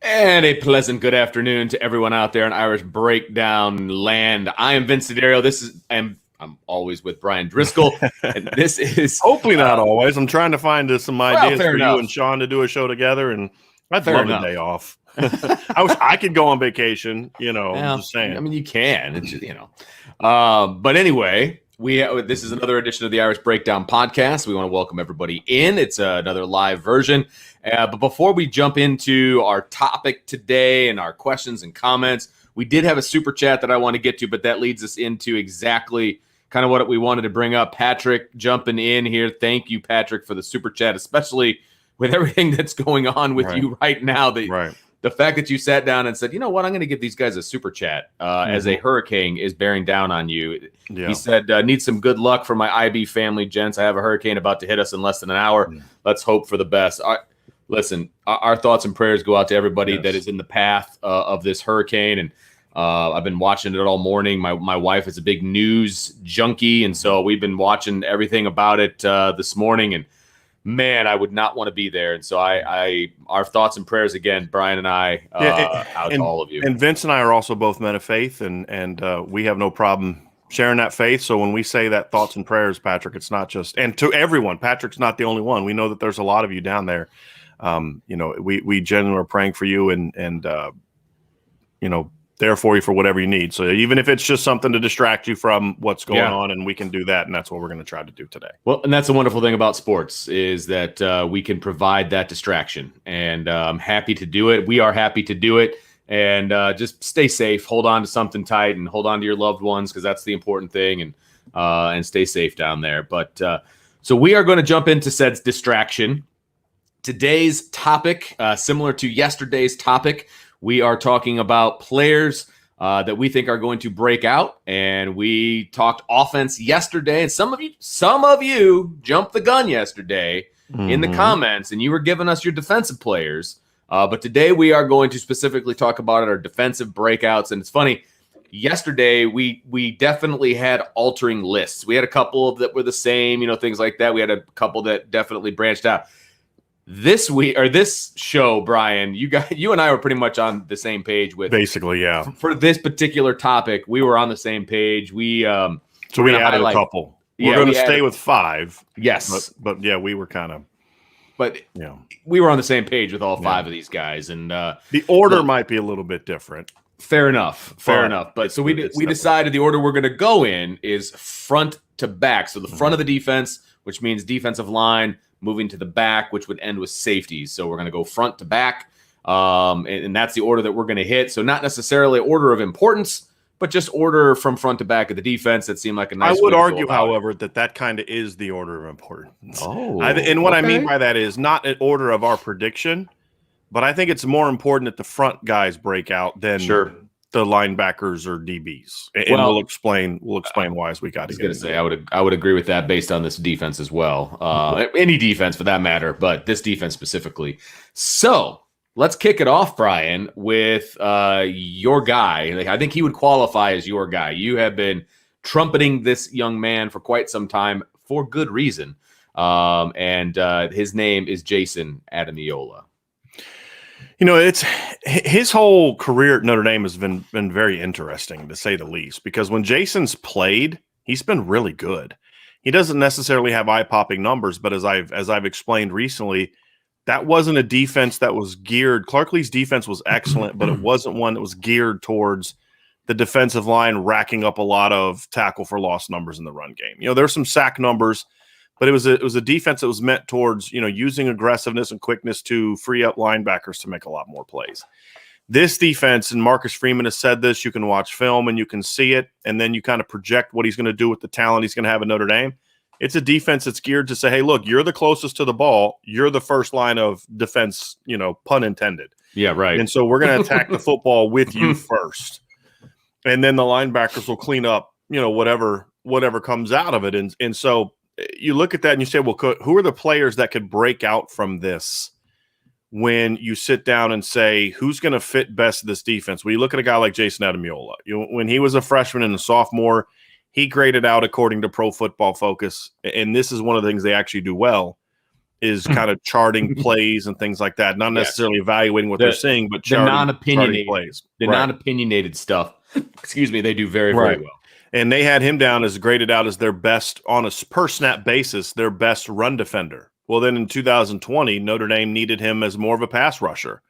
And a pleasant good afternoon to everyone out there in Irish Breakdown land. I am Vince Siderio. I'm always with Brian Driscoll, and this is hopefully not always. I'm trying to find some ideas for enough. you and Sean to do a show together, and I'd fair love enough. a day off. I wish I could go on vacation. I'm just saying. I mean, you can. It's just, but anyway, this is another edition of the Irish Breakdown podcast. We want to welcome everybody in. It's another live version. But before we jump into our topic today and our questions and comments, we did have a super chat that I want to get to, but that leads us into exactly kind of what we wanted to bring up. Patrick jumping in here. Thank you, Patrick, for the super chat, especially with everything that's going on with you right now. The fact that you sat down and said, you know what, I'm going to give these guys a super chat as a hurricane is bearing down on you. Yeah. He said, need some good luck for my IB family, gents. I have a hurricane about to hit us in less than an hour. Let's hope for the best. Listen, our thoughts and prayers go out to everybody that is in the path of this hurricane. And I've been watching it all morning. My wife is a big news junkie, and so we've been watching everything about it this morning. And man, I would not want to be there. And so our thoughts and prayers again, Brian and I, out to all of you. And Vince and I are also both men of faith, and we have no problem sharing that faith. So when we say that thoughts and prayers, Patrick, it's not just, and to everyone, Patrick's not the only one. We know that there's a lot of you down there. We genuinely are praying for you and there for you for whatever you need. So even if it's just something to distract you from what's going on, and we can do that. And that's what we're going to try to do today. Well, and that's the wonderful thing about sports is that we can provide that distraction, and I'm happy to do it. We are happy to do it, and just stay safe, hold on to something tight, and hold on to your loved ones, because that's the important thing, and stay safe down there. But so we are going to jump into said distraction. Today's topic, similar to yesterday's topic, we are talking about players that we think are going to break out, and we talked offense yesterday. And some of you jumped the gun yesterday in the comments, and you were giving us your defensive players. But today we are going to specifically talk about our defensive breakouts. And it's funny, yesterday we definitely had altering lists. We had a couple that were the same, things like that. We had a couple that definitely branched out. This week, or this show, Brian, you and I were pretty much on the same page with basically, yeah. For this particular topic, we were on the same page. We added a couple. We're going to stay with 5. Yes, but yeah, we were kind of. But we were on the same page with all 5 of these guys, and the order might be a little bit different. Fair enough. But so we decided the order we're going to go in is front to back. So the front of the defense, which means defensive line, moving to the back, which would end with safeties. So we're going to go front to back, and that's the order that we're going to hit. So not necessarily order of importance, but just order from front to back of the defense. That seemed like a nice. I would argue, however, that kind of is the order of importance. And what I mean by that is not an order of our prediction, but I think it's more important that the front guys break out than the linebackers or DBs, and we'll explain why as we got to get. I was going to say I would agree with that based on this defense as well. Any defense for that matter, but this defense specifically. So let's kick it off, Brian, with your guy. I think he would qualify as your guy. You have been trumpeting this young man for quite some time for good reason, and his name is Jason Ademilola. It's his whole career at Notre Dame has been very interesting, to say the least, because when Jason's played, he's been really good. He doesn't necessarily have eye-popping numbers, but as I've explained recently, that wasn't a defense that was geared. Clarkley's defense was excellent, but it wasn't one that was geared towards the defensive line racking up a lot of tackle for loss numbers in the run game. There's some sack numbers, but it was a defense that was meant towards, using aggressiveness and quickness to free up linebackers to make a lot more plays. This defense, and Marcus Freeman has said this, you can watch film and you can see it, and then you kind of project what he's going to do with the talent he's going to have at Notre Dame. It's a defense that's geared to say, hey, look, you're the closest to the ball. You're the first line of defense, pun intended. Yeah, right. And so we're going to attack the football with you first. And then the linebackers will clean up, whatever comes out of it. And so you look at that and you say, well, who are the players that could break out from this when you sit down and say, who's going to fit best this defense? Well, you look at a guy like Jason Ademilola. When he was a freshman and a sophomore, he graded out according to Pro Football Focus, and this is one of the things they actually do well. is kind of charting plays and things like that, not necessarily evaluating what they're seeing, but charting plays. The non-opinionated stuff, excuse me, they do very, very well. And they had him down as graded out as their best, on a per-snap basis, their best run defender. Well, then in 2020, Notre Dame needed him as more of a pass rusher.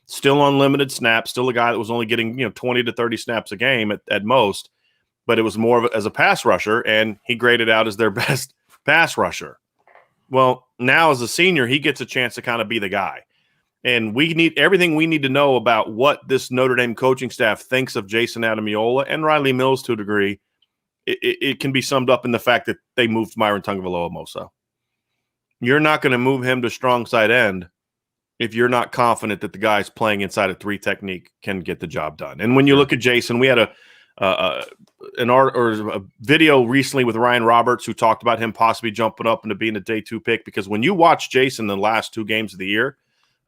Still on limited snaps, still a guy that was only getting 20 to 30 snaps a game at most, but it was more of as a pass rusher, and he graded out as their best pass rusher. Well, now as a senior, he gets a chance to kind of be the guy. And we need everything we need to know about what this Notre Dame coaching staff thinks of Jason Ademilola and Riley Mills to a degree. It can be summed up in the fact that they moved Myron Tungavaloa-Mosa. You're not going to move him to strong side end if you're not confident that the guys playing inside a 3 technique can get the job done. And when you look at Jason, we had a video recently with Ryan Roberts who talked about him possibly jumping up into being a day 2 pick, because when you watch Jason the last 2 games of the year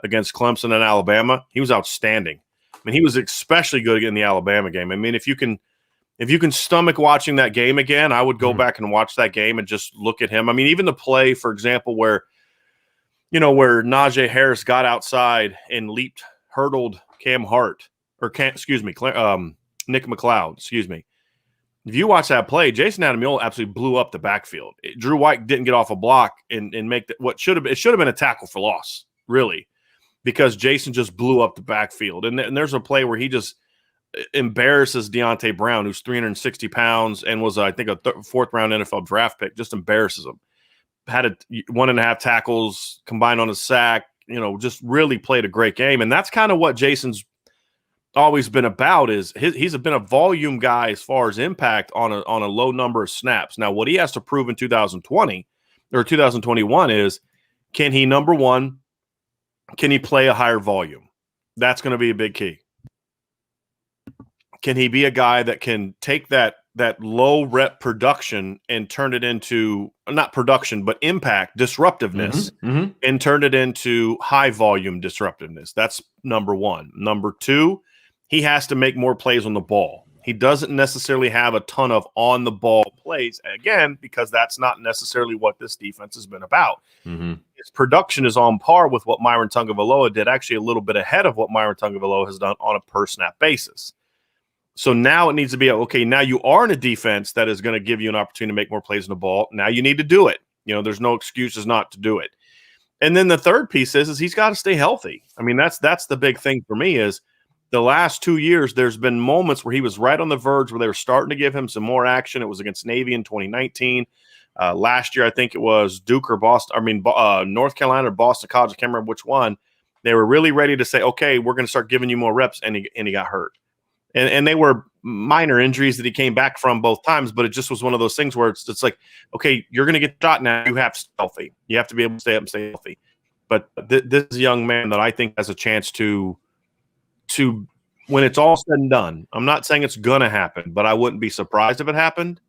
against Clemson and Alabama, he was outstanding. I mean, he was especially good in the Alabama game. I mean, if you can stomach watching that game again, I would go back and watch that game and just look at him. I mean, even the play, for example, where Najee Harris got outside and hurdled Nick McLeod, If you watch that play, Jason Ademilola absolutely blew up the backfield. Drew White didn't get off a block and make what should have been a tackle for loss, really, because Jason just blew up the backfield. And there's a play where he just embarrasses Deontay Brown, who's 360 pounds and was, I think, a 4th-round NFL draft pick, just embarrasses him. Had 1.5 tackles combined on a sack, just really played a great game. And that's kind of what Jason's always been about, is he's been a volume guy as far as impact on a low number of snaps. Now, what he has to prove in 2020 or 2021 is, can he, number one, can he play a higher volume? That's going to be a big key. Can he be a guy that can take that low rep production and turn it into, not production, but impact, disruptiveness, and turn it into high volume disruptiveness? That's number one. Number two, he has to make more plays on the ball. He doesn't necessarily have a ton of on the ball plays, again, because that's not necessarily what this defense has been about. His production is on par with what Myron Tungavaloa did, actually a little bit ahead of what Myron Tungavaloa has done on a per snap basis. So now it needs to be, okay, now you are in a defense that is going to give you an opportunity to make more plays on the ball. Now you need to do it. There's no excuses not to do it. And then the third piece is he's got to stay healthy. I mean, that's the big thing for me, is the last 2 years, there's been moments where he was right on the verge where they were starting to give him some more action. It was against Navy in 2019. Last year, I think it was Duke or Boston. North Carolina or Boston College. I can't remember which one. They were really ready to say, okay, we're going to start giving you more reps, and he got hurt. And they were minor injuries that he came back from both times, but it just was one of those things where it's like, okay, you're going to get shot now. You have to stay healthy. You have to be able to stay up and stay healthy. But this is a young man that I think has a chance to when it's all said and done, I'm not saying it's going to happen, but I wouldn't be surprised if it happened,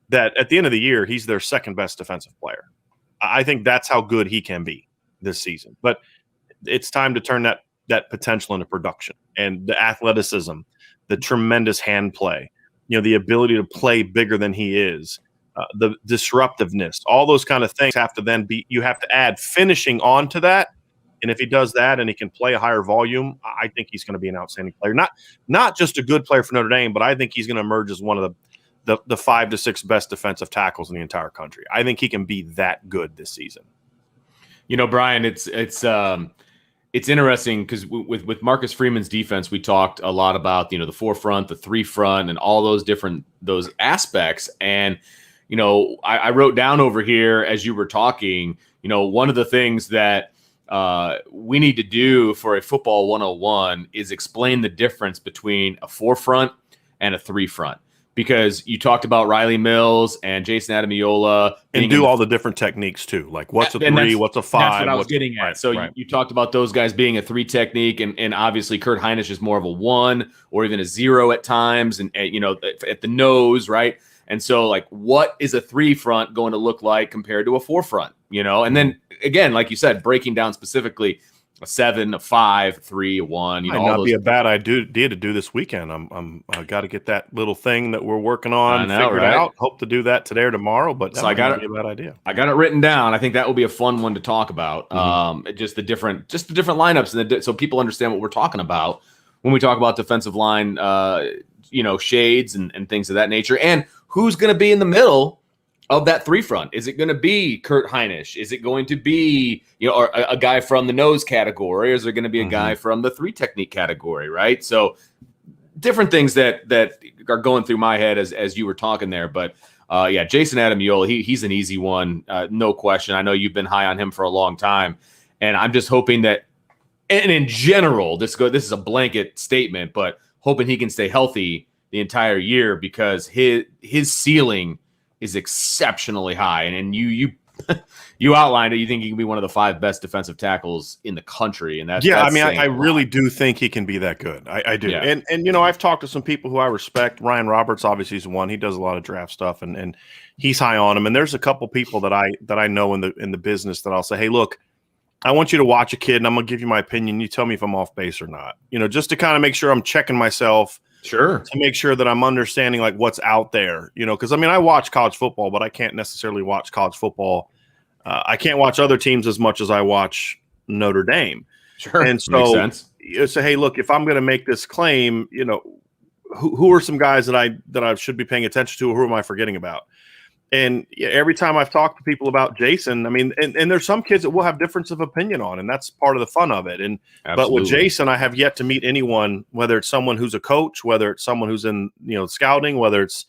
that at the end of the year, he's their second best defensive player. I think that's how good he can be this season. But it's time to turn that potential into production, and the athleticism, the tremendous hand play, the ability to play bigger than he is, the disruptiveness, all those kind of things have to then be, you have to add finishing onto that. And if he does that and he can play a higher volume, I think he's going to be an outstanding player. Not just a good player for Notre Dame, but I think he's going to emerge as one of the 5 to 6 best defensive tackles in the entire country. I think he can be that good this season. Brian, it's interesting because with Marcus Freeman's defense, we talked a lot about, the 4-front, the 3-front, and all those aspects. And, I wrote down over here as you were talking, one of the things that we need to do for a football 101 is explain the difference between a 4-front and a 3-front. Because you talked about Riley Mills and Jason Ademilola. And do all the different techniques too. Like what's a 3, what's a 5. That's what I was getting at. So you talked about those guys being a 3 technique, and obviously Kurt Hinish is more of a 1 or even a 0 at times, and at the nose, right? And so like, what is a 3-front going to look like compared to a 4-front? And then again, like you said, breaking down specifically a 7, a 5, 3, a 1. Might not be a bad idea to do this weekend. I got to get that little thing that we're working on figured out. Hope to do that today or tomorrow, but that might not be a bad idea. I got it written down. I think that will be a fun one to talk about. Just the different lineups, and so people understand what we're talking about when we talk about defensive line, shades and things of that nature, and who's going to be in the middle of that 3 front. Is it going to be Kurt Heinisch? Is it going to be, or a guy from the nose category? Or is there going to be a guy from the 3 technique category, right? So different things that are going through my head as you were talking there. But Jason Ademilola, he's an easy one, no question. I know you've been high on him for a long time, and I'm just hoping that, and in general, this is a blanket statement, but hoping he can stay healthy the entire year, because his ceiling is exceptionally high. And you outlined it. You think he can be one of the 5 best defensive tackles in the country. And that's I really do think he can be that good. I do. Yeah. And I've talked to some people who I respect. Ryan Roberts obviously is one. He does a lot of draft stuff, and he's high on him. And there's a couple people that I know in the business that I'll say, hey, look, I want you to watch a kid, and I'm going to give you my opinion. You tell me if I'm off base or not. Just to kind of make sure I'm checking myself. Sure. To make sure that I'm understanding like what's out there, because I watch college football, but I can't necessarily watch college football. I can't watch other teams as much as I watch Notre Dame. Sure. And so makes sense. You say, hey, look, if I'm going to make this claim, who are some guys that I should be paying attention to, or who am I forgetting about? And every time I've talked to people about Jason, and there's some kids that we'll have difference of opinion on, and that's part of the fun of it. And But with Jason, I have yet to meet anyone, whether it's someone who's a coach, whether it's someone who's in scouting, whether it's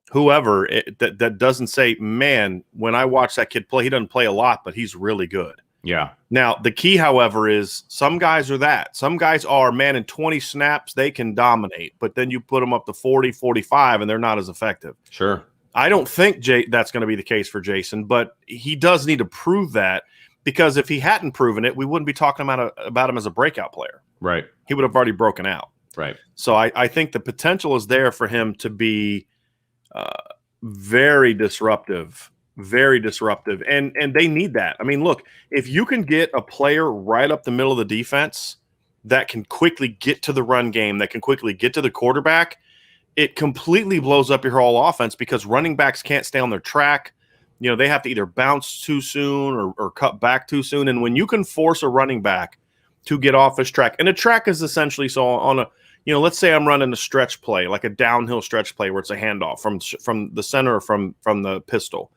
whoever, that doesn't say, man, when I watch that kid play, he doesn't play a lot, but he's really good. Yeah. Now, the key, however, is some guys are that. Some guys are, man, in 20 snaps, they can dominate, but then you put them up to 40, 45, and they're not as effective. Sure. I don't think that's going to be the case for Jason, but he does need to prove that, because if he hadn't proven it, we wouldn't be talking about him as a breakout player. Right. He would have already broken out. Right. So I think the potential is there for him to be very disruptive, and they need that. Look, if you can get a player right up the middle of the defense that can quickly get to the run game, that can quickly get to the quarterback, it completely blows up your whole offense, because running backs can't stay on their track. They have to either bounce too soon or cut back too soon. And when you can force a running back to get off his track, and a track is essentially so on a, let's say I'm running a stretch play, like a downhill stretch play where it's a handoff from the center or from the pistol.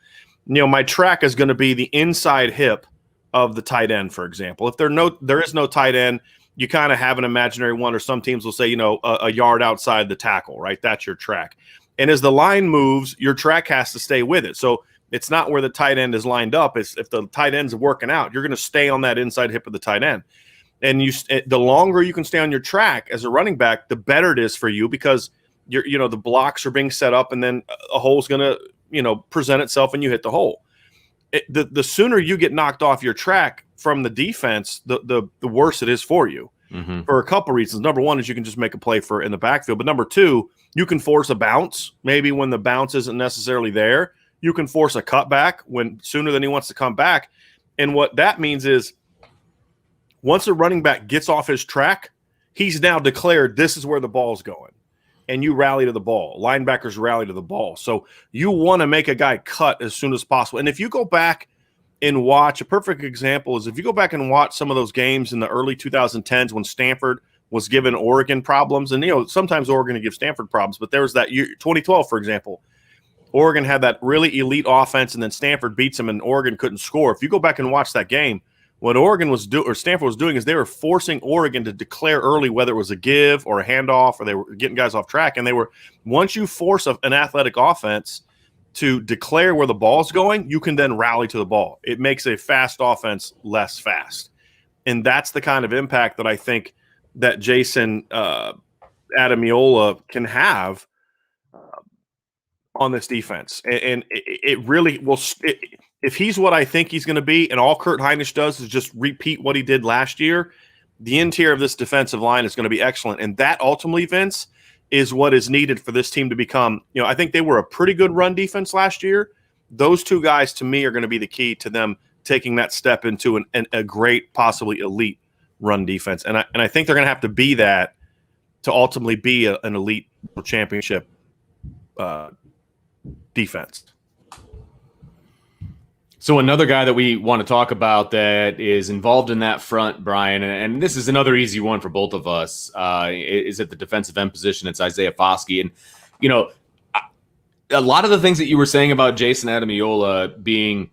My track is going to be the inside hip of the tight end, for example. If there is no tight end, you kind of have an imaginary one, or some teams will say, a yard outside the tackle, right? That's your track. And as the line moves, your track has to stay with it. So it's not where the tight end is lined up. It's if the tight end's working out, you're going to stay on that inside hip of the tight end. And the longer you can stay on your track as a running back, the better it is for you, because the blocks are being set up, and then a hole's going to, present itself, and you hit the hole. The sooner you get knocked off your track from the defense, the worse it is for you, for a couple reasons. Number one is you can just make a play in the backfield. But number two, you can force a bounce. Maybe when the bounce isn't necessarily there, you can force a cutback sooner than he wants to come back. And what that means is, once a running back gets off his track, he's now declared this is where the ball's going. And you rally to the ball. Linebackers rally to the ball. So you want to make a guy cut as soon as possible. And if you go back and watch, a perfect example is if you go back and watch some of those games in the early 2010s when Stanford was giving Oregon problems. And, sometimes Oregon would give Stanford problems. But there was that year, 2012, for example. Oregon had that really elite offense, and then Stanford beats them, and Oregon couldn't score. If you go back and watch that game, what Stanford was doing is they were forcing Oregon to declare early whether it was a give or a handoff, or they were getting guys off track. And once you force an athletic offense to declare where the ball's going, you can then rally to the ball. It makes a fast offense less fast. And that's the kind of impact that I think that Jason Ademilola can have on this defense. And it really will if he's what I think he's going to be, and all Kurt Heinisch does is just repeat what he did last year, the interior of this defensive line is going to be excellent. And that ultimately, Vince, is what is needed for this team to become, I think they were a pretty good run defense last year. Those two guys, to me, are going to be the key to them taking that step into a great, possibly elite run defense, and I think they're going to have to be that to ultimately be an elite championship defense. So another guy that we want to talk about that is involved in that front, Brian, and this is another easy one for both of us, is at the defensive end position. It's Isaiah Foskey. And, you know, a lot of the things that you were saying about Jason Ademilola being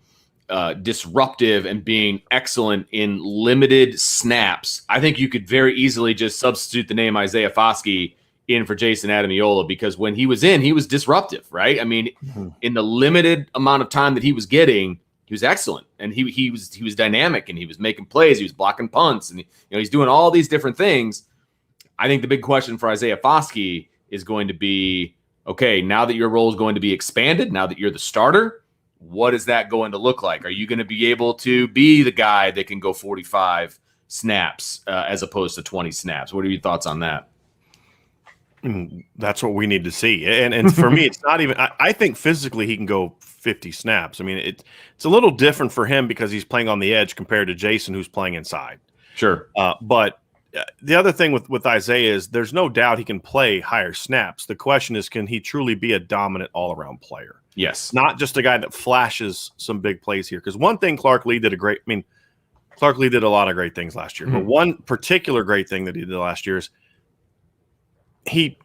disruptive and being excellent in limited snaps, I think you could very easily just substitute the name Isaiah Foskey in for Jason Ademilola, because when he was in, he was disruptive, right? I mean, in the limited amount of time that he was getting, he was excellent, and he was dynamic, and he was making plays, he was blocking punts, and he's doing all these different things. I think the big question for Isaiah Foskey is going to be, okay, now that your role is going to be expanded, now that you're the starter, what is that going to look like? Are you going to be able to be the guy that can go 45 snaps as opposed to 20 snaps? What are your thoughts on that? That's what we need to see. And for me, it's not even – I think physically he can go 50 snaps. I mean, it's a little different for him because he's playing on the edge compared to Jason, who's playing inside. Sure. But the other thing with Isaiah is there's no doubt he can play higher snaps. The question is, can he truly be a dominant all-around player? Yes. Not just a guy that flashes some big plays here. Because one thing Clark Lee did Clark Lee did a lot of great things last year. But one particular great thing that he did last year is he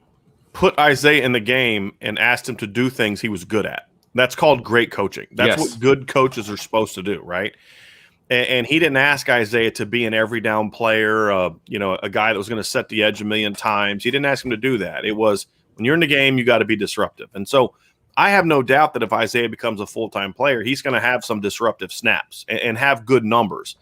put Isaiah in the game and asked him to do things he was good at. That's called great coaching. That's what good coaches are supposed to do, right? And he didn't ask Isaiah to be an every down player, a guy that was going to set the edge a million times. He didn't ask him to do that. It was, when you're in the game, you got to be disruptive. And so I have no doubt that if Isaiah becomes a full-time player, he's going to have some disruptive snaps and have good numbers.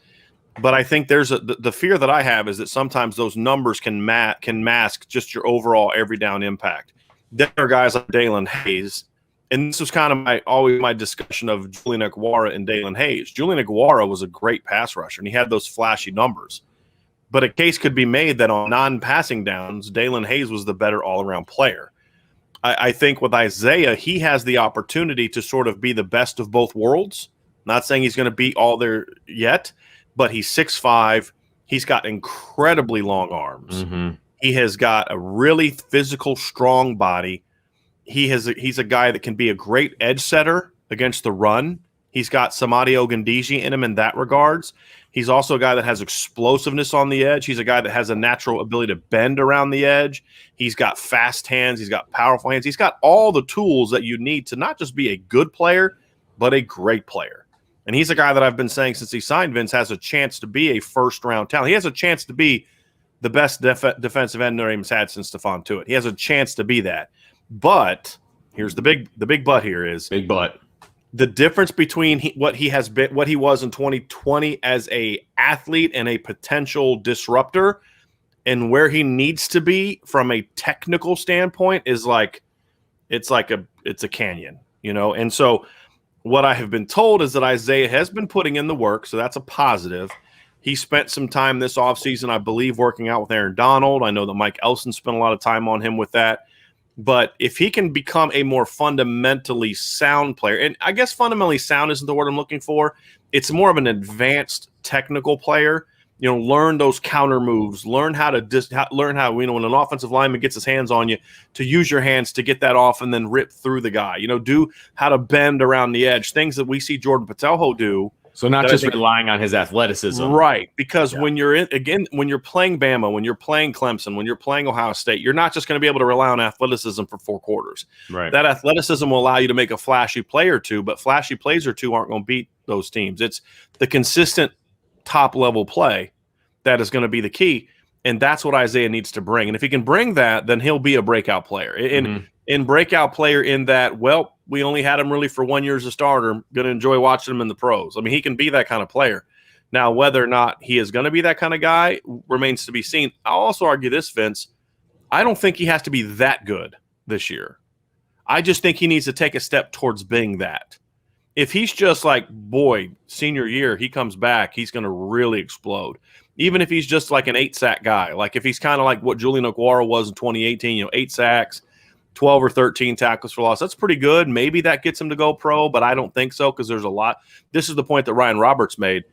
But I think there's the fear that I have is that sometimes those numbers can mask just your overall every down impact. There are guys like Dalen Hayes, and this was kind of always my discussion of Julian Aguara and Dalen Hayes. Julian Aguara was a great pass rusher, and he had those flashy numbers. But a case could be made that on non-passing downs, Dalen Hayes was the better all-around player. I think with Isaiah, he has the opportunity to sort of be the best of both worlds. Not saying he's going to be all there yet, but he's 6'5". He's got incredibly long arms. He has got a really physical, strong body. He's a guy that can be a great edge setter against the run. He's got Samadi Ogundiji in him in that regards. He's also a guy that has explosiveness on the edge. He's a guy that has a natural ability to bend around the edge. He's got fast hands. He's got powerful hands. He's got all the tools that you need to not just be a good player, but a great player. And he's a guy that I've been saying since he signed Vince has a chance to be a first-round talent. He has a chance to be the best defensive end Notre Dame's had since Stephon Tuitt. He has a chance to be that. But here's the big but here is big but. The difference between what he was in 2020 as a athlete and a potential disruptor and where he needs to be from a technical standpoint is it's a canyon, And so what I have been told is that Isaiah has been putting in the work, so that's a positive. He spent some time this offseason, I believe, working out with Aaron Donald. I know that Mike Elson spent a lot of time on him with that. But if he can become a more fundamentally sound player, and I guess fundamentally sound isn't the word I'm looking for, it's more of an advanced technical player. Learn those counter moves, learn how when an offensive lineman gets his hands on you, to use your hands to get that off and then rip through the guy. Do how to bend around the edge, things that we see Jordan Patelho do. So not just relying on his athleticism. Right, because when you're when you're playing Bama, when you're playing Clemson, when you're playing Ohio State, you're not just going to be able to rely on athleticism for 4 quarters. Right. That athleticism will allow you to make a flashy play or two, but flashy plays or two aren't going to beat those teams. It's the consistent top-level play that is going to be the key, and that's what Isaiah needs to bring. And if he can bring that, then he'll be a breakout player. In breakout player in that, we only had him really for 1 year as a starter. Going to enjoy watching him in the pros. I mean, he can be that kind of player. Now, whether or not he is going to be that kind of guy remains to be seen. I'll also argue this, Vince. I don't think he has to be that good this year. I just think he needs to take a step towards being that. If he's just senior year, he comes back, he's going to really explode. Even if he's just like an 8-sack guy, like if he's kind of like what Julian Aguara was in 2018, 8 sacks, 12 or 13 tackles for loss. That's pretty good. Maybe that gets him to go pro, but I don't think so because there's a lot. This is the point that Ryan Roberts made.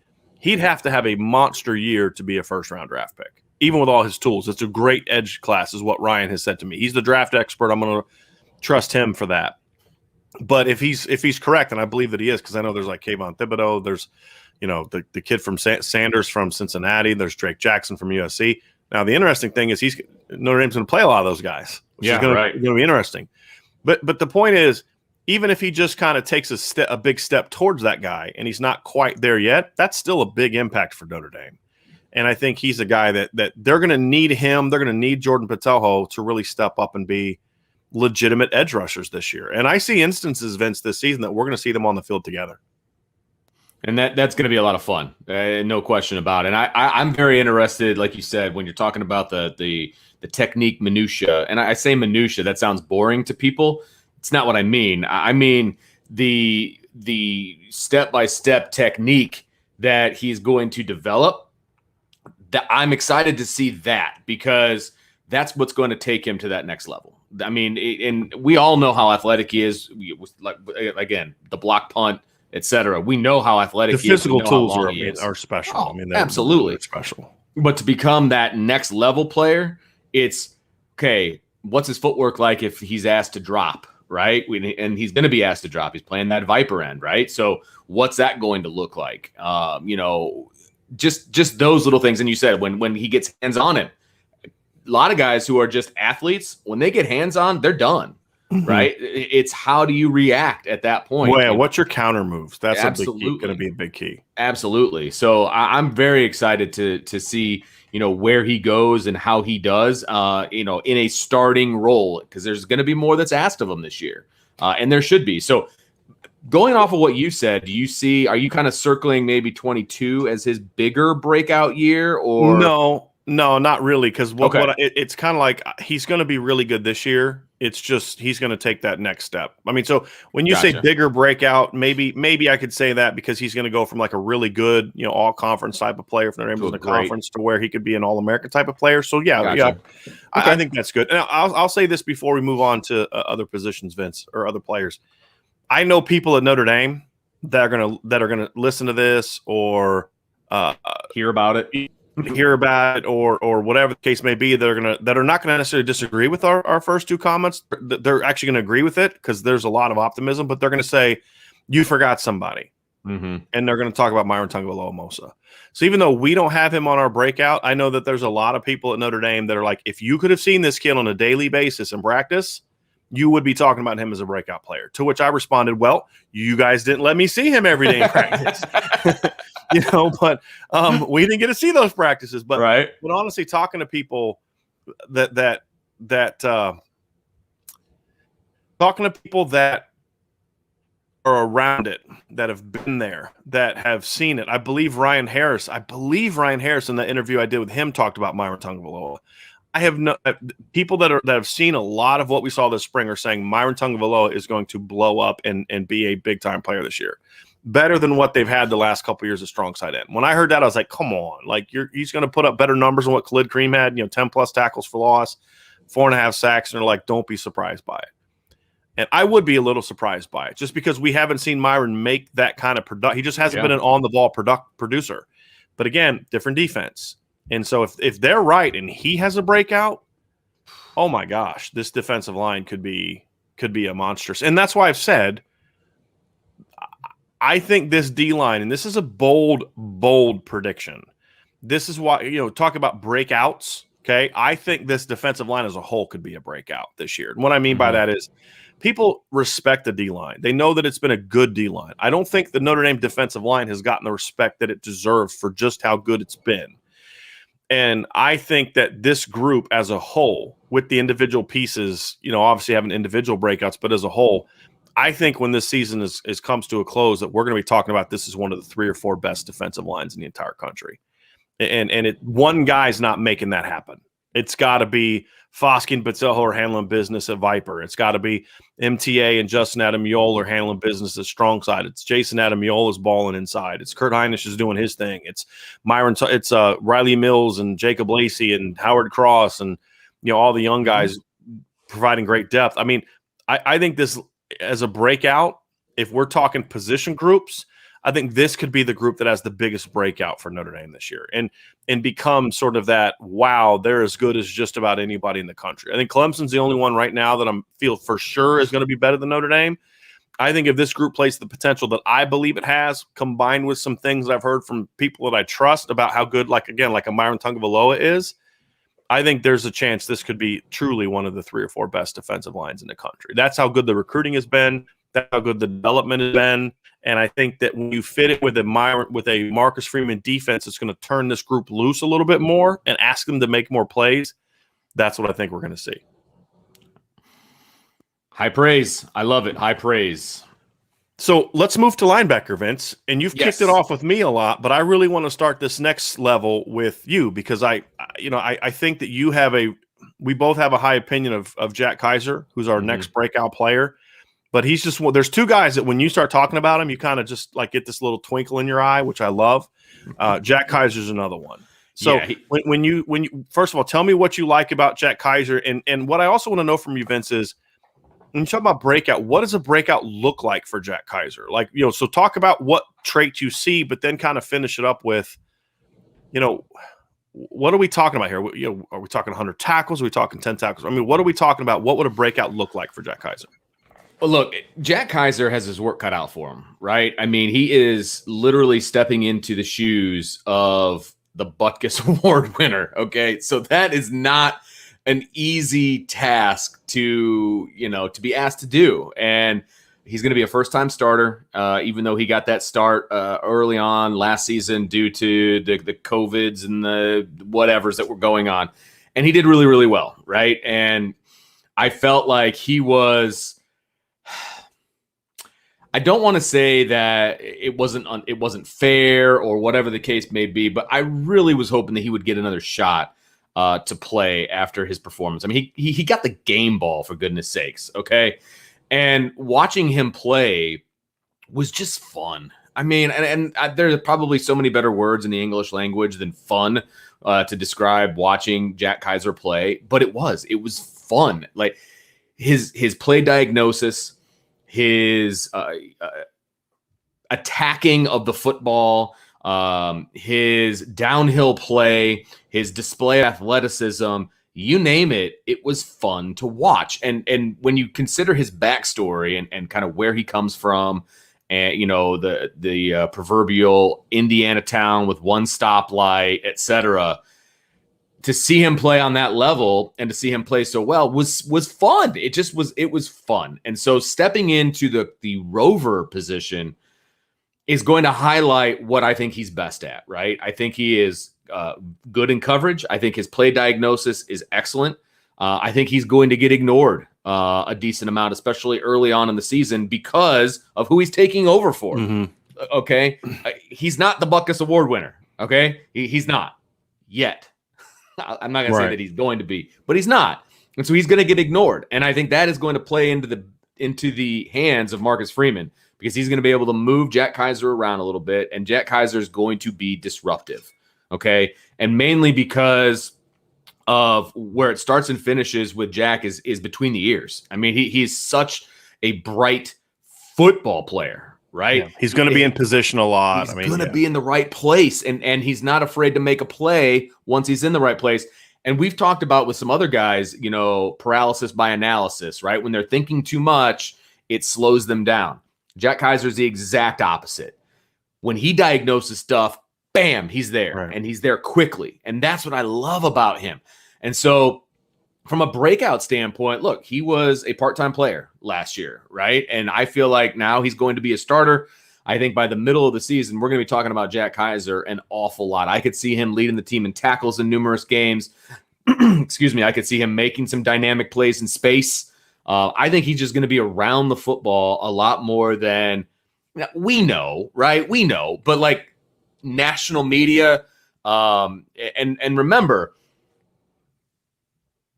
he'd have to have a monster year to be a first-round draft pick, even with all his tools. It's a great edge class is what Ryan has said to me. He's the draft expert. I'm going to trust him for that. But if he's correct, and I believe that he is, because I know there's like Kayvon Thibodeau, there's the kid from Sanders from Cincinnati, there's Drake Jackson from USC. Now the interesting thing is Notre Dame's going to play a lot of those guys, which is going to be interesting. But the point is, even if he just kind of takes a big step towards that guy, and he's not quite there yet, that's still a big impact for Notre Dame. And I think he's a guy that they're going to need him. They're going to need Jordan Patelho to really step up and be legitimate edge rushers this year. And I see instances, Vince, this season that we're going to see them on the field together. And that's going to be a lot of fun, no question about it. And I'm very interested, like you said, when you're talking about the technique minutia. And I say minutia, that sounds boring to people. It's not what I mean. I mean the step-by-step technique that he's going to develop. That I'm excited to see that, because that's what's going to take him to that next level. I mean, and we all know how athletic he is. Like, again, the block punt, etc. We know how athletic he is. The physical tools are special. Oh, I mean, absolutely special. But to become that next level player, it's okay. What's his footwork like if he's asked to drop, right? And he's going to be asked to drop. He's playing that Viper end, right? So what's that going to look like? Just those little things. And you said when he gets hands on it. A lot of guys who are just athletes, when they get hands on, they're done, right? It's how do you react at that point? Well, yeah, what's your counter moves? That's going to be a big key. Absolutely. So I'm very excited to see, where he goes and how he does, in a starting role, because there's going to be more that's asked of him this year, and there should be. So going off of what you said, are you kind of circling maybe 22 as his bigger breakout year, or No, not really, because it's kind of like he's going to be really good this year. It's just he's going to take that next step. I mean, so when you say bigger breakout, maybe I could say that because he's going to go from like a really good, all conference type of player from Notre Dame in the conference to where he could be an All American type of player. So I think that's good. And I'll say this before we move on to other positions, Vince, or other players. I know people at Notre Dame that are gonna listen to this or hear about it. or whatever the case may be, that are not gonna necessarily disagree with our first two comments. They're actually gonna agree with it because there's a lot of optimism, but they're gonna say you forgot somebody, and they're gonna talk about Myron Tagovailoa. So even though we don't have him on our breakout, I know that there's a lot of people at Notre Dame that are like, if you could have seen this kid on a daily basis in practice, you would be talking about him as a breakout player. To which I responded, well, you guys didn't let me see him every day in practice. But we didn't get to see those practices. But honestly, talking to people talking to people that are around it, that have been there, that have seen it. I believe Ryan Harris in the interview I did with him talked about Myron Tagovailoa. I have people that have seen a lot of what we saw this spring are saying Myron Tagovailoa is going to blow up and be a big time player this year, better than what they've had the last couple of years of strong side end. When I heard that, I was like, come on, like he's going to put up better numbers than what Khalid Kareem had, 10 plus tackles for loss, 4.5 sacks, and they're like, don't be surprised by it. And I would be a little surprised by it just because we haven't seen Myron make that kind of production. He just hasn't been an on the ball producer. But again, different defense. And so if they're right and he has a breakout, oh my gosh, this defensive line could be a monstrous. And that's why I've said I think this D-line, and this is a bold prediction. This is why, talk about breakouts, okay? I think this defensive line as a whole could be a breakout this year. And what I mean by that is people respect the D-line. They know that it's been a good D-line. I don't think the Notre Dame defensive line has gotten the respect that it deserves for just how good it's been. And I think that this group as a whole, with the individual pieces, obviously having individual breakouts, but as a whole, I think when this season comes to a close, that we're going to be talking about this as one of the 3 or 4 best defensive lines in the entire country. And one guy's not making that happen. It's got to be Foskey and Patelho are handling business at Viper. It's got to be MTA and Justin Ademilola are handling business at strong side. It's Jason Ademiola's balling inside. It's Kurt Hinish is doing his thing. It's It's Riley Mills and Jacob Lacey and Howard Cross and all the young guys providing great depth. I mean, I think this as a breakout, if we're talking position groups, I think this could be the group that has the biggest breakout for Notre Dame this year and become sort of that, wow, they're as good as just about anybody in the country. I think Clemson's the only one right now that I feel for sure is going to be better than Notre Dame. I think if this group plays the potential that I believe it has, combined with some things I've heard from people that I trust about how good, like a Myron Tagovailoa is, I think there's a chance this could be truly one of the 3 or 4 best defensive lines in the country. That's how good the recruiting has been. That's how good the development has been. And I think that when you fit it with a Marcus Freeman defense, it's going to turn this group loose a little bit more and ask them to make more plays. That's what I think we're going to see. High praise. I love it. High praise. So let's move to linebacker, Vince. And you've kicked it off with me a lot, but I really want to start this next level with you because I think that we both have a high opinion of Jack Kiser, who's our next breakout player. But he's just there's 2 guys that when you start talking about him, you kind of just like get this little twinkle in your eye, which I love. Jack Kiser's another one. So when you first of all, tell me what you like about Jack Kiser, and what I also want to know from you, Vince, is when you talk about breakout, what does a breakout look like for Jack Kiser? Like, so talk about what traits you see, but then kind of finish it up with, what are we talking about here? Are we talking 100 tackles? Are we talking 10 tackles? I mean, what are we talking about? What would a breakout look like for Jack Kiser? Well, look, Jack Kiser has his work cut out for him, right? I mean, he is literally stepping into the shoes of the Butkus Award winner, okay? So that is not an easy task to be asked to do. And he's going to be a first-time starter, even though he got that start early on last season due to the COVIDs and the whatevers that were going on. And he did really, really well, right? And I felt like he was – I don't want to say that it wasn't fair or whatever the case may be, but I really was hoping that he would get another shot to play after his performance. I mean, he got the game ball, for goodness sakes, okay? And watching him play was just fun. I mean, and there are probably so many better words in the English language than fun to describe watching Jack Kiser play, but it was fun. Like his play diagnosis, his attacking of the football, his downhill play, his display of athleticism, you name it, it was fun to watch. And when you consider his backstory and kind of where he comes from, and the proverbial Indiana town with one stoplight, etc., to see him play on that level and to see him play so well was fun. It was fun. And so stepping into the rover position is going to highlight what I think he's best at, right? I think he is good in coverage. I think his play diagnosis is excellent. I think he's going to get ignored a decent amount, especially early on in the season because of who he's taking over for. Mm-hmm. Okay? He's not the Butkus Award winner, okay? He's not yet. I'm not going to say that he's going to be, but he's not. And so he's going to get ignored. And I think that is going to play into the hands of Marcus Freeman because he's going to be able to move Jack Kiser around a little bit, and Jack Kiser is going to be disruptive, okay? And mainly because of where it starts and finishes with Jack is between the ears. I mean, he's such a bright football player. Right, yeah. He's going to be in position a lot. He's going to be in the right place, and he's not afraid to make a play once he's in the right place. And we've talked about with some other guys, paralysis by analysis, right? When they're thinking too much, it slows them down. Jack Kiser is the exact opposite. When he diagnoses stuff, bam, he's there, and he's there quickly, and that's what I love about him. And so, from a breakout standpoint, look, he was a part-time player last year, right? And I feel like now he's going to be a starter. I think by the middle of the season, we're going to be talking about Jack Kiser an awful lot. I could see him leading the team in tackles in numerous games. Excuse me. I could see him making some dynamic plays in space. I think he's just going to be around the football a lot more than we know, right? We know, but like national media, and remember,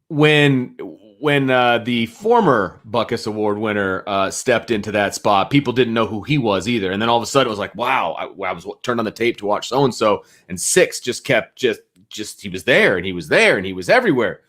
when the former Butkus Award winner stepped into that spot, people didn't know who he was either. And then all of a sudden it was like, wow, I was turned on the tape to watch so-and-so, and Six just kept he was there and he was there and he was everywhere.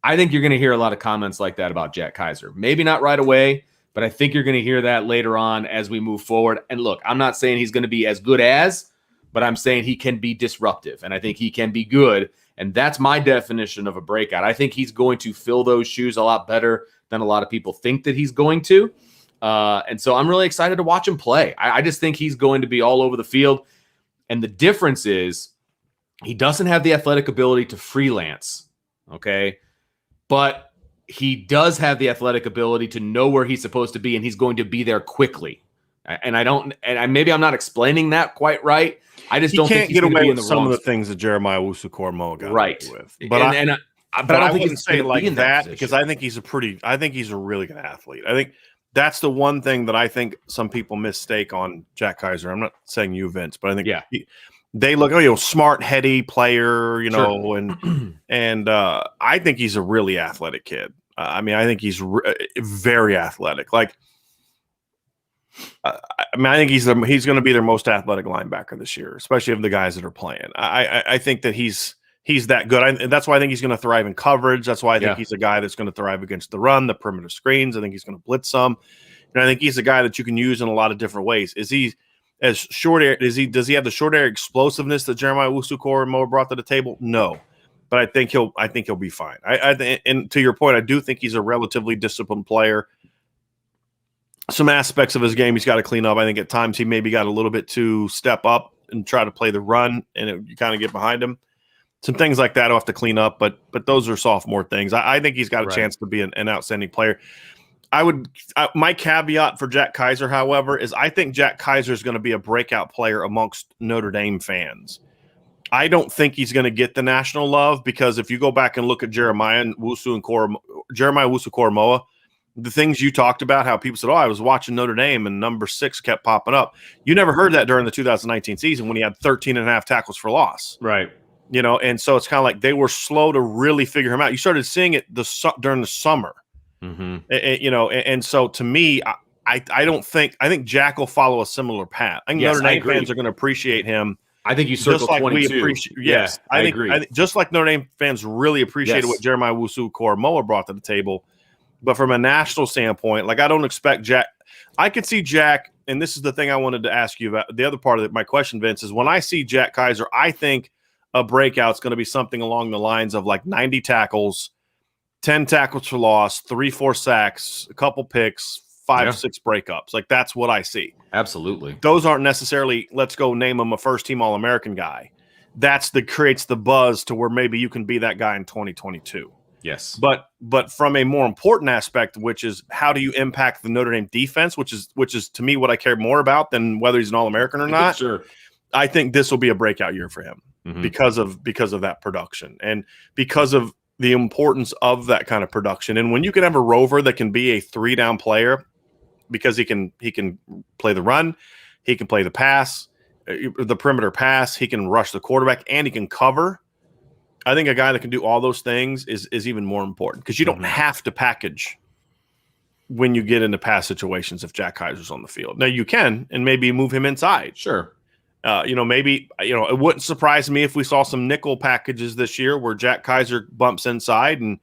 I think you're going to hear a lot of comments like that about Jack Kiser. Maybe not right away, but I think you're going to hear that later on as we move forward. And look, I'm not saying he's going to be as good as, but I'm saying he can be disruptive, and I think he can be good. And that's my definition of a breakout. I think he's going to fill those shoes a lot better than a lot of people think that he's going to. And so I'm really excited to watch him play. I just think he's going to be all over the field. And the difference is he doesn't have the athletic ability to freelance, okay? But he does have the athletic ability to know where he's supposed to be, and he's going to be there quickly. And maybe I'm not explaining that quite right. I just don't think he's get away in with the some of the spot. things that Jeremiah Owusu-Koramoah got right away with. But I don't think wouldn't say like that position. because I think he's a really good athlete. I think that's the one thing that I think some people mistake on Jack Kiser. I'm not saying you, Vince, but I think they look, smart, heady player, Sure. and I think he's a really athletic kid. I think he's very athletic. Like, I think he's going to be their most athletic linebacker this year, especially of the guys that are playing. I think that he's that good. And that's why I think he's going to thrive in coverage. That's why I think he's a guy that's going to thrive against the run, the perimeter screens. I think he's going to blitz some. And I think he's a guy that you can use in a lot of different ways. Is he as short air? Does he have the short air explosiveness that Jeremiah Owusu-Koramoah brought to the table? No. But I think he'll be fine. And to your point, I do think he's a relatively disciplined player. Some aspects of his game he's got to clean up. I think at times he maybe got a little bit too step up and try to play the run, and you kind of get behind him. Some things like that I'll have to clean up, but those are sophomore things. I think he's got a chance to be an outstanding player. My caveat for Jack Kiser, however, is I think Jack Kiser is going to be a breakout player amongst Notre Dame fans. I don't think he's going to get the national love because if you go back and look at Jeremiah Owusu-Koramoah, the things you talked about, how people said, I was watching Notre Dame and number 6 kept popping up. You never heard that during the 2019 season when he had 13 and a half tackles for loss. Right. And so it's kind of like they were slow to really figure him out. You started seeing it during the summer. Mm-hmm. And so to me, I think Jack will follow a similar path. I think Notre Dame fans are going to appreciate him. I think you circle 22. Yes, I agree. Just like Notre Dame fans really appreciated what Jeremiah Owusu-Koramoah brought to the table. But from a national standpoint, like I don't expect Jack. I could see Jack, and this is the thing I wanted to ask you about. The other part of my question, Vince, is when I see Jack Kiser, I think a breakout is going to be something along the lines of like 90 tackles, 10 tackles for loss, 3-4 sacks, a couple picks, 5-6 breakups. Like that's what I see. Absolutely. Those aren't necessarily, let's go name him a first-team All-American guy. That's the creates the buzz to where maybe you can be that guy in 2022. Yes. But from a more important aspect, which is how do you impact the Notre Dame defense, which is to me what I care more about than whether he's an All-American or not. Sure. I think this will be a breakout year for him because of that production and because of the importance of that kind of production. And when you can have a rover that can be a 3-down player because he can play the run, he can play the pass, the perimeter pass, he can rush the quarterback, and he can cover. I think a guy that can do all those things is even more important because you don't have to package when you get into pass situations if Jack Kiser's on the field. Now you can, and maybe move him inside. Sure. Maybe it wouldn't surprise me if we saw some nickel packages this year where Jack Kiser bumps inside and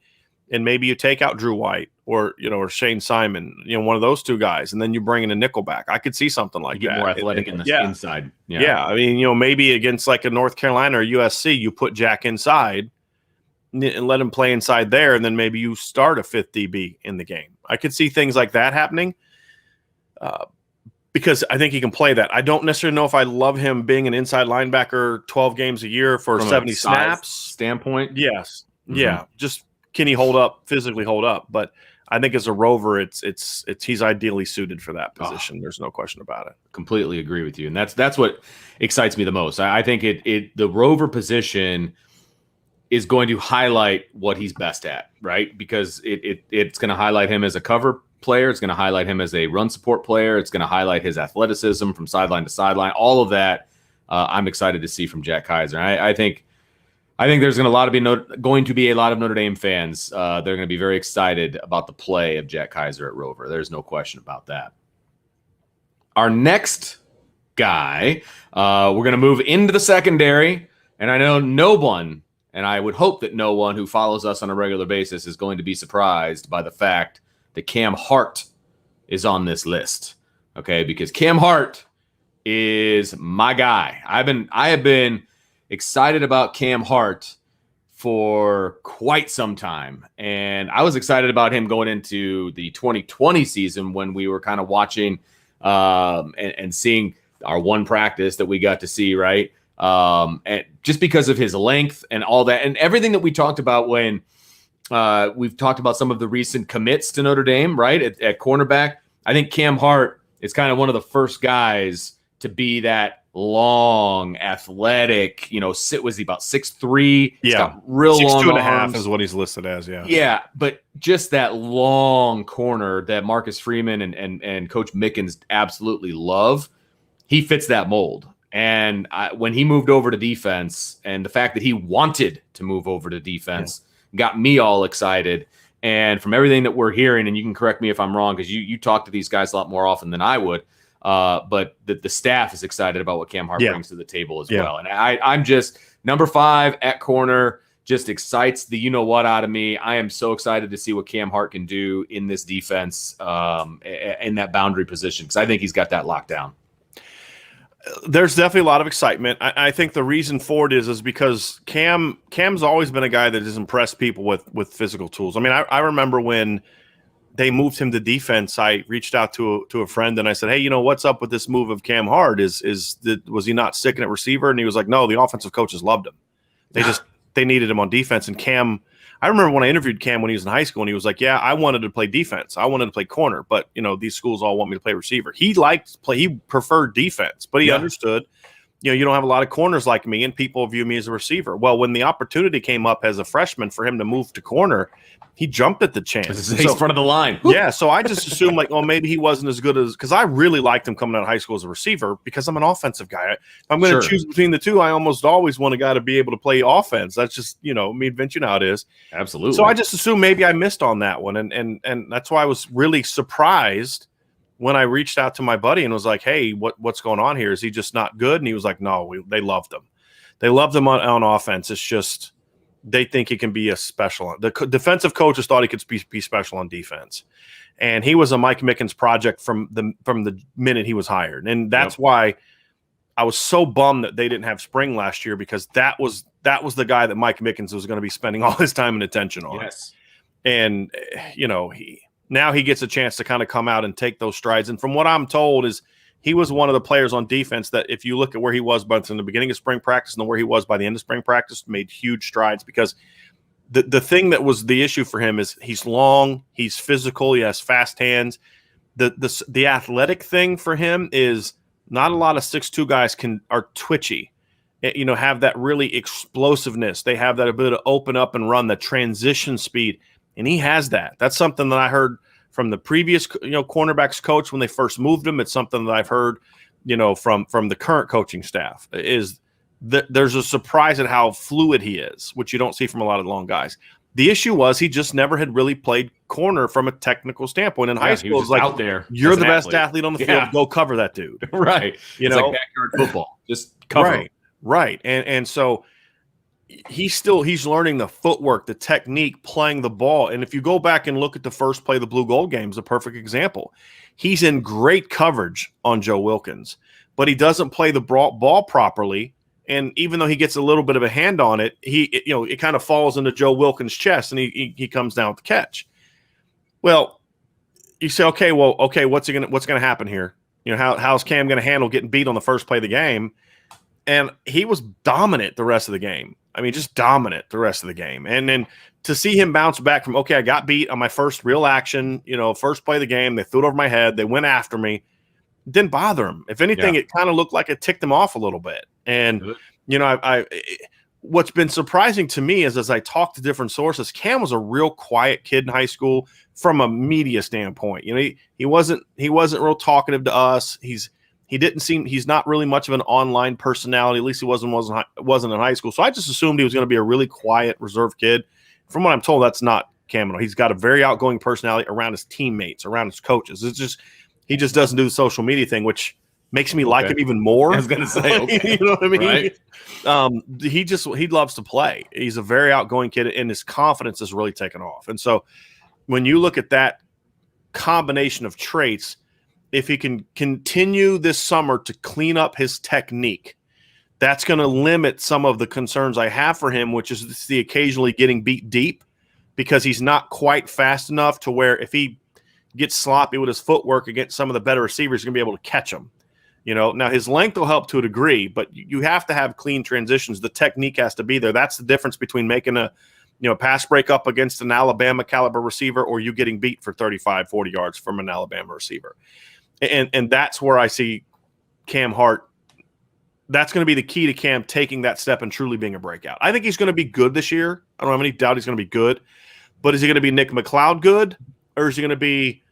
maybe you take out Drew White or Shane Simon, one of those two guys, and then you bring in a nickel back. I could see something like get that. More athletic in the inside. Yeah. Maybe against like a North Carolina or USC, you put Jack inside and let him play inside there, and then maybe you start a 5th DB in the game. I could see things like that happening because I think he can play that. I don't necessarily know if I love him being an inside linebacker 12 games a year for 70 snaps. Standpoint? Yes. Mm-hmm. Yeah. Just can he physically hold up? But I think as a rover, he's ideally suited for that position. There's no question about it. Completely agree with you. And that's what excites me the most. I think the rover position is going to highlight what he's best at, right? Because it's going to highlight him as a cover player. It's going to highlight him as a run support player. It's going to highlight his athleticism from sideline to sideline. All of that I'm excited to see from Jack Kiser. I think there's going to be a lot of Notre Dame fans. They're going to be very excited about the play of Jack Kiser at rover. There's no question about that. Our next guy, we're going to move into the secondary, and I know no one, and I would hope that no one who follows us on a regular basis is going to be surprised by the fact that Cam Hart is on this list. Okay, because Cam Hart is my guy. I have been excited about Cam Hart for quite some time. And I was excited about him going into the 2020 season when we were kind of watching and seeing our one practice that we got to see, right? And just because of his length and all that and everything that we talked about when we've talked about some of the recent commits to Notre Dame, right? At cornerback, I think Cam Hart is kind of one of the first guys to be that long, athletic, was he about 6'3"? Yeah. Got real 6'2" long and a half arms. is what he's listed as. Yeah. Yeah. But just that long corner that Marcus Freeman and Coach Mickens absolutely love, he fits that mold. And when he moved over to defense and the fact that he wanted to move over to defense got me all excited. And from everything that we're hearing, and you can correct me if I'm wrong, because you talk to these guys a lot more often than I would, but the staff is excited about what Cam Hart brings to the table as well. And I'm just number 5 at corner, just excites the you-know-what out of me. I am so excited to see what Cam Hart can do in this defense in that boundary position, because I think he's got that locked down. There's definitely a lot of excitement. I think the reason for it is because Cam's always been a guy that has impressed people with physical tools. I mean, I remember when they moved him to defense, I reached out to a friend and I said, hey, what's up with this move of Cam Hart? Was he not sticking at receiver? And he was like, no, the offensive coaches loved him. They needed him on defense. And Cam, I remember when I interviewed Cam when he was in high school, and he was like, yeah, I wanted to play defense. I wanted to play corner, but these schools all want me to play receiver. He preferred defense, but he understood, you don't have a lot of corners like me and people view me as a receiver. Well, when the opportunity came up as a freshman for him to move to corner, he jumped at the chance. He's front of the line. Yeah. So I just assumed maybe he wasn't as good because I really liked him coming out of high school as a receiver because I'm an offensive guy. If I'm going to choose between the two, I almost always want a guy to be able to play offense. That's just, me and Vince, how it is. Absolutely. So I just assumed maybe I missed on that one. And that's why I was really surprised when I reached out to my buddy and was like, hey, what's going on here? Is he just not good? And he was like, no, they loved him. They loved him on offense. It's just they think he can be a special. The defensive coaches thought he could be special on defense. And he was a Mike Mickens project from the minute he was hired. And that's why I was so bummed that they didn't have spring last year, because that was the guy that Mike Mickens was going to be spending all his time and attention on. Yes. And, now he gets a chance to kind of come out and take those strides. And from what I'm told is he was one of the players on defense that if you look at where he was both in the beginning of spring practice and where he was by the end of spring practice, made huge strides, because the thing that was the issue for him is he's long, he's physical, he has fast hands. The athletic thing for him is not a lot of 6'2" guys are twitchy, have that really explosiveness. They have that ability to open up and run, the transition speed. And he has that. That's something that I heard from the previous, cornerbacks coach when they first moved him. It's something that I've heard, from the current coaching staff is that there's a surprise at how fluid he is, which you don't see from a lot of long guys. The issue was he just never had really played corner from a technical standpoint. In high school, it's like, out there, you're the best athlete on the field. Go cover that dude. Right. It's like backyard football. Just cover him. Right. And so he's learning the footwork, the technique, playing the ball. And if you go back and look at the first play of the Blue Gold game, is a perfect example. He's in great coverage on Joe Wilkins, but he doesn't play the ball properly. And even though he gets a little bit of a hand on it, it kind of falls into Joe Wilkins' chest, and he comes down with the catch. Well, you say, okay, what's going to happen here? How's Cam going to handle getting beat on the first play of the game? And he was dominant the rest of the game. I mean, just dominant the rest of the game. And then to see him bounce back from, I got beat on my first real action, first play of the game. They threw it over my head. They went after me. It didn't bother him. If anything, it kind of looked like it ticked him off a little bit. And, what's been surprising to me is as I talk to different sources, Cam was a real quiet kid in high school from a media standpoint. He wasn't real talkative to us. He's not really much of an online personality. At least he wasn't in high school. So I just assumed he was going to be a really quiet, reserved kid. From what I'm told, that's not Cam. He's got a very outgoing personality around his teammates, around his coaches. He just doesn't do the social media thing, which makes me like him even more. I was going to say, you know what I mean? Right? He loves to play. He's a very outgoing kid, and his confidence has really taken off. And so when you look at that combination of traits, if he can continue this summer to clean up his technique, that's going to limit some of the concerns I have for him, which is the occasionally getting beat deep because he's not quite fast enough to where if he gets sloppy with his footwork against some of the better receivers, he's going to be able to catch them. Now his length will help to a degree, but you have to have clean transitions. The technique has to be there. That's the difference between making a pass break up against an Alabama caliber receiver or you getting beat for 35, 40 yards from an Alabama receiver. And that's where I see Cam Hart. That's going to be the key to Cam taking that step and truly being a breakout. I think he's going to be good this year. I don't have any doubt he's going to be good. But is he going to be Nick McLeod good? Or is he going to be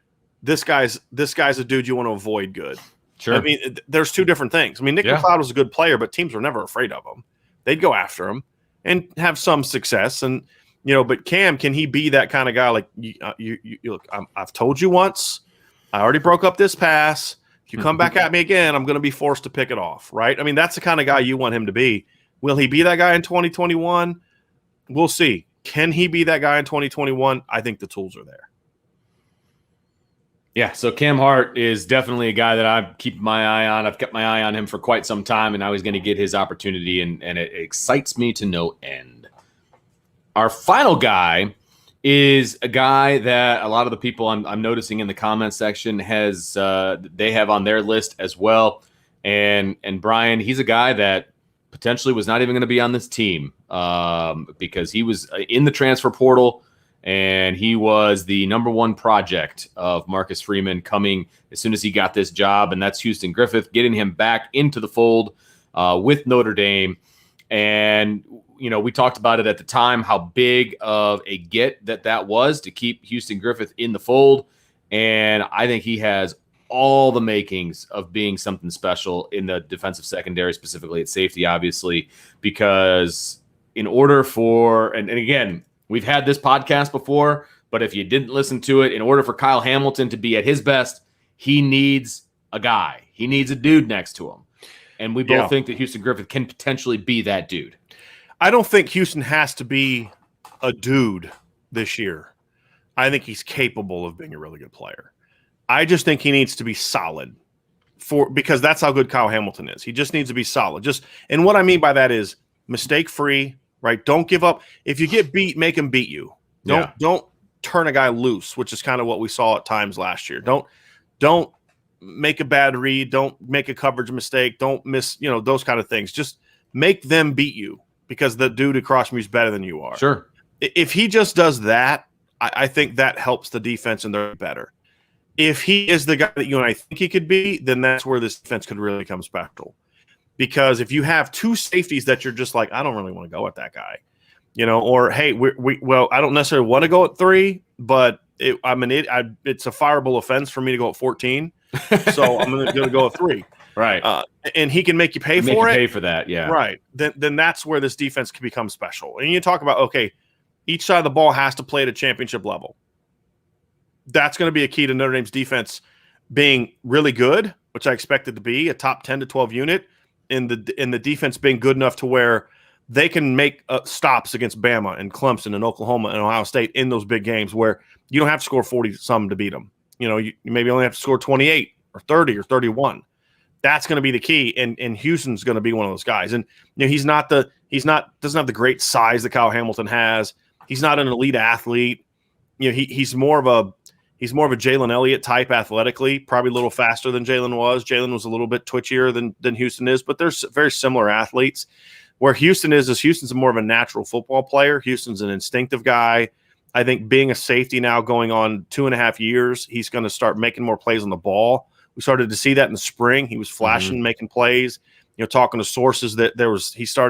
this guy's a dude you want to avoid good? Sure. I mean, there's two different things. I mean, Nick McLeod was a good player, but teams were never afraid of him. They'd go after him and have some success. And, but Cam, can he be that kind of guy? Like, you look, I've told you once, I already broke up this pass. If you come back at me again, I'm going to be forced to pick it off, right? I mean, that's the kind of guy you want him to be. Will he be that guy in 2021? We'll see. Can he be that guy in 2021? I think the tools are there. Yeah, so Cam Hart is definitely a guy that I keep my eye on. I've kept my eye on him for quite some time, and now he's going to get his opportunity, and it excites me to no end. Our final guy is a guy that a lot of the people I'm noticing in the comment section they have on their list as well. And Brian, he's a guy that potentially was not even going to be on this team because he was in the transfer portal. And he was the number one project of Marcus Freeman coming as soon as he got this job. And that's Houston Griffith, getting him back into the fold with Notre Dame. And, we talked about it at the time, how big of a get that was to keep Houston Griffith in the fold. And I think he has all the makings of being something special in the defensive secondary, specifically at safety, obviously, because in order for, and again, we've had this podcast before, but if you didn't listen to it, in order for Kyle Hamilton to be at his best, he needs a guy. He needs a dude next to him. And we both think that Houston Griffith can potentially be that dude. I don't think Houston has to be a dude this year. I think he's capable of being a really good player. I just think he needs to be solid because that's how good Kyle Hamilton is. He just needs to be solid. And what I mean by that is mistake-free, right? Don't give up. If you get beat, make him beat you. Don't turn a guy loose, which is kind of what we saw at times last year. Don't make a bad read. Don't make a coverage mistake. Don't miss, those kind of things. Just make them beat you because the dude across from you is better than you are. Sure. If he just does that, I think that helps the defense and they're better. If he is the guy that you and I think he could be, then that's where this defense could really come special. Because if you have two safeties that you're just like, I don't really want to go at that guy, or hey, well, I don't necessarily want to go at 3, but it's a fireable offense for me to go at 14, so I'm going to go at 3, right? And he can make you pay for it. Pay for that, yeah. Right. Then that's where this defense can become special. And you talk about each side of the ball has to play at a championship level. That's going to be a key to Notre Dame's defense being really good, which I expect it to be, a top 10 to 12 unit. In the defense being good enough to where they can make stops against Bama and Clemson and Oklahoma and Ohio State in those big games where you don't have to score 40-some to beat them. You maybe only have to score 28 or 30 or 31. That's going to be the key, and Houston's going to be one of those guys. And doesn't have the great size that Kyle Hamilton has. He's not an elite athlete. He's more of a Jalen Elliott type athletically, probably a little faster than Jalen was. Jalen was a little bit twitchier than Houston is, but they're very similar athletes. Where Houston is Houston's more of a natural football player. Houston's an instinctive guy. I think being a safety now going on 2.5 years, he's going to start making more plays on the ball. We started to see that in the spring. He was flashing, making plays. Talking to sources that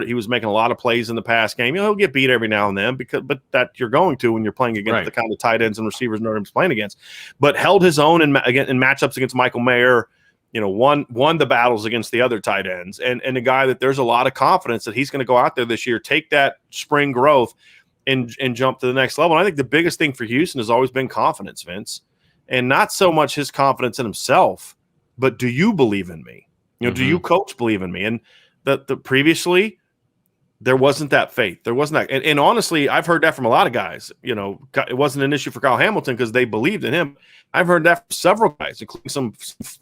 he was making a lot of plays in the pass game. He'll get beat every now and then but that you're going to when you're playing against the kind of tight ends and receivers Notre Dame's playing against. But held his own in matchups against Michael Mayer. Won the battles against the other tight ends, and a guy that there's a lot of confidence that he's going to go out there this year, take that spring growth, and jump to the next level. And I think the biggest thing for Houston has always been confidence, Vince, and not so much his confidence in himself, but do you believe in me? Do you, coach, believe in me? And the previously, there wasn't that faith. There wasn't that. And honestly, I've heard that from a lot of guys. You know, it wasn't an issue for Kyle Hamilton because they believed in him. I've heard that from several guys, including some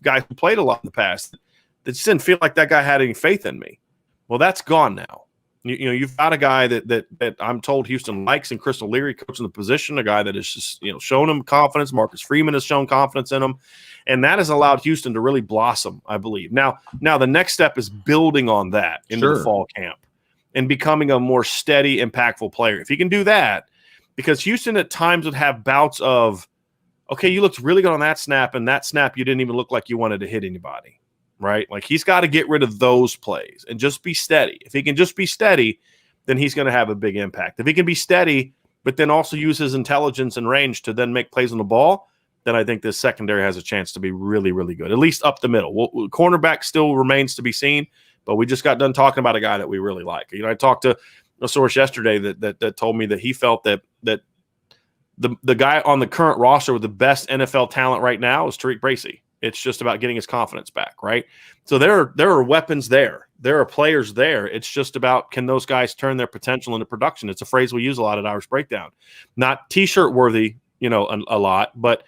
guys who played a lot in the past, that just didn't feel like that guy had any faith in me. Well, that's gone now. You know, you've got a guy that I'm told Houston likes in Chris O'Leary coaching the position, a guy that has just, you know, shown him confidence. Marcus Freeman has shown confidence in him, and that has allowed Houston to really blossom, I believe. Now the next step is building on that into the fall camp and becoming a more steady, impactful player. If he can do that, because Houston at times would have bouts of, okay, you looked really good on that snap, and that snap you didn't even look like you wanted to hit anybody. Right? Like he's got to get rid of those plays and just be steady. If he can just be steady, then he's going to have a big impact. If he can be steady, but then also use his intelligence and range to then make plays on the ball, then I think this secondary has a chance to be really, really good, at least up the middle. Cornerback still remains to be seen, but we just got done talking about a guy that we really like. You know, I talked to a source yesterday that told me that he felt that the guy on the current roster with the best NFL talent right now is Tariq Bracy. It's just about getting his confidence back, right? So there are weapons there. There are players there. It's just about, can those guys turn their potential into production? It's a phrase we use a lot at Irish Breakdown. Not T-shirt worthy, you know, a lot, but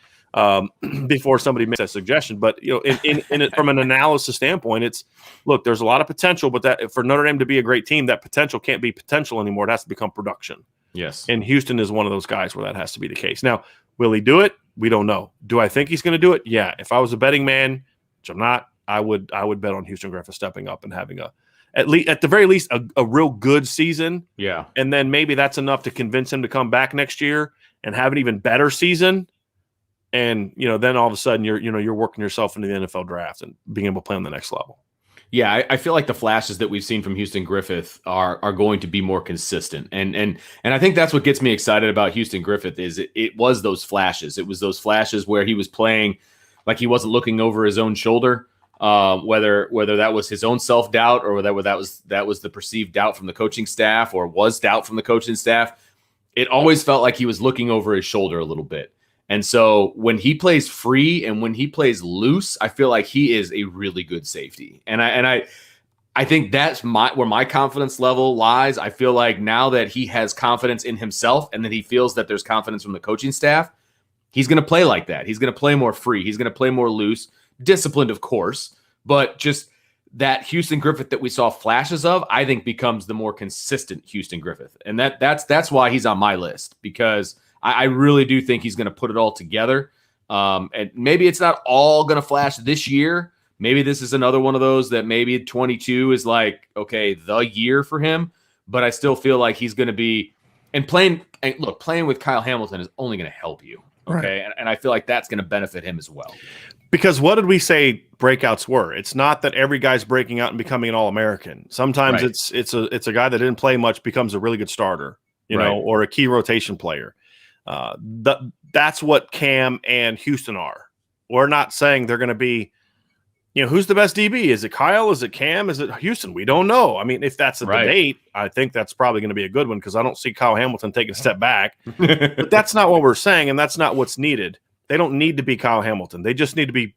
before somebody makes that suggestion. But, you know, in it, from an analysis standpoint, it's, look, there's a lot of potential, but that for Notre Dame to be a great team, that potential can't be potential anymore. It has to become production. Yes. And Houston is one of those guys where that has to be the case. Now, will he do it? We don't know. Do I think he's going to do it? Yeah. If I was a betting man, which I'm not, I would bet on Houston Griffith stepping up and having at the very least a real good season. Yeah. And then maybe that's enough to convince him to come back next year and have an even better season. And, you know, then all of a sudden you're working yourself into the NFL draft and being able to play on the next level. Yeah, I feel like the flashes that we've seen from Houston Griffith are going to be more consistent. And I think that's what gets me excited about Houston Griffith is it was those flashes. It was those flashes where he was playing like he wasn't looking over his own shoulder, whether that was his own self-doubt or whether that was the perceived doubt from the coaching staff or was doubt from the coaching staff. It always felt like he was looking over his shoulder a little bit. And so when he plays free and when he plays loose, I feel like he is a really good safety. And I think that's where my confidence level lies. I feel like now that he has confidence in himself and that he feels that there's confidence from the coaching staff, he's going to play like that. He's going to play more free. He's going to play more loose, disciplined, of course, but just that Houston Griffith that we saw flashes of, I think becomes the more consistent Houston Griffith. And that's why he's on my list, because I really do think he's going to put it all together. And maybe it's not all going to flash this year. Maybe this is another one of those that maybe 22 is like, okay, the year for him. But I still feel like he's going to be playing with Kyle Hamilton is only going to help you. Okay. Right. And I feel like that's going to benefit him as well. Because what did we say breakouts were? It's not that every guy's breaking out and becoming an All-American. Sometimes it's a guy that didn't play much becomes a really good starter, you know, or a key rotation player. That's what Cam and Houston are. We're not saying they're going to be, you know, who's the best DB? Is it Kyle? Is it Cam? Is it Houston? We don't know. I mean, if that's a debate, I think that's probably going to be a good one because I don't see Kyle Hamilton taking a step back. But that's not what we're saying, and that's not what's needed. They don't need to be Kyle Hamilton. They just need to be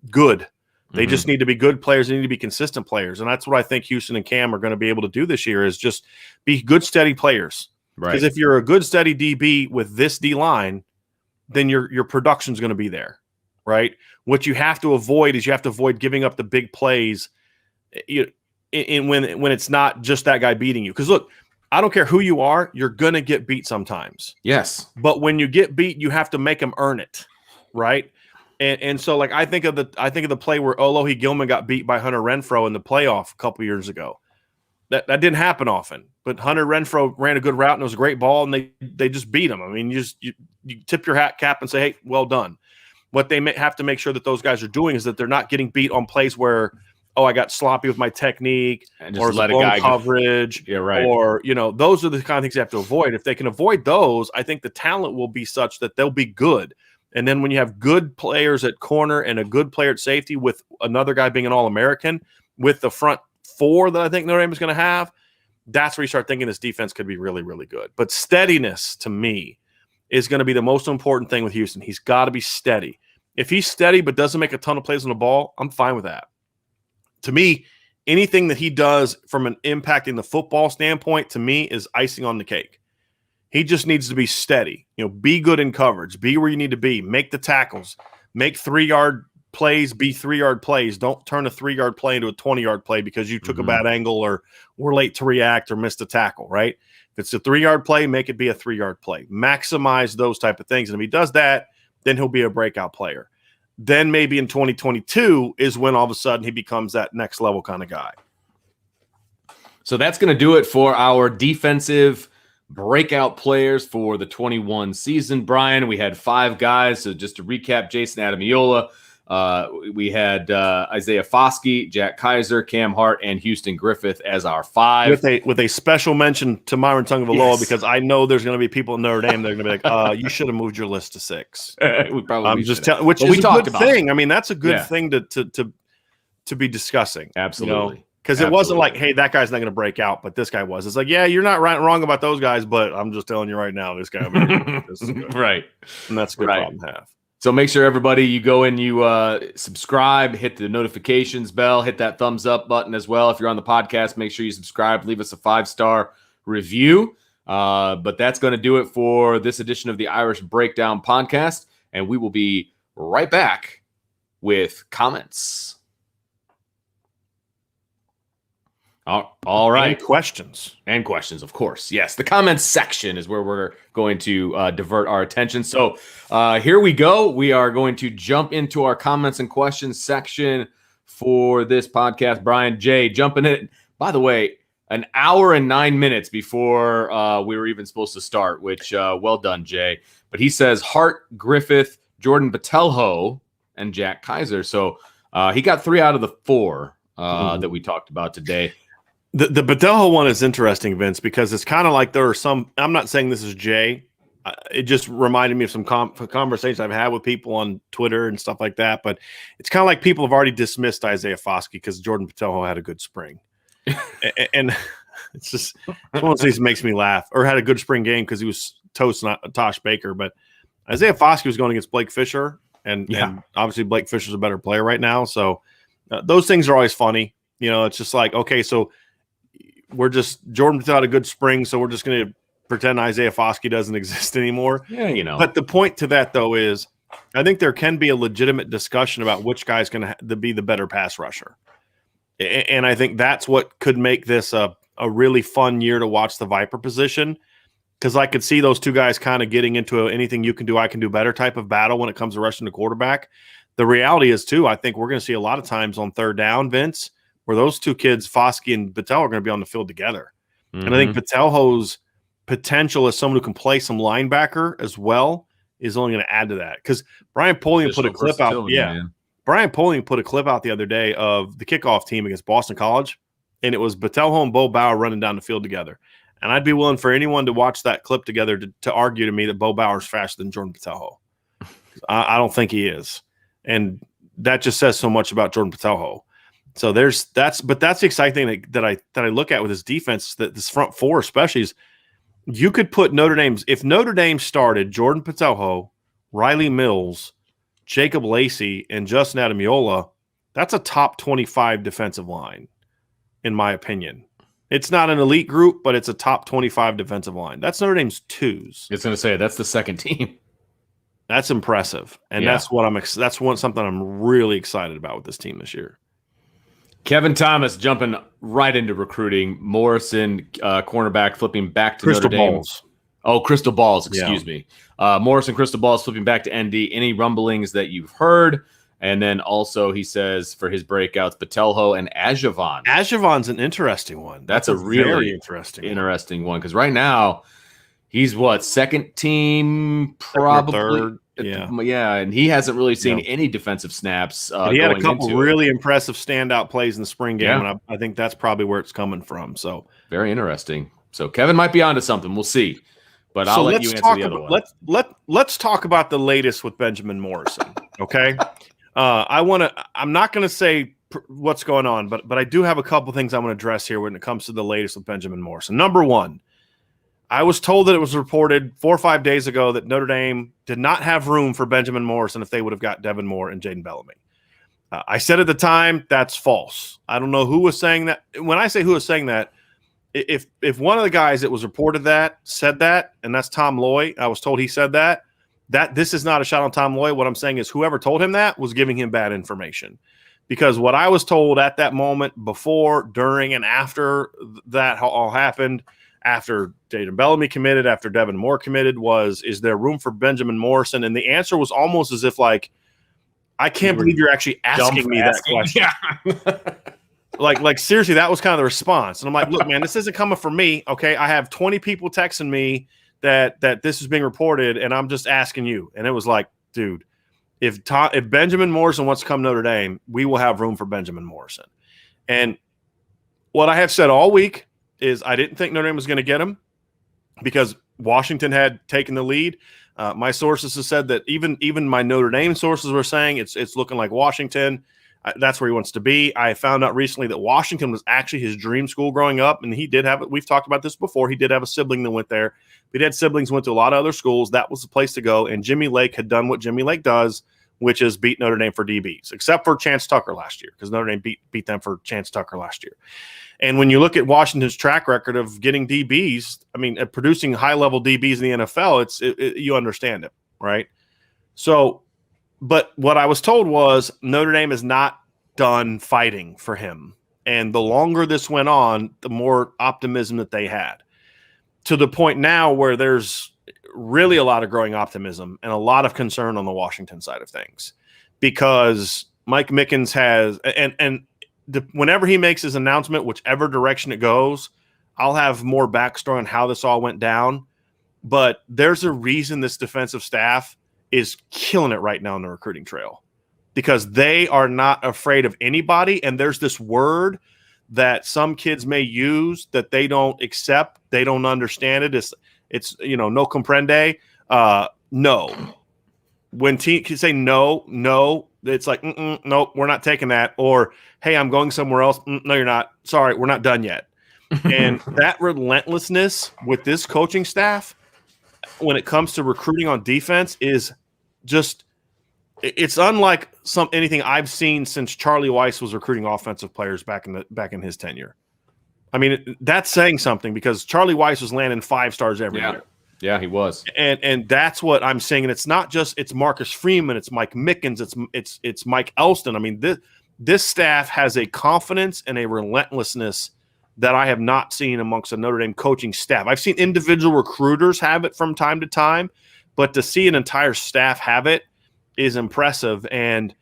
good. They just need to be good players. They need to be consistent players, and that's what I think Houston and Cam are going to be able to do this year is just be good, steady players. Because if you're a good, steady DB with this D line, then your production's going to be there, right? What you have to avoid is giving up the big plays when it's not just that guy beating you. Because look, I don't care who you are, you're going to get beat sometimes. Yes. But when you get beat, you have to make them earn it, right? And so like I think of the play where Olohi Gilman got beat by Hunter Renfrow in the playoff a couple years ago. That didn't happen often, but Hunter Renfrow ran a good route and it was a great ball, and they just beat him. I mean, you tip your hat cap and say, hey, well done. What they have to make sure that those guys are doing is that they're not getting beat on plays where, I got sloppy with my technique, and just or let a guy coverage, or those are the kind of things you have to avoid. If they can avoid those, I think the talent will be such that they'll be good. And then when you have good players at corner and a good player at safety, with another guy being an All-American, with the front four that I think Notre Dame is going to have, that's where you start thinking this defense could be really, really good. But steadiness, to me, is going to be the most important thing with Houston. He's got to be steady. If he's steady but doesn't make a ton of plays on the ball, I'm fine with that. To me, anything that he does from an impacting the football standpoint, to me, is icing on the cake. He just needs to be steady. Be good in coverage. Be where you need to be. Make the tackles. Make 3-yard plays be 3-yard plays. Don't turn a 3-yard play into a 20-yard play because you took a bad angle or were late to react or missed a tackle, right? If it's a 3-yard play, make it be a 3-yard play. Maximize those type of things. And if he does that, then he'll be a breakout player. Then maybe in 2022 is when all of a sudden he becomes that next level kind of guy. So that's going to do it for our defensive breakout players for the 21 season. Brian, we had 5 guys. So just to recap, Jason Ademilola, we had Isaiah Foskey, Jack Kiser, Cam Hart, and Houston Griffith as our 5. With a special mention to Myron Tagovailoa, because I know there's going to be people in Notre Dame that are going to be like, you should have moved your list to 6. We probably I'm just telling, which is a good thing. I mean, that's a good thing to be discussing. Absolutely. Because it wasn't like, hey, that guy's not going to break out, but this guy was. It's like, yeah, you're not wrong about those guys, but I'm just telling you right now, this guy over here, this is good. Right. And that's a good problem to have. So make sure, everybody, you go and you subscribe, hit the notifications bell, hit that thumbs up button as well. If you're on the podcast, make sure you subscribe, leave us a 5-star review. But that's going to do it for this edition of the Irish Breakdown podcast. And we will be right back with comments. All right. And questions, of course. Yes, the comments section is where we're going to divert our attention. So here we go. We are going to jump into our comments and questions section for this podcast. Brian, Jay, jumping in. By the way, an hour and 9 minutes before we were even supposed to start, which well done, Jay. But he says Hart, Griffith, Jordan Botelho, and Jack Kiser. So he got 3 out of the 4 that we talked about today. The Botelho one is interesting, Vince, because it's kind of like there are some – I'm not saying this is Jay. It just reminded me of some conversations I've had with people on Twitter and stuff like that. But it's kind of like people have already dismissed Isaiah Foskey because Jordan Botelho had a good spring. And it's just – one of those things that makes me laugh. Or had a good spring game because he was toast, not Tosh Baker. But Isaiah Foskey was going against Blake Fisher, and obviously Blake Fisher's a better player right now. So those things are always funny. It's just like, okay, so – we're just Jordan without a good spring, so we're just going to pretend Isaiah Foskey doesn't exist anymore. Yeah, But the point to that, though, is I think there can be a legitimate discussion about which guy's going to be the better pass rusher. And I think that's what could make this a really fun year to watch the Viper position, because I could see those two guys kind of getting into anything you can do, I can do better type of battle when it comes to rushing the quarterback. The reality is, too, I think we're going to see a lot of times on third down, Vince, where those two kids, Foskey and Botelho, are going to be on the field together. Mm-hmm. And I think Botelho's potential as someone who can play some linebacker as well is only going to add to that. Because Brian Polian put a clip out. Brian Polian put a clip out the other day of the kickoff team against Boston College, and it was Botelho and Bo Bauer running down the field together. And I'd be willing for anyone to watch that clip together to argue to me that Bo Bauer's faster than Jordan Botelho. I don't think he is. And that just says so much about Jordan Botelho. So that's the exciting thing that I look at with his defense, that this front four especially, is you could put if Notre Dame started Jordan Botelho, Riley Mills, Jacob Lacey, and Justin Ademilola, that's a top 25 defensive line, in my opinion. It's not an elite group, but it's a top 25 defensive line. That's Notre Dame's twos. It's going to say that's the second team. That's impressive, and that's something I'm really excited about with this team this year. Kevin Thomas jumping right into recruiting. Morrison, cornerback, flipping back to Notre Dame. Crystal Balls, excuse me. Morrison, Crystal Balls, flipping back to ND. Any rumblings that you've heard? And then also he says for his breakouts, Botelho and Ajavon. Ajavon's an interesting one. That's a really very interesting one, because right now he's second team, probably third. And he hasn't really seen any defensive snaps. He had a couple really impressive standout plays in the spring game, and I think that's probably where it's coming from. So very interesting. So Kevin might be onto something. We'll see. But I'll let you answer the other one. Let's talk about the latest with Benjamin Morrison. Okay, I'm not going to say what's going on, but I do have a couple things I'm going to address here when it comes to the latest with Benjamin Morrison. Number one, I was told that it was reported 4 or 5 days ago that Notre Dame did not have room for Benjamin Morrison if they would have got Devin Moore and Jaden Bellamy. I said at the time, that's false. I don't know who was saying that. When I say who was saying that, if one of the guys that was reported that said that, and that's Tom Loy, I was told he said that this is not a shot on Tom Loy. What I'm saying is whoever told him that was giving him bad information. Because what I was told at that moment, before, during, and after that all happened, after Jaden Bellamy committed, after Devin Moore committed, is there room for Benjamin Morrison? And the answer was almost as if like, I can't believe you're actually asking me that question. Yeah. like seriously, that was kind of the response. And I'm like, look, man, this isn't coming from me. Okay. I have 20 people texting me that this is being reported, and I'm just asking you. And it was like, dude, if Benjamin Morrison wants to come to Notre Dame, we will have room for Benjamin Morrison. And what I have said all week is I didn't think Notre Dame was going to get him because Washington had taken the lead. My sources have said that even my Notre Dame sources were saying it's looking like Washington. That's where he wants to be. I found out recently that Washington was actually his dream school growing up, and he did have it. We've talked about this before. He did have a sibling that went there. But he had siblings went to a lot of other schools. That was the place to go. And Jimmy Lake had done what Jimmy Lake does, which is beat Notre Dame for DBs, except for Chance Tucker last year, because Notre Dame beat them for Chance Tucker last year. And when you look at Washington's track record of getting DBs, I mean, producing high-level DBs in the NFL, you understand it, right? So, but what I was told was Notre Dame is not done fighting for him. And the longer this went on, the more optimism that they had, to the point now where there's really a lot of growing optimism and a lot of concern on the Washington side of things, because Mike Mickens has whenever he makes his announcement, whichever direction it goes, I'll have more backstory on how this all went down. But there's a reason this defensive staff is killing it right now on the recruiting trail, because they are not afraid of anybody. And there's this word that some kids may use that they don't accept. They don't understand it. It's no comprende. No. When teams say no, it's like, nope, we're not taking that. Or, hey, I'm going somewhere else. No, you're not. Sorry, we're not done yet. And that relentlessness with this coaching staff when it comes to recruiting on defense is just – it's unlike anything I've seen since Charlie Weiss was recruiting offensive players back in his tenure. I mean, that's saying something, because Charlie Weiss was landing 5 stars every year. Yeah, he was. And that's what I'm saying. And it's not just it's Marcus Freeman, it's Mike Mickens, it's Mike Elston. I mean, this staff has a confidence and a relentlessness that I have not seen amongst the Notre Dame coaching staff. I've seen individual recruiters have it from time to time, but to see an entire staff have it is impressive. And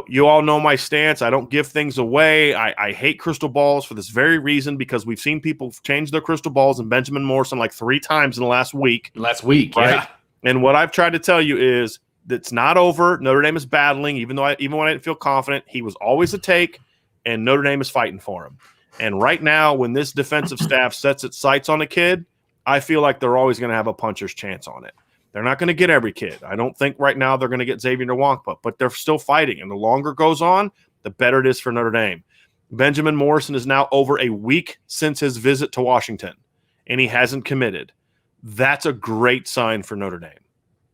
you all know my stance. I don't give things away. I hate crystal balls for this very reason, because we've seen people change their crystal balls and Benjamin Morrison like 3 times in the last week. Right? Yeah. And what I've tried to tell you is that's not over. Notre Dame is battling, even when I didn't feel confident. He was always a take, and Notre Dame is fighting for him. And right now, when this defensive staff sets its sights on a kid, I feel like they're always going to have a puncher's chance on it. They're not going to get every kid. I don't think right now they're going to get Xavier Nwankpa, but they're still fighting. And the longer it goes on, the better it is for Notre Dame. Benjamin Morrison is now over a week since his visit to Washington, and he hasn't committed. That's a great sign for Notre Dame,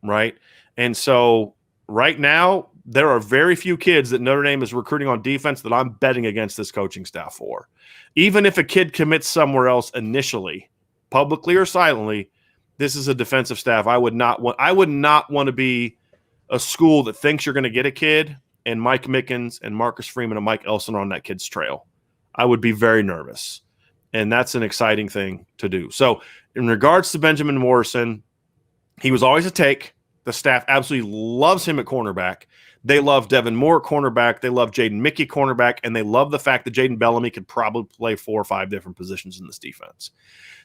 right? And so right now, there are very few kids that Notre Dame is recruiting on defense that I'm betting against this coaching staff for. Even if a kid commits somewhere else initially, publicly or silently, this is a defensive staff. I would not want to be a school that thinks you're going to get a kid and Mike Mickens and Marcus Freeman and Mike Elson are on that kid's trail. I would be very nervous. And that's an exciting thing to do. So in regards to Benjamin Morrison, he was always a take. The staff absolutely loves him at cornerback. They love Devin Moore at cornerback. They love Jaden Mickey cornerback. And they love the fact that Jaden Bellamy could probably play 4 or 5 different positions in this defense.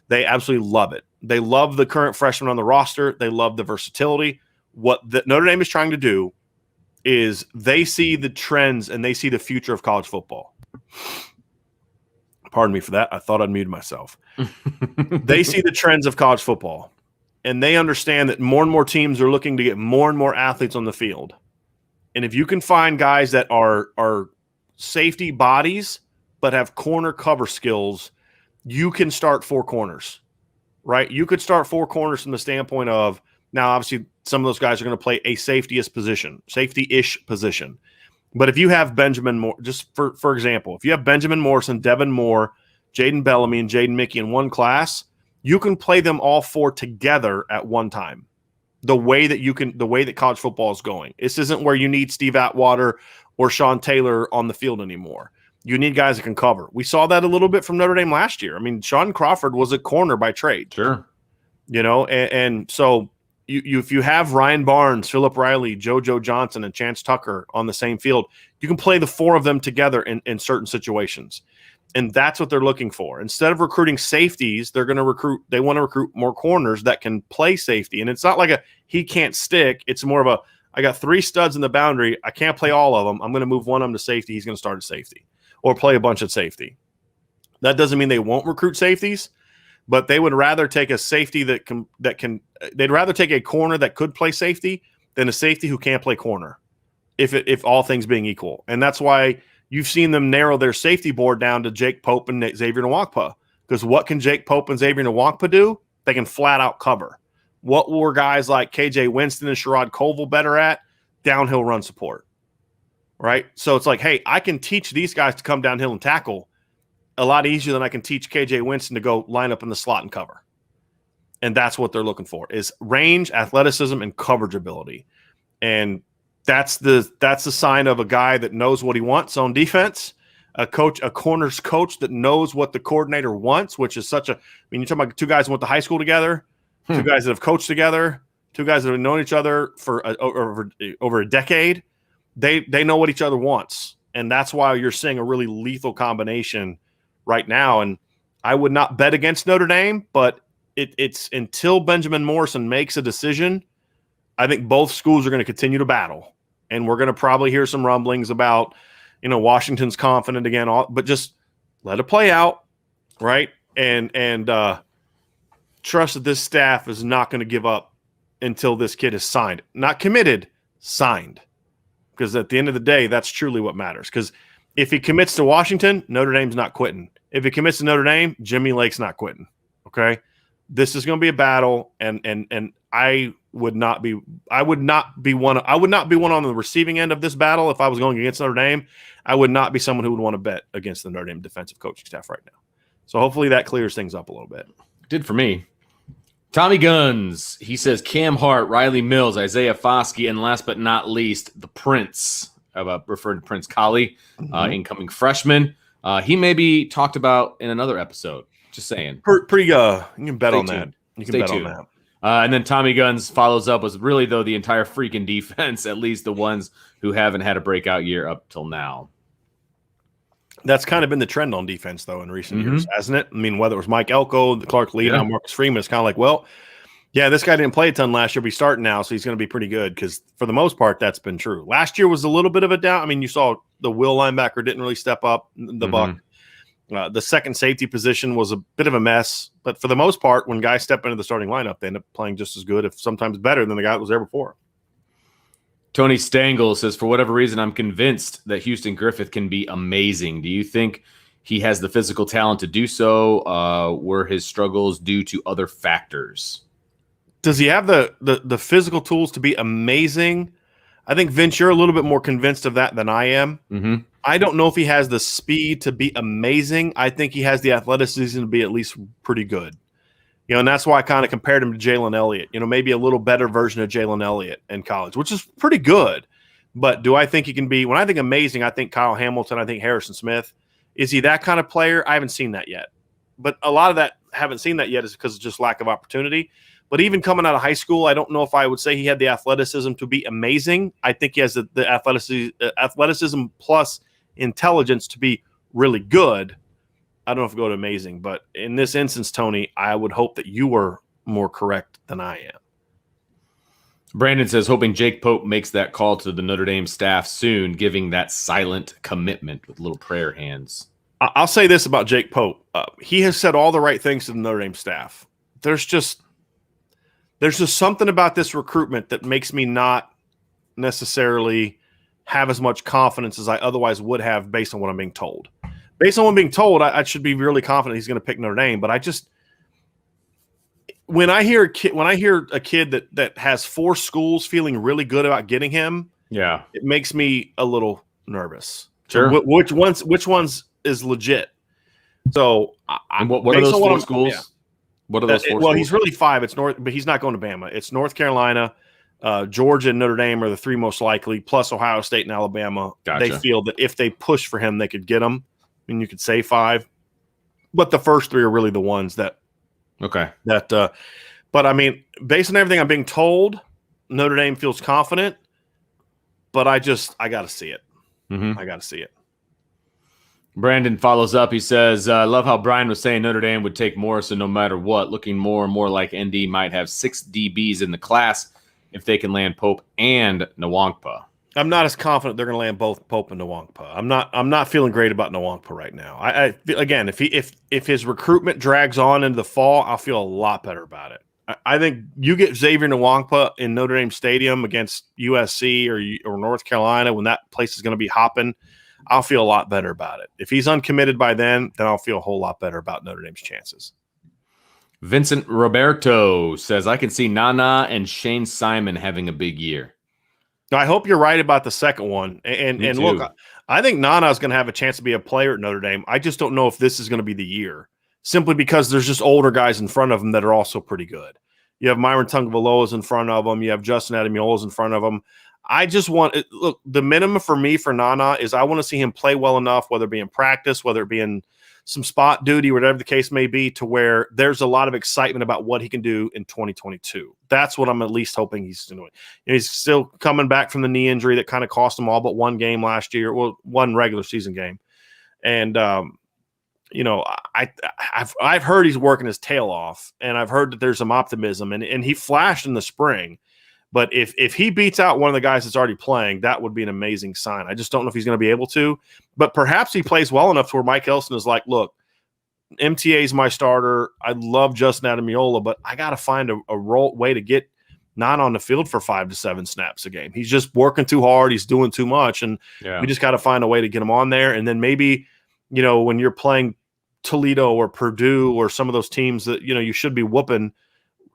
They absolutely love it. They love the current freshman on the roster. They love the versatility. What Notre Dame is trying to do is they see the trends and they see the future of college football. Pardon me for that. I thought I'd muted myself. They see the trends of college football, and they understand that more and more teams are looking to get more and more athletes on the field. And if you can find guys that are safety bodies but have corner cover skills, you can start 4 corners, right? You could start 4 corners from the standpoint of, now obviously some of those guys are going to play a safety-ish position. But if you have Benjamin Moore, just for example, if you have Benjamin Morrison, Devin Moore, Jaden Bellamy, and Jaden Mickey in one class, you can play them all 4 together at one time. The way that college football is going. This isn't where you need Steve Atwater or Sean Taylor on the field anymore. You need guys that can cover. We saw that a little bit from Notre Dame last year. I mean, Sean Crawford was a corner by trade. Sure. And so if you have Ryan Barnes, Philip Riley, JoJo Johnson, and Chance Tucker on the same field, you can play the 4 of them together in certain situations. And that's what they're looking for. Instead of recruiting safeties, they want to recruit more corners that can play safety. And it's not like he can't stick. It's more of I got 3 studs in the boundary. I can't play all of them. I'm going to move one of them to safety. He's going to start at safety or play a bunch at safety. That doesn't mean they won't recruit safeties, but they would rather take a safety they'd rather take a corner that could play safety than a safety who can't play corner, if all things being equal. And that's why you've seen them narrow their safety board down to Jake Pope and Xavier Nwakpa. Because what can Jake Pope and Xavier Nwakpa do? They can flat out cover. What were guys like KJ Winston and Sherrod Colville better at? Downhill run support. Right? So it's like, hey, I can teach these guys to come downhill and tackle a lot easier than I can teach KJ Winston to go line up in the slot and cover. And that's what they're looking for, is range, athleticism, and coverage ability. And that's the sign of a guy that knows what he wants on defense, a corner's coach that knows what the coordinator wants, which is you're talking about 2 guys who went to high school together, 2 guys that have coached together, 2 guys that have known each other for over a decade. They know what each other wants. And that's why you're seeing a really lethal combination right now. And I would not bet against Notre Dame, but it's until Benjamin Morrison makes a decision, I think both schools are going to continue to battle. And we're going to probably hear some rumblings about, Washington's confident again, but just let it play out, right? And trust that this staff is not going to give up until this kid is signed. Not committed, signed. Because at the end of the day, that's truly what matters. Because if he commits to Washington, Notre Dame's not quitting. If he commits to Notre Dame, Jimmy Lake's not quitting. Okay? This is going to be a battle, and I would not be one on the receiving end of this battle if I was going against Notre Dame. I would not be someone who would want to bet against the Notre Dame defensive coaching staff right now. So hopefully that clears things up a little bit. Did for me. Tommy Guns, he says Cam Hart, Riley Mills, Isaiah Foskey, and last but not least, the Prince. Referred to Prince Collie, incoming freshman. He may be talked about in another episode. Just saying. Pretty. You can bet on that. You can bet on that. And then Tommy Guns follows up with really, though, the entire freaking defense, at least the ones who haven't had a breakout year up till now. That's kind of been the trend on defense, though, in recent years, hasn't it? I mean, whether it was Mike Elko, Clark Lee, and Marcus Freeman, it's kind of like, well, yeah, this guy didn't play a ton last year, but he's starting now, so he's going to be pretty good because for the most part, that's been true. Last year was a little bit of a down. I mean, you saw the Will linebacker didn't really step up the buck. The second safety position was a bit of a mess, but for the most part, when guys step into the starting lineup, they end up playing just as good, if sometimes better than the guy that was there before. Tony Stengel says, for whatever reason, I'm convinced that Houston Griffith can be amazing. Do you think he has the physical talent to do so? Were his struggles due to other factors? Does he have the physical tools to be amazing? I think, Vince, you're a little bit more convinced of that than I am. I don't know if he has the speed to be amazing. I think he has the athleticism to be at least pretty good. And that's why I kind of compared him to Jalen Elliott. Maybe a little better version of Jalen Elliott in college, which is pretty good. But do I think he can be – when I think amazing, I think Kyle Hamilton, I think Harrison Smith. Is he that kind of player? I haven't seen that yet. But a lot of that haven't seen that yet is because of just lack of opportunity. But even coming out of high school, I don't know if I would say he had the athleticism to be amazing. I think he has the athleticism plus intelligence to be really good. I don't know if we go to amazing, but in this instance, Tony, I would hope that you were more correct than I am. Brandon says, hoping Jake Pope makes that call to the Notre Dame staff soon, giving that silent commitment with little prayer hands. I'll say this about Jake Pope. He has said all the right things to the Notre Dame staff. There's just something about this recruitment that makes me not necessarily have as much confidence as I otherwise would have based on what I'm being told. Based on what I'm being told, I should be really confident he's going to pick Notre Dame. But when I hear a kid that has 4 schools feeling really good about getting him, it makes me a little nervous. Sure. So which ones is legit? So and what are those four schools? Yeah. What are those four well, schools? he's really 5. It's North, but he's not going to Bama. It's North Carolina, Georgia, and Notre Dame are the 3 most likely, plus Ohio State and Alabama. Gotcha. They feel that if they push for him, they could get him. I mean, you could say 5, but the first 3 are really the ones that. Okay. But I mean, based on everything I'm being told, Notre Dame feels confident, but I got to see it. Mm-hmm. I got to see it. Brandon follows up. He says, I love how Brian was saying Notre Dame would take Morrison no matter what, looking more and more like ND might have 6 DBs in the class if they can land Pope and Nwankpa. I'm not as confident they're going to land both Pope and Nwankpa. I'm not feeling great about Nwankpa right now. I again, if his recruitment drags on into the fall, I'll feel a lot better about it. I think you get Xavier Nwankpa in Notre Dame Stadium against USC or North Carolina when that place is going to be hopping, I'll feel a lot better about it. If he's uncommitted by then I'll feel a whole lot better about Notre Dame's chances. Vincent Roberto says, I can see Nana and Shane Simon having a big year. I hope you're right about the second one. And look, I think Nana is going to have a chance to be a player at Notre Dame. I just don't know if this is going to be the year, simply because there's just older guys in front of him that are also pretty good. You have Myron Tungvaloa's in front of him. You have Justin Ademilola in front of him. I just want – look, the minimum for me for Nana is I want to see him play well enough, whether it be in practice, whether it be in some spot duty, whatever the case may be, to where there's a lot of excitement about what he can do in 2022. That's what I'm at least hoping he's doing. He's still coming back from the knee injury that kind of cost him all but one game last year, well, one regular season game. And, I've heard he's working his tail off, and I've heard that there's some optimism, and he flashed in the spring. But if he beats out one of the guys that's already playing, that would be an amazing sign. I just don't know if he's going to be able to. But perhaps he plays well enough to where Mike Elston is like, look, MTA is my starter. I love Justin Ademilola, but I got to find a way to get Nana on the field for 5 to 7 snaps a game. He's just working too hard. He's doing too much, and we just got to find a way to get him on there. And then maybe, when you're playing Toledo or Purdue or some of those teams that, you should be whooping,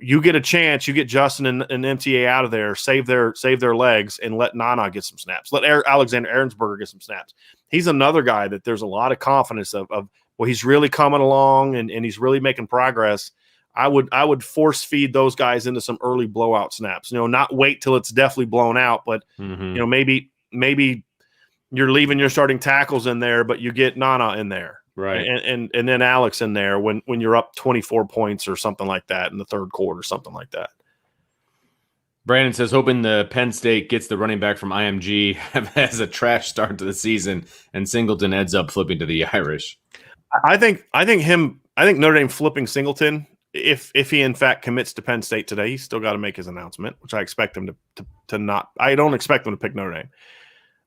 you get a chance, you get Justin and MTA out of there, save their legs, and let Nana get some snaps. Let Alexander Ahrensberger get some snaps. He's another guy that there's a lot of confidence of well, he's really coming along and he's really making progress. I would force feed those guys into some early blowout snaps. Not wait till it's definitely blown out, but maybe you're leaving your starting tackles in there, but you get Nana in there. Right. And then Alex in there when you're up 24 points or something like that in the third quarter, something like that. Brandon says, hoping the Penn State gets the running back from IMG has a trash start to the season and Singleton ends up flipping to the Irish. I think Notre Dame flipping Singleton, if he in fact commits to Penn State today, he's still got to make his announcement, which I expect him to not. I don't expect him to pick Notre Dame.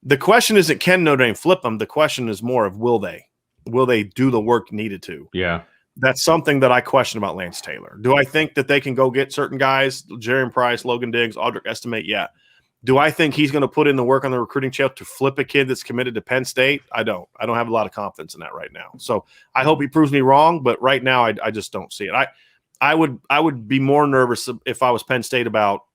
The question isn't can Notre Dame flip him. The question is more of will they? Will they do the work needed to? Yeah. That's something that I question about Lance Taylor. Do I think that they can go get certain guys, Jerry Price, Logan Diggs, Audric Estimate? Yeah. Do I think he's going to put in the work on the recruiting trail to flip a kid that's committed to Penn State? I don't have a lot of confidence in that right now. So I hope he proves me wrong, but right now I just don't see it. I would be more nervous if I was Penn State about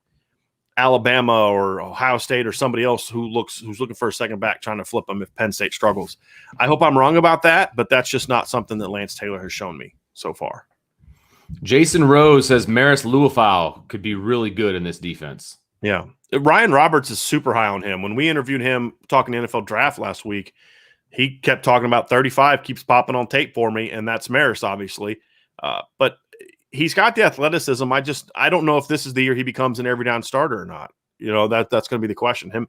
Alabama or Ohio State or somebody else who's looking for a second back trying to flip them if Penn State struggles. I hope I'm wrong about that, but that's just not something that Lance Taylor has shown me so far. Jason Rose says Maris Luafau could be really good in this defense. Yeah. Ryan Roberts is super high on him. When we interviewed him talking to NFL Draft last week, he kept talking about 35, keeps popping on tape for me, and that's Maris, obviously. But he's got the athleticism. I don't know if this is the year he becomes an every down starter or not. That's going to be the question.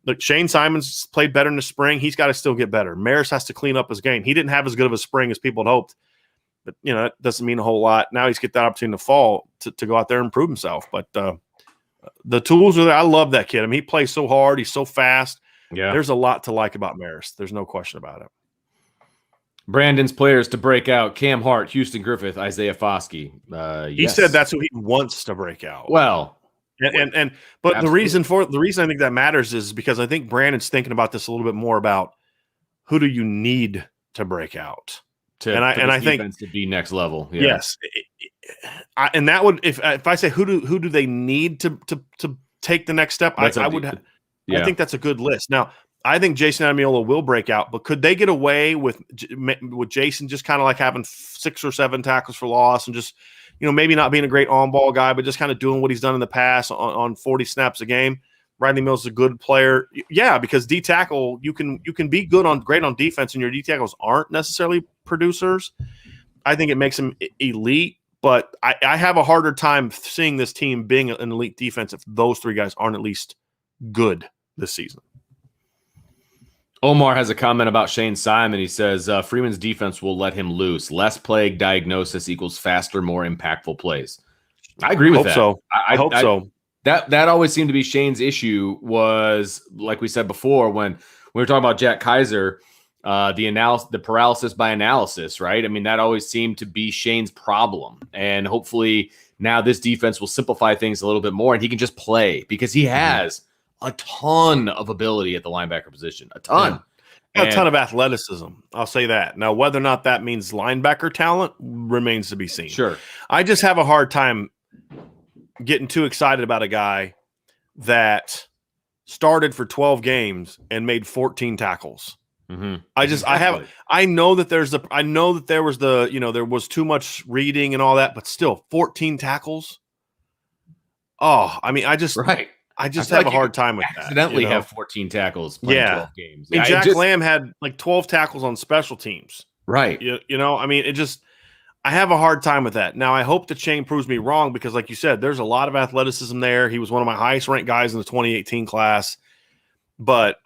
Look, Shane Simons played better in the spring. He's got to still get better. Maris has to clean up his game. He didn't have as good of a spring as people had hoped, but that doesn't mean a whole lot. Now he's get that opportunity to fall to go out there and improve himself. But the tools are there. I love that kid. I mean, he plays so hard. He's so fast. Yeah, there's a lot to like about Maris. There's no question about it. Brandon's players to break out: Cam Hart, Houston Griffith, Isaiah Foskey. He said that's who he wants to break out. Well, but absolutely. the reason I think that matters is because I think Brandon's thinking about this a little bit more about who do you need to break out, I think to be next level. Yeah. Yes, and that would if I say who do they need to take the next step, I think that's a good list. Now I think Jason Ademilola will break out, but could they get away with Jason just kind of like having 6 or 7 tackles for loss and just, maybe not being a great on-ball guy, but just kind of doing what he's done in the past on 40 snaps a game? Riley Mills is a good player. Yeah, because D tackle, you can be great on defense, and your D tackles aren't necessarily producers. I think it makes them elite, but I have a harder time seeing this team being an elite defense if those 3 guys aren't at least good this season. Omar has a comment about Shane Simon. He says Freeman's defense will let him loose. Less plague diagnosis equals faster, more impactful plays. I agree with that. I hope so. That always seemed to be Shane's issue was, like we said before, when we were talking about Jack Kiser, the paralysis by analysis, right? I mean, that always seemed to be Shane's problem. And hopefully now this defense will simplify things a little bit more and he can just play because he has a ton of ability at the linebacker position. A ton. Yeah. A ton of athleticism. I'll say that. Now, whether or not that means linebacker talent remains to be seen. Sure. I just have a hard time getting too excited about a guy that started for 12 games and made 14 tackles. Mm-hmm. I know that there was too much reading and all that, but still 14 tackles. Oh, I mean, I just have a hard time with that. Accidentally have 14 tackles playing 12 games. And Jack Lamb had like 12 tackles on special teams. Right. I mean, I have a hard time with that. Now, I hope that Shane proves me wrong because, like you said, there's a lot of athleticism there. He was one of my highest ranked guys in the 2018 class. But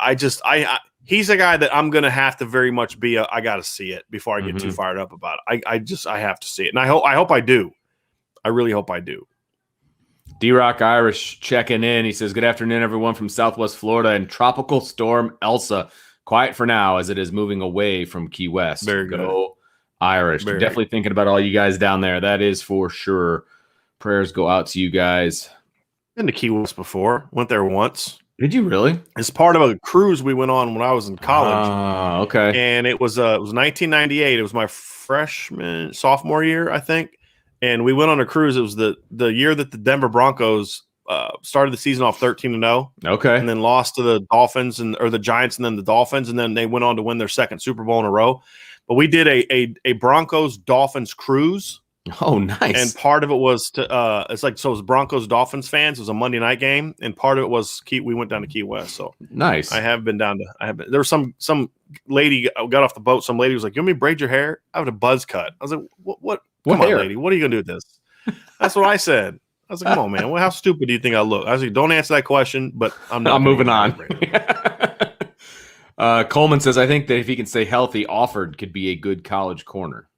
he's a guy that I'm going to have to very much be I got to see it before I get too fired up about it. I have to see it. And I hope I do. I really hope I do. D-Rock Irish checking in. He says, good afternoon, everyone from Southwest Florida and Tropical Storm Elsa. Quiet for now as it is moving away from Key West. Very good. Go Irish. Definitely thinking about all you guys down there. That is for sure. Prayers go out to you guys. Been to Key West before. Went there once. Did you really? It's part of a cruise we went on when I was in college. Okay. And it was 1998. It was my sophomore year, I think. And we went on a cruise. It was the year that the Denver Broncos started the season off 13-0. Okay. And then lost to the Dolphins or the Giants and then the Dolphins. And then they went on to win their second Super Bowl in a row. But we did a Broncos Dolphins cruise. Oh, nice. And part of it was it was Broncos Dolphins fans. It was a Monday night game. And part of it was we went down to Key West. So nice. There was some lady got off the boat. Some lady was like, you want me to braid your hair? I have a buzz cut. I was like, what? Come on, lady. What are you going to do with this? That's what I said. I was like, come on, man. Well, how stupid do you think I look? I was like, don't answer that question, but I'm moving on. Coleman says, I think that if he can stay healthy, Offord could be a good college corner.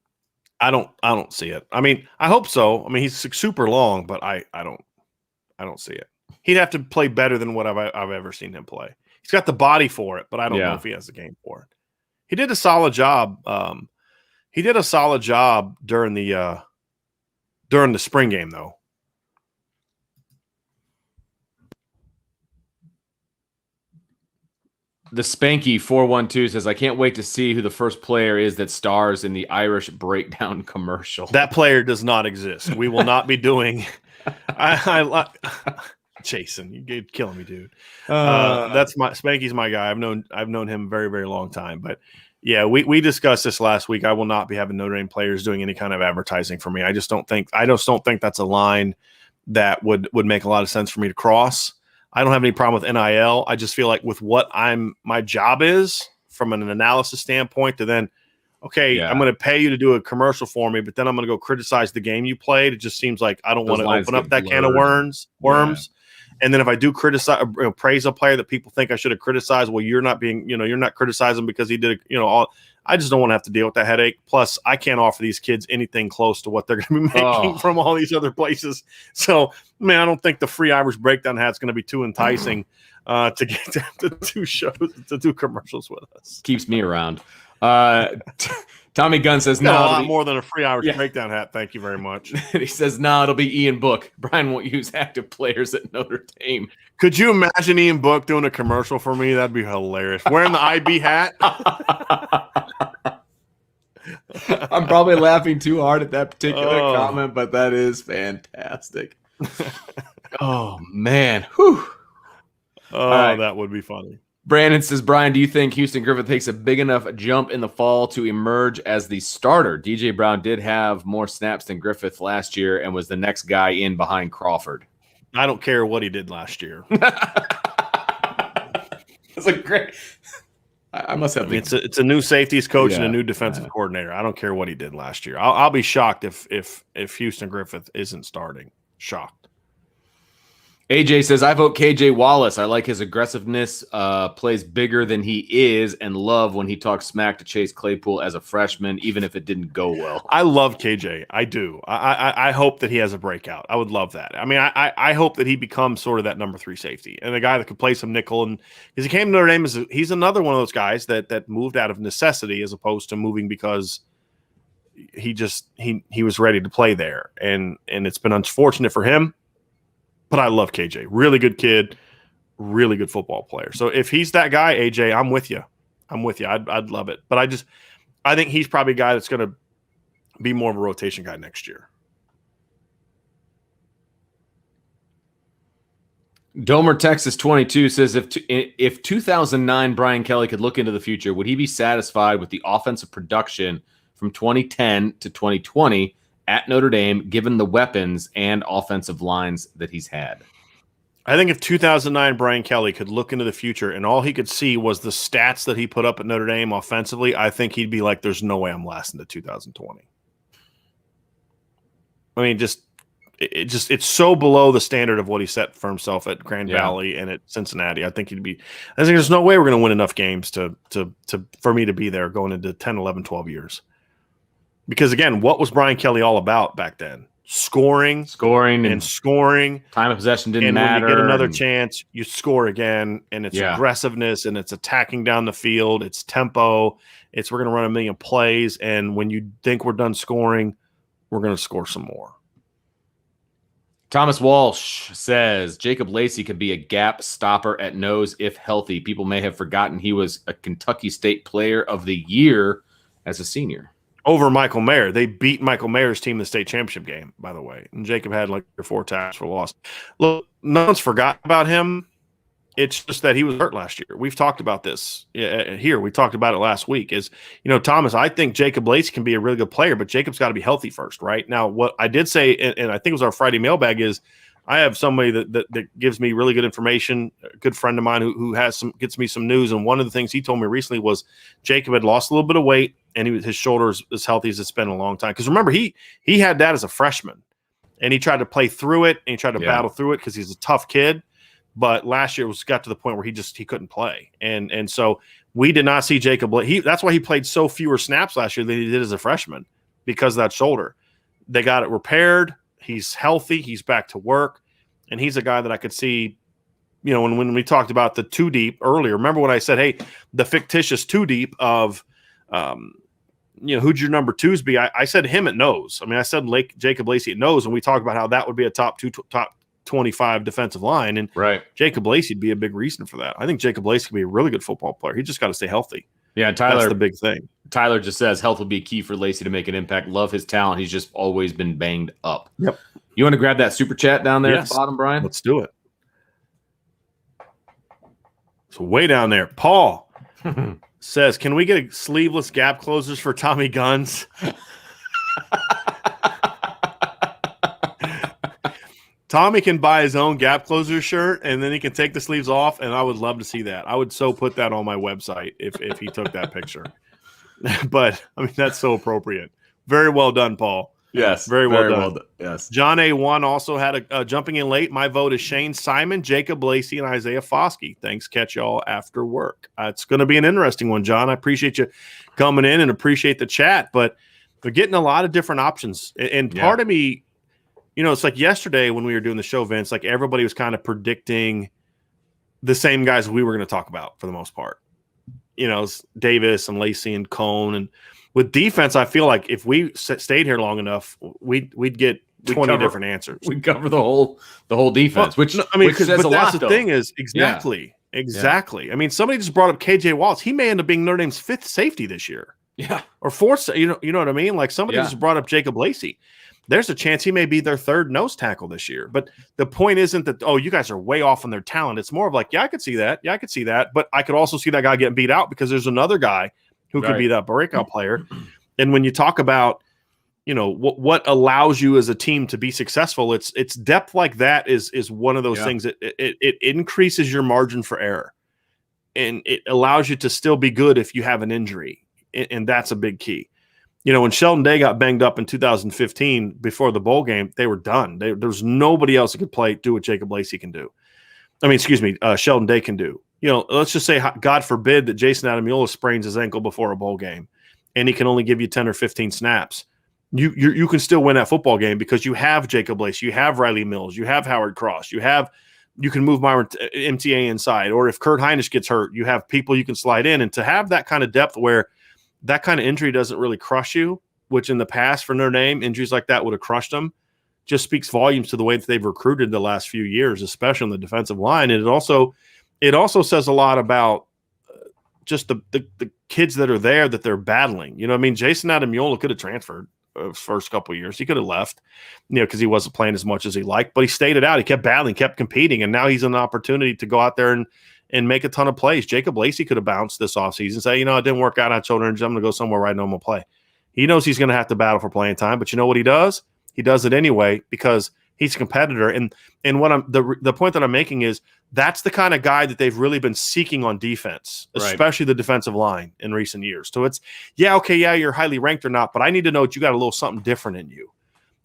I don't see it. I mean, I hope so. I mean, he's super long, but I don't see it. He'd have to play better than what I've ever seen him play. He's got the body for it, but I don't know if he has the game for it. He did a solid job. He did a solid job during the spring game, though. The Spanky 412 says, I can't wait to see who the first player is that stars in the Irish Breakdown commercial. That player does not exist. We will not be doing Jason, you're killing me, dude. Spanky's my guy. I've known him very, very long time. But yeah, we discussed this last week. I will not be having Notre Dame players doing any kind of advertising for me. I just don't think that's a line that would make a lot of sense for me to cross. I don't have any problem with NIL. I just feel like with what my job is from an analysis standpoint to then, I'm going to pay you to do a commercial for me, but then I'm going to go criticize the game you played. It just seems like I don't want to open up that can of worms. Yeah. And then if I do praise a player that people think I should have criticized, well, you're not criticizing because he did, I just don't want to have to deal with that headache. Plus, I can't offer these kids anything close to what they're going to be making from all these other places. So, man, I don't think the free Irish Breakdown hat's going to be too enticing to get them to do shows, to do commercials with us. Keeps me around. Tommy Gunn says, no, a lot more than a free Irish Breakdown hat. Thank you very much. He says, no, it'll be Ian Book. Brian won't use active players at Notre Dame. Could you imagine Ian Book doing a commercial for me? That'd be hilarious. Wearing the IB hat. I'm probably laughing too hard at that particular comment, but that is fantastic. Oh, man. Whew. Oh, right. That would be funny. Brandon says, Brian, do you think Houston Griffith takes a big enough jump in the fall to emerge as the starter? DJ Brown did have more snaps than Griffith last year and was the next guy in behind Crawford. I don't care what he did last year. That's a great. I must have. It's a new safeties coach and a new defensive coordinator. I don't care what he did last year. I'll be shocked if Houston Griffith isn't starting. Shocked. AJ says, I vote KJ Wallace. I like his aggressiveness, plays bigger than he is, and love when he talks smack to Chase Claypool as a freshman, even if it didn't go well. I love KJ. I do. I hope that he has a breakout. I would love that. I mean, I hope that he becomes sort of that number 3 safety and a guy that could play some nickel. And because he came to Notre Dame, he's another one of those guys that moved out of necessity as opposed to moving because he was ready to play there. And it's been unfortunate for him. But I love KJ. Really good kid, really good football player. So if he's that guy, AJ, I'm with you. I'd love it. But I think he's probably a guy that's going to be more of a rotation guy next year. Domer Texas 22 says, if 2009 Brian Kelly could look into the future, would he be satisfied with the offensive production from 2010 to 2020 at Notre Dame, given the weapons and offensive lines that he's had? I think if 2009 Brian Kelly could look into the future and all he could see was the stats that he put up at Notre Dame offensively, I think he'd be like, there's no way I'm lasting to 2020. I mean, it's so below the standard of what he set for himself at Grand Valley and at Cincinnati. I think there's no way we're going to win enough games for me to be there going into 10, 11, 12 years. Because, again, what was Brian Kelly all about back then? Scoring. Scoring. Time of possession didn't matter. When you get another chance, you score again. And it's aggressiveness, and it's attacking down the field. It's tempo. It's we're going to run a million plays. And when you think we're done scoring, we're going to score some more. Thomas Walsh says, Jacob Lacey could be a gap stopper at nose if healthy. People may have forgotten he was a Kentucky State Player of the Year as a senior. Over Michael Mayer. They beat Michael Mayer's team in the state championship game, by the way. And Jacob had like 4 tackles for loss. Look, no one's forgotten about him. It's just that he was hurt last year. We've talked about this here. We talked about it last week. Thomas, I think Jacob Lacey can be a really good player, but Jacob's got to be healthy first, right? Now, what I did say, and I think it was our Friday mailbag, is I have somebody that gives me really good information, a good friend of mine who gets me some news. And one of the things he told me recently was Jacob had lost a little bit of weight, and his shoulder is as healthy as it's been in a long time. Because remember, he had that as a freshman, and he tried to play through it, and he tried to battle through it because he's a tough kid. But last year got to the point where he couldn't play, and so we did not see Jacob. That's why he played so fewer snaps last year than he did as a freshman, because of that shoulder. They got it repaired. He's healthy. He's back to work, and he's a guy that I could see. When we talked about the 2 deep earlier, remember when I said, "Hey, the fictitious 2 deep of." Who'd your number 2s be? I said him at nose. I mean, I said Jacob Lacey at nose, and we talked about how that would be a top 25 defensive line, and Jacob Lacey would be a big reason for that. I think Jacob Lacey could be a really good football player. He just got to stay healthy. Yeah, Tyler, that's the big thing. Tyler just says health will be key for Lacey to make an impact. Love his talent. He's just always been banged up. Yep. You want to grab that super chat down there at the bottom, Brian? Let's do it. So way down there, Paul says, can we get sleeveless gap closers for Tommy Guns? Tommy can buy his own gap closer shirt, and then he can take the sleeves off, and I would love to see that. I would so put that on my website if he took that picture. But, I mean, that's so appropriate. Very well done, Paul. Yes. Very well done. Yes. John A1 also had a jumping in late. My vote is Shane Simon, Jacob Lacey, and Isaiah Foskey. Thanks. Catch y'all after work. It's going to be an interesting one, John. I appreciate you coming in and appreciate the chat, but they're getting a lot of different options. And part of me, it's like yesterday when we were doing the show, Vince, like everybody was kind of predicting the same guys we were going to talk about for the most part. Davis and Lacey and Cone. And with defense, I feel like if we stayed here long enough, we'd get 20 different answers. We'd cover the whole defense, which says but a that's lot, the though. thing is exactly. I mean, somebody just brought up KJ Wallace. He may end up being Notre Dame's 5th safety this year. Yeah. Or 4th. You know what I mean? Like somebody just brought up Jacob Lacey. there's a chance he may be their third nose tackle this year. But the point isn't that, oh, you guys are way off on their talent. It's more of like, yeah, I could see that. Yeah, I could see that. But I could also see that guy getting beat out because there's another guy who could be that breakout player. And when you talk about, what allows you as a team to be successful, it's depth like that is one of those things that it increases your margin for error. And it allows you to still be good if you have an injury. And that's a big key. When Sheldon Day got banged up in 2015 before the bowl game, they were done. There was nobody else that could do what Jacob Lacey can do. Sheldon Day can do. Let's just say, God forbid, that Jason Ademilola sprains his ankle before a bowl game, and he can only give you 10 or 15 snaps. You can still win that football game because you have Jacob Lacey, you have Riley Mills, you have Howard Cross, you can move Myron MTA inside, or if Kurt Hinish gets hurt, you have people you can slide in, and to have that kind of depth where that kind of injury doesn't really crush you, which in the past for Notre Dame, injuries like that would have crushed them, just speaks volumes to the way that they've recruited the last few years, especially on the defensive line. And it also says a lot about just the kids that are there that they're battling. Jason Ademilola could have transferred first couple of years. He could have left, because he wasn't playing as much as he liked, but he stayed it out. He kept battling, kept competing, and now he's an opportunity to go out there and make a ton of plays. Jacob Lacey could have bounced this offseason and say, it didn't work out on shoulder injury. I'm going to go somewhere where I know I'm going to play. He knows he's going to have to battle for playing time, but you know what he does? He does it anyway because he's a competitor. And what the point that I'm making is that's the kind of guy that they've really been seeking on defense, especially the defensive line in recent years. So it's, you're highly ranked or not, but I need to know that you got a little something different in you.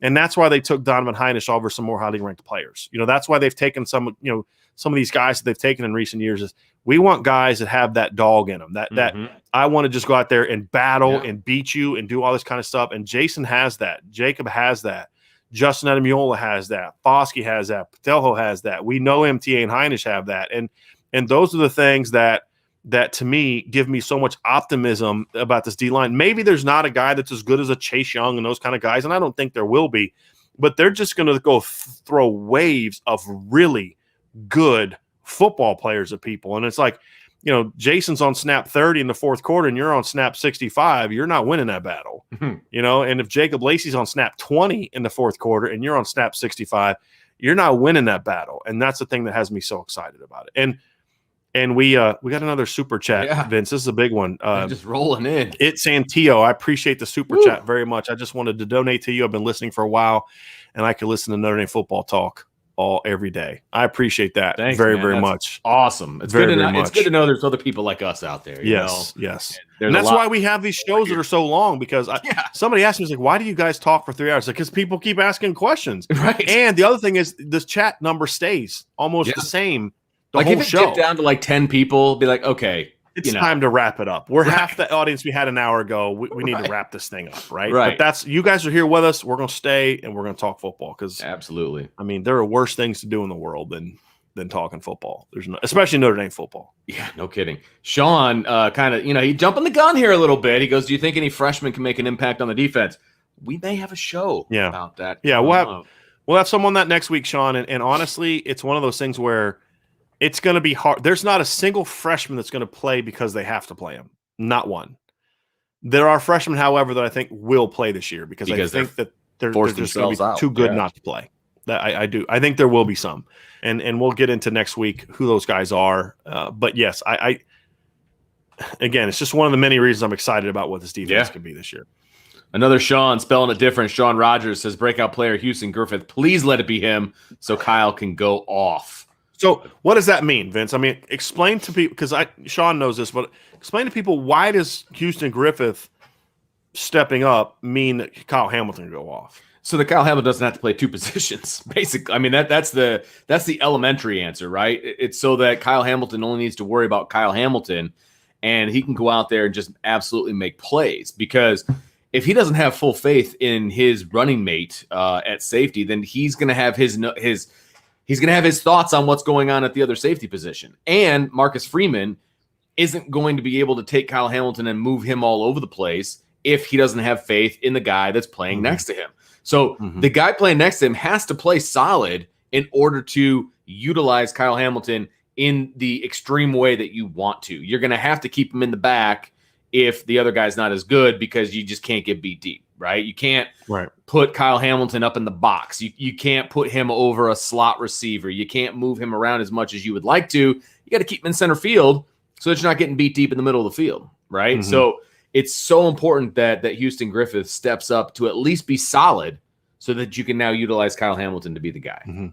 And that's why they took Donovan Hinish over some more highly ranked players. That's why they've taken some of these guys that they've taken in recent years is we want guys that have that dog in them, that I want to just go out there and battle and beat you and do all this kind of stuff. And Jason has that. Jacob has that. Justin Ademilola has that. Foskey has that. Patelho has that. We know MTA and Hinish have that. And those are the things that to me give me so much optimism about this D-line. Maybe there's not a guy that's as good as a Chase Young and those kind of guys, and I don't think there will be, but they're just going to go throw waves of really good football players at people. And it's like, Jason's on snap 30 in the fourth quarter and you're on snap 65, you're not winning that battle. And if Jacob Lacey's on snap 20 in the fourth quarter and you're on snap 65, you're not winning that battle. And that's the thing that has me so excited about it. And we got another super chat, Vince. This is a big one. Just rolling in. It's Santio. I appreciate the super chat very much. I just wanted to donate to you. I've been listening for a while, and I could listen to Notre Dame football talk every day. I appreciate that. Thanks, very, man. very That's much. Awesome. It's very, good to know. very much. It's good to know there's other people like us out there. Yes. And that's why we have these shows that are so long, because somebody asked me, like, why do you guys talk for 3 hours? Because people keep asking questions. Right. And the other thing is this chat number stays almost the same the whole if it show. get down to like 10 people, be like, okay, it's time to wrap it up. We're half the audience we had an hour ago. We need to wrap this thing up, right? But that's, you guys are here with us. We're going to stay and we're going to talk football because absolutely. I mean, there are worse things to do in the world than talking football. There's no, especially Notre Dame football. Yeah, no kidding. Sean kind of, he jumping the gun here a little bit. He goes, do you think any freshman can make an impact on the defense? We may have a show about that. Yeah, we'll have someone that next week, Sean. And honestly, it's one of those things where it's going to be hard. There's not a single freshman that's going to play because they have to play him. Not one. There are freshmen, however, that I think will play this year because I think that they're just going to be too good not to play. I do. I think there will be some. And we'll get into next week who those guys are. But yes, I again, it's just one of the many reasons I'm excited about what this defense could be this year. Another Sean, spelling it different. Sean Rogers says, breakout player Houston Griffith, please let it be him so Kyle can go off. So what does that mean, Vince? I mean, explain to people, because Sean knows this, but explain to people, why does Houston Griffith stepping up mean that Kyle Hamilton can go off? So that Kyle Hamilton doesn't have to play two positions, basically. I mean, that's the elementary answer, right? It's so that Kyle Hamilton only needs to worry about Kyle Hamilton, and he can go out there and just absolutely make plays. Because if he doesn't have full faith in his running mate at safety, then he's going to have his thoughts on what's going on at the other safety position. And Marcus Freeman isn't going to be able to take Kyle Hamilton and move him all over the place if he doesn't have faith in the guy that's playing next to him. So the guy playing next to him has to play solid in order to utilize Kyle Hamilton in the extreme way that you want to. You're going to have to keep him in the back if the other guy's not as good, because you just can't get beat deep, right? You can't Right. put Kyle Hamilton up in the box. You can't put him over a slot receiver. You can't move him around as much as you would like to. You got to keep him in center field so that you're not getting beat deep in the middle of the field, right? Mhm. So it's so important that Houston Griffith steps up to at least be solid so that you can now utilize Kyle Hamilton to be the guy. Mm-hmm.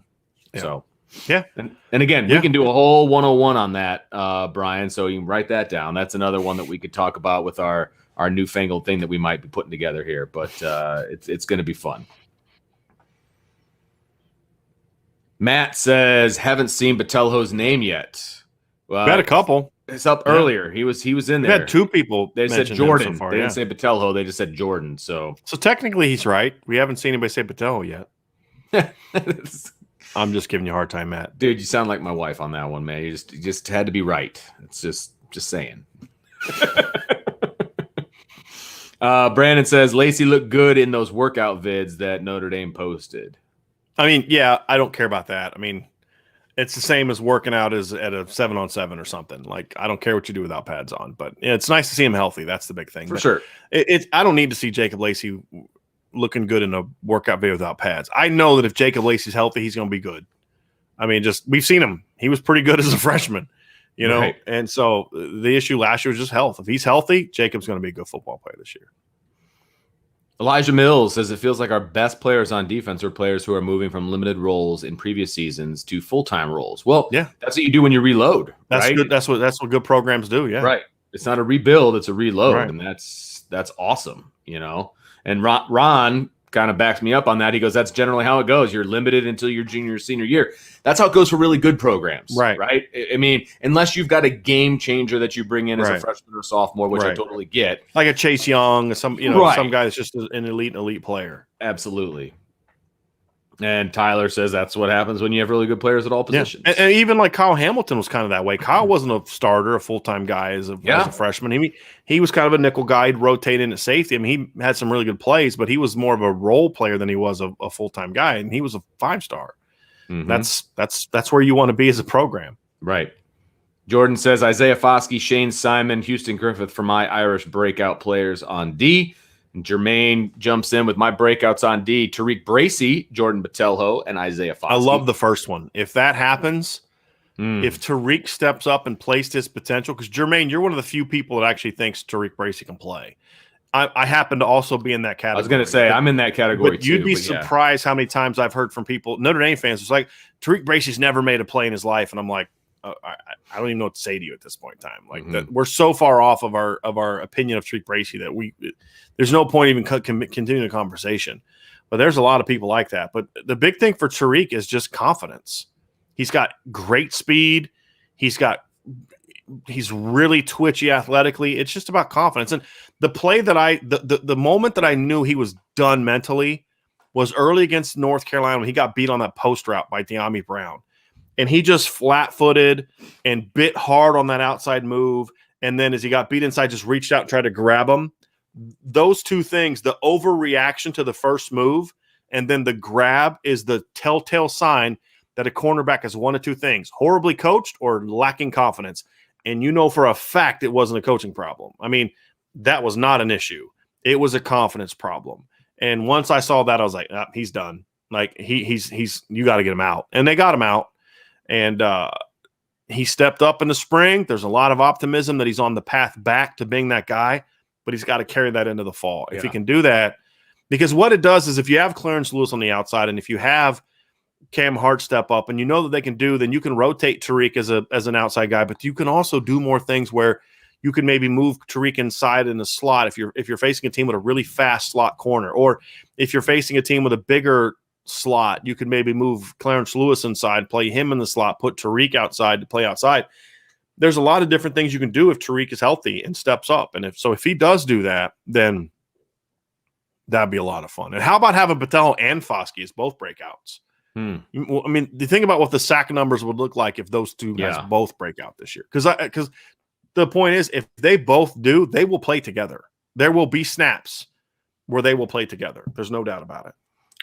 Yeah. So, yeah. And again, we can do a whole 101 on that, Brian. So you can write that down. That's another one that we could talk about with our newfangled thing that we might be putting together here. But it's going to be fun. Matt says, haven't seen Botelho's name yet. Well, we had a couple. It's up earlier. He was in there. We had two people. They said Jordan. So far, they didn't say Botelho. They just said Jordan. So technically he's right. We haven't seen anybody say Botelho yet. I'm just giving you a hard time, Matt. Dude, you sound like my wife on that one, man. You just had to be right. It's just saying. Brandon says Lacey looked good in those workout vids that Notre Dame posted. I mean, yeah, I don't care about that. I mean, it's the same as working out as at a 7-on-7 or something. Like, I don't care what you do without pads on, but it's nice to see him healthy. That's the big thing. For sure. I don't need to see Jacob Lacey looking good in a workout video without pads. I know that if Jacob Lacey's healthy, he's going to be good. I mean, we've seen him. He was pretty good as a freshman, you know? Right. And so the issue last year was just health. If he's healthy, Jacob's going to be a good football player this year. Elijah Mills says it feels like our best players on defense are players who are moving from limited roles in previous seasons to full-time roles. Well, yeah, that's what you do when you reload. That's right? good. That's what good programs do. Yeah. Right. It's not a rebuild, it's a reload. Right. And that's awesome, you know? And Ron kind of backs me up on that. He goes, that's generally how it goes. You're limited until your junior or senior year. That's how it goes for really good programs. Right. I mean, unless you've got a game changer that you bring in as a freshman or sophomore, which I totally get. Like a Chase Young, some guy that's just an elite player. Absolutely. And Tyler says that's what happens when you have really good players at all positions. Yeah. And even like Kyle Hamilton was kind of that way. Kyle wasn't a starter, a full-time guy as a freshman. He was kind of a nickel guy. He'd rotate in at safety. I mean, he had some really good plays, but he was more of a role player than he was a full-time guy, and he was a 5-star. Mm-hmm. That's where you want to be as a program. Right. Jordan says Isaiah Foskey, Shane Simon, Houston Griffith for my Irish breakout players on D. And Jermaine jumps in with my breakouts on D. Tariq Bracy, Jordan Botelho, and Isaiah Foskey. I love the first one. If that happens, if Tariq steps up and plays to his potential, because Jermaine, you're one of the few people that actually thinks Tariq Bracy can play. I happen to also be in that category. I was going to say, I'm in that category but you'd be surprised how many times I've heard from people, Notre Dame fans, it's like, Tariq Bracy's never made a play in his life. And I'm like, I don't even know what to say to you at this point in time. Like that, we're so far off of our opinion of Tariq Bracy that there's no point even continuing the conversation. But there's a lot of people like that. But the big thing for Tariq is just confidence. He's got great speed. He's really twitchy athletically. It's just about confidence. And the play that the moment that I knew he was done mentally was early against North Carolina when he got beat on that post route by De'Ami Brown. And he just flat-footed and bit hard on that outside move. And then as he got beat inside, just reached out and tried to grab him. Those two things, the overreaction to the first move and then the grab, is the telltale sign that a cornerback is one of two things: horribly coached or lacking confidence. And you know for a fact it wasn't a coaching problem. I mean, that was not an issue. It was a confidence problem. And once I saw that, I was like, he's done. Like he's you got to get him out. And they got him out. And he stepped up in the spring. There's a lot of optimism that he's on the path back to being that guy, but he's got to carry that into the fall. If he can do that, because what it does is if you have Clarence Lewis on the outside and if you have Cam Hart step up and you know that they can do, then you can rotate Tariq as an outside guy, but you can also do more things where you can maybe move Tariq inside in the slot if you're facing a team with a really fast slot corner, or if you're facing a team with a bigger slot, you can maybe move Clarence Lewis inside, play him in the slot, put Tariq outside to play outside. There's a lot of different things you can do if Tariq is healthy and steps up. And if he does do that, then that'd be a lot of fun. And how about having Botelho and Foskey as both breakouts? I mean, the thing about what the sack numbers would look like if those two guys both break out this year. Because the point is, if they both do, they will play together. There will be snaps where they will play together. There's no doubt about it.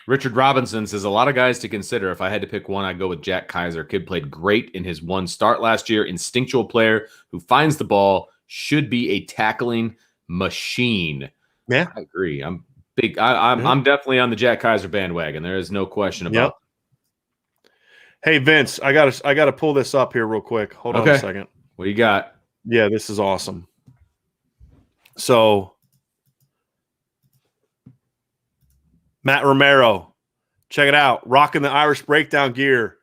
Richard Robinson says, a lot of guys to consider. If I had to pick one, I'd go with Jack Kiser. Kid played great in his one start last year. Instinctual player who finds the ball, should be a tackling machine. Yeah, I agree. I'm I'm definitely on the Jack Kiser bandwagon. There is no question about. Hey Vince, I gotta pull this up here real quick. Hold on a second. What do you got? Yeah, this is awesome. So Matt Romero, check it out, rocking the Irish breakdown gear.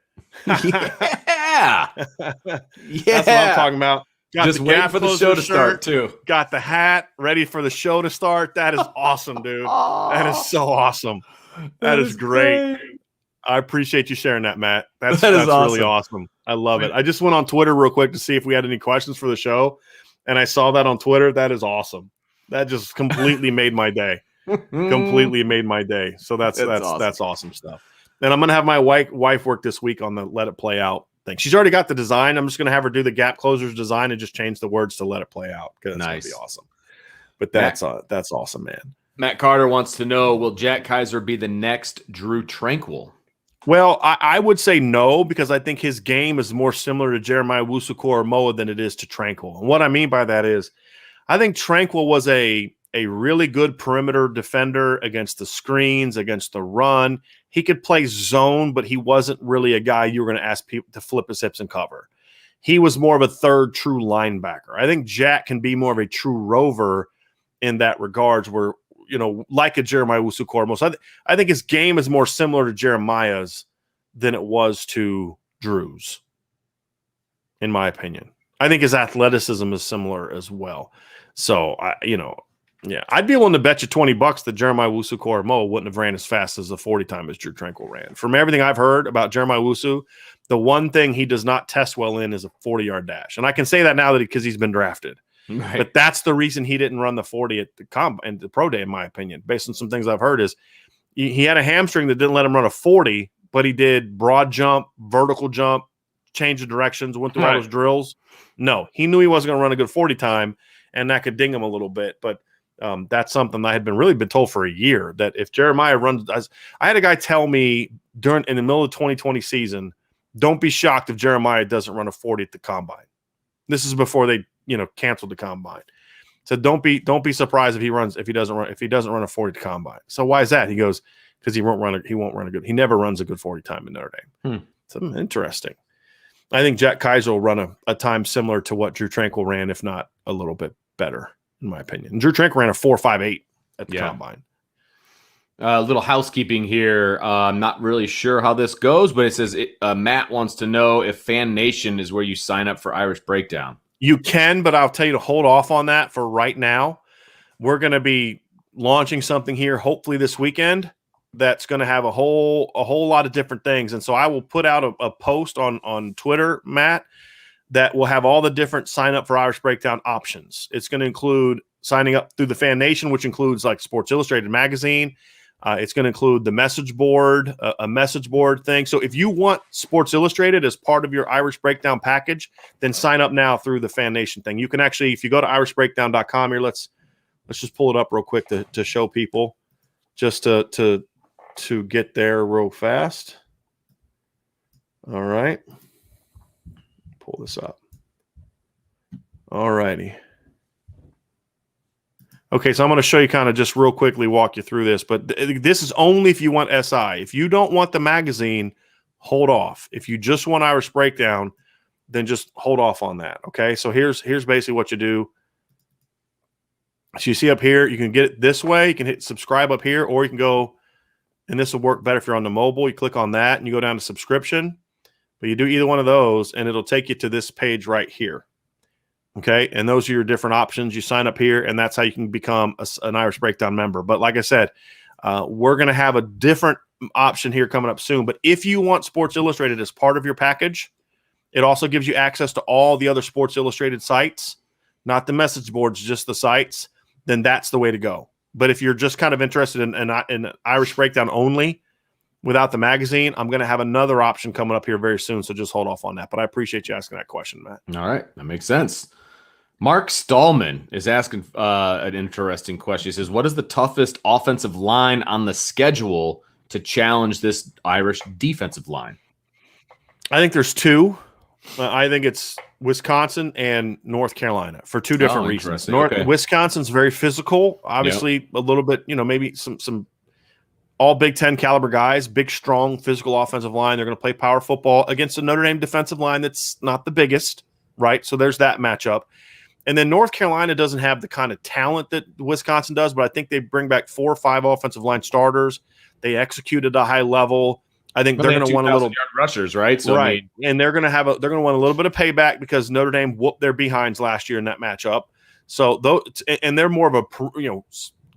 Yeah. That's what I'm talking about. Got just waiting for the show to start too. Got the hat ready for the show to start. That is awesome, dude. That is so awesome. That is great. I appreciate you sharing that, Matt. That's awesome. Really awesome. I love it. I just went on Twitter real quick to see if we had any questions for the show, and I saw that on Twitter. That is awesome. That just completely made my day. Completely made my day. So that's awesome stuff. And I'm gonna have my wife work this week on the Let It Play Out thing. She's already got the design. I'm just gonna have her do the gap closers design and just change the words to Let It Play Out. Because that's gonna be awesome. But that's awesome, man. Matt Carter wants to know: will Jack Kiser be the next Drew Tranquil? Well, I would say no, because I think his game is more similar to Jeremiah Owusu-Koramoah than it is to Tranquil. And what I mean by that is, I think Tranquil was a really good perimeter defender against the screens, against the run. He could play zone, but he wasn't really a guy you were going to ask people to flip his hips and cover. He was more of a third true linebacker. I think Jack can be more of a true rover in that regards, where, like a Jeremiah Owusu-Koramoah. So I think his game is more similar to Jeremiah's than it was to Drew's, in my opinion. I think his athleticism is similar as well. So, I'd be willing to bet you $20 that Jeremiah Owusu-Koramoah wouldn't have ran as fast as the 40 time as Drew Tranquil ran. From everything I've heard about Jeremiah Owusu, the one thing he does not test well in is a 40-yard dash. And I can say that now because he's been drafted. Right. But that's the reason he didn't run the 40 at the pro day, in my opinion, based on some things I've heard. Is he had a hamstring that didn't let him run a 40, but he did broad jump, vertical jump, change of directions, went through all those drills. No, he knew he wasn't going to run a good 40 time, and that could ding him a little bit. But that's something I had been told for a year, that if Jeremiah runs, I had a guy tell me in the middle of the 2020 season, don't be shocked if Jeremiah doesn't run a 40 at the combine. This is before they canceled the combine. So don't be surprised if he doesn't run a 40 at the combine. So why is that? He goes, because he won't run a good. He never runs a good 40 time in Notre Dame. So interesting. I think Jack Kiser will run a time similar to what Drew Tranquil ran, if not a little bit better, in my opinion. And Drew Tranquil ran a 4.58 at the combine. A little housekeeping here. I'm not really sure how this goes, but it says Matt wants to know if Fan Nation is where you sign up for Irish Breakdown. You can, but I'll tell you to hold off on that for right now. We're going to be launching something here, hopefully this weekend, that's going to have a whole lot of different things. And so I will put out a post on Twitter, Matt, that will have all the different sign up for Irish Breakdown options. It's going to include signing up through the Fan Nation, which includes like Sports Illustrated magazine. It's going to include the message board, a message board thing. So if you want Sports Illustrated as part of your Irish Breakdown package, then sign up now through the Fan Nation thing. You can actually, if you go to irishbreakdown.com here, let's just pull it up real quick to show people, just to get there real fast. All right. Pull this up. All righty. Okay, so I'm going to show you kind of just real quickly, walk you through this, but this is only if you want SI. If you don't want the magazine, hold off. If you just want Irish Breakdown, then just hold off on that, okay? So here's basically what you do. So you see up here, you can get it this way. You can hit subscribe up here, or you can go, and this will work better if you're on the mobile. You click on that, and you go down to subscription. But you do either one of those, and it'll take you to this page right here. Okay, and those are your different options. You sign up here, and that's how you can become an Irish Breakdown member. But like I said, we're going to have a different option here coming up soon. But if you want Sports Illustrated as part of your package, it also gives you access to all the other Sports Illustrated sites, not the message boards, just the sites. Then that's the way to go. But if you're just kind of interested in Irish Breakdown only, without the magazine, I'm going to have another option coming up here very soon. So just hold off on that. But I appreciate you asking that question, Matt. All right, that makes sense. Mark Stallman is asking an interesting question. He says, what is the toughest offensive line on the schedule to challenge this Irish defensive line? I think there's two. I think it's Wisconsin and North Carolina for two different reasons. Okay. Wisconsin's very physical, obviously a little bit, maybe some all Big Ten caliber guys, big, strong, physical offensive line. They're going to play power football against a Notre Dame defensive line that's not the biggest, right? So there's that matchup. And then North Carolina doesn't have the kind of talent that Wisconsin does, but I think they bring back 4 or 5 offensive line starters. They execute at a high level. I think they're going to want a little yard rushers, right? So right, and they're going to want a little bit of payback because Notre Dame whooped their behinds last year in that matchup. So and they're more of a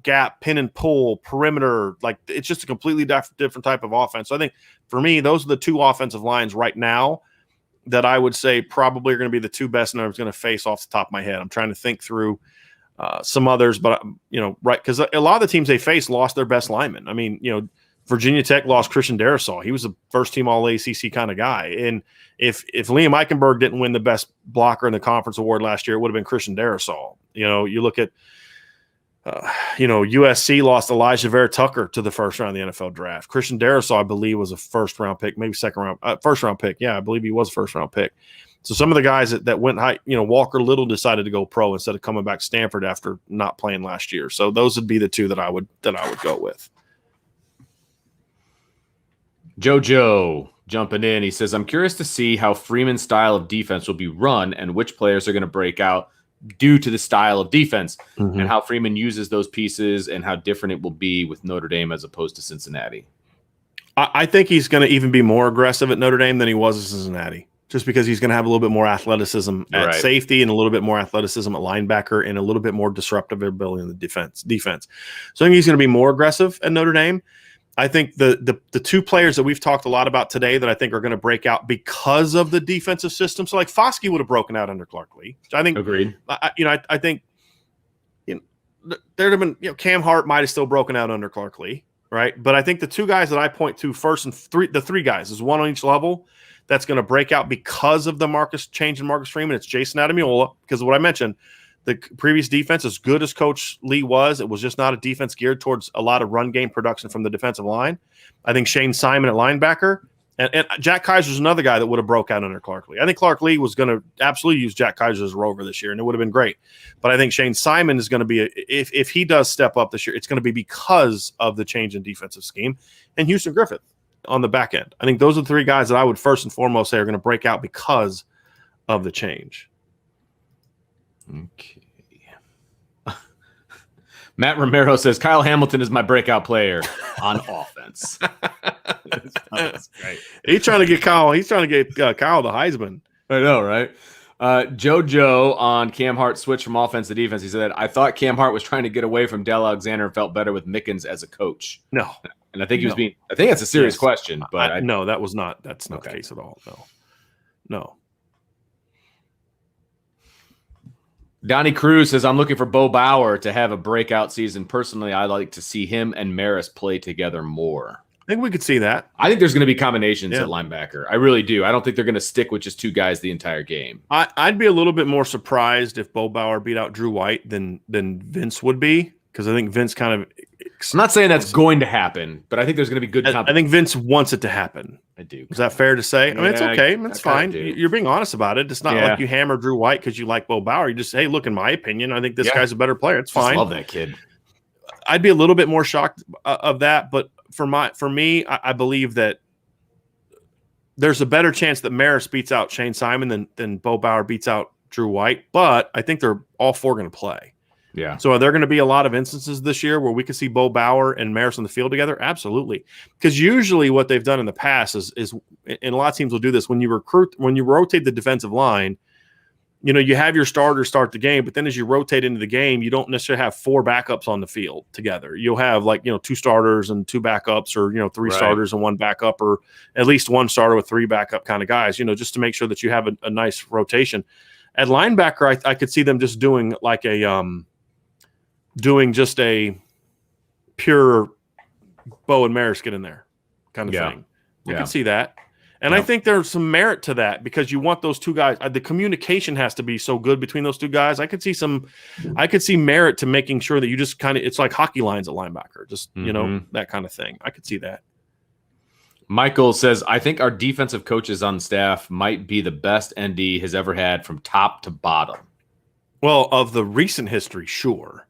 gap, pin and pull, perimeter. Like it's just a completely different type of offense. So I think for me, those are the 2 offensive lines right now that I would say probably are going to be the 2 best and I was going to face off the top of my head. I'm trying to think through some others, but right, because a lot of the teams they faced lost their best linemen. I mean, Virginia Tech lost Christian Darrisaw. He was a first-team All-ACC kind of guy. And if Liam Eichenberg didn't win the best blocker in the conference award last year, it would have been Christian Darrisaw. You look at USC lost Elijah Vera Tucker to the first round of the NFL draft. Christian Darrisaw, I believe, was a first-round pick, maybe first-round pick. Yeah, I believe he was a first-round pick. So some of the guys that went high, Walker Little decided to go pro instead of coming back to Stanford after not playing last year. So those would be the 2 that I would go with. JoJo jumping in. He says, I'm curious to see how Freeman's style of defense will be run and which players are going to break out due to the style of defense and how Freeman uses those pieces and how different it will be with Notre Dame as opposed to Cincinnati. I think he's going to even be more aggressive at Notre Dame than he was at Cincinnati, just because he's going to have a little bit more athleticism at safety and a little bit more athleticism at linebacker and a little bit more disruptive ability in the defense. So I think he's going to be more aggressive at Notre Dame. I think the 2 players that we've talked a lot about today that I think are going to break out because of the defensive system. So like Foskey would have broken out under Clark Lee. I think agreed. I think there'd have been Cam Hart might have still broken out under Clark Lee, right? But I think the 2 guys that I point to first and the 3 guys is one on each level that's going to break out because of the change in Marcus Freeman. It's Jason Ademilola because of what I mentioned. The previous defense, as good as Coach Lee was, it was just not a defense geared towards a lot of run game production from the defensive line. I think Shane Simon at linebacker and Jack Kiser is another guy that would have broke out under Clark Lee. I think Clark Lee was going to absolutely use Jack Kiser as a rover this year, and it would have been great. But I think Shane Simon is going to be if he does step up this year, it's going to be because of the change in defensive scheme. And Houston Griffith on the back end. I think those are the 3 guys that I would first and foremost say are going to break out because of the change. Okay. Matt Romero says Kyle Hamilton is my breakout player on offense. That's great. He's trying to get Kyle. He's trying to get Kyle the Heisman. I know, right? JoJo on Cam Hart switch from offense to defense. He said, I thought Cam Hart was trying to get away from Dell Alexander and felt better with Mickens as a coach. No. And I think he was being – I think that's a serious question. But no, that was not – that's not the case at all. No. Donnie Cruz says, I'm looking for Bo Bauer to have a breakout season. Personally, I like to see him and Maris play together more. I think we could see that. I think there's going to be combinations at linebacker. I really do. I don't think they're going to stick with just 2 guys the entire game. I'd be a little bit more surprised if Bo Bauer beat out Drew White than Vince would be, because I think Vince kind of – I'm not saying that's going to happen, but I think there's going to be good competition. I think Vince wants it to happen. I do. Is that fair to say? Yeah, I mean, it's okay. It's fine. You're being honest about it. It's not like you hammer Drew White because you like Bo Bauer. You just say, hey, look, in my opinion, I think this guy's a better player. It's fine. I love that kid. I'd be a little bit more shocked of that, but for me, I believe that there's a better chance that Maris beats out Shane Simon than Bo Bauer beats out Drew White, but I think they're all 4 going to play. Yeah. So are there going to be a lot of instances this year where we could see Bo Bauer and Maris on the field together? Absolutely. Because usually what they've done in the past is, and a lot of teams will do this, when you rotate the defensive line, you have your starters start the game, but then as you rotate into the game, you don't necessarily have 4 backups on the field together. You'll have 2 starters and 2 backups, or 3 starters and 1 backup, or at least 1 starter with 3 backup kind of guys, just to make sure that you have a nice rotation. At linebacker, I could see them just doing just a pure Bo and Maris get in there kind of thing. I can see that. And I think there's some merit to that because you want those 2 guys. The communication has to be so good between those 2 guys. I could see merit to making sure that you just kind of, it's like hockey lines at linebacker, just, that kind of thing. I could see that. Michael says, I think our defensive coaches on staff might be the best ND has ever had from top to bottom. Well, of the recent history, sure.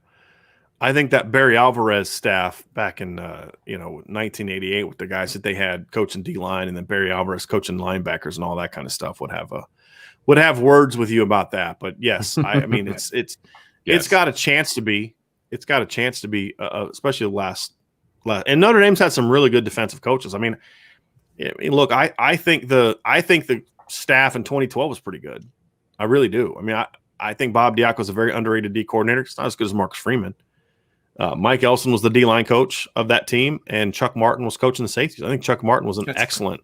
I think that Barry Alvarez staff back in 1988 with the guys that they had coaching D-line and then Barry Alvarez coaching linebackers and all that kind of stuff would have words with you about that. But yes, I mean it's got a chance to be. It's got a chance to be, especially the last. And Notre Dame's had some really good defensive coaches. I mean, look, I think the staff in 2012 was pretty good. I really do. I mean, I think Bob Diaco is a very underrated D coordinator. It's not as good as Marcus Freeman. Mike Elson was the D-line coach of that team, and Chuck Martin was coaching the safeties. I think Chuck Martin was an excellent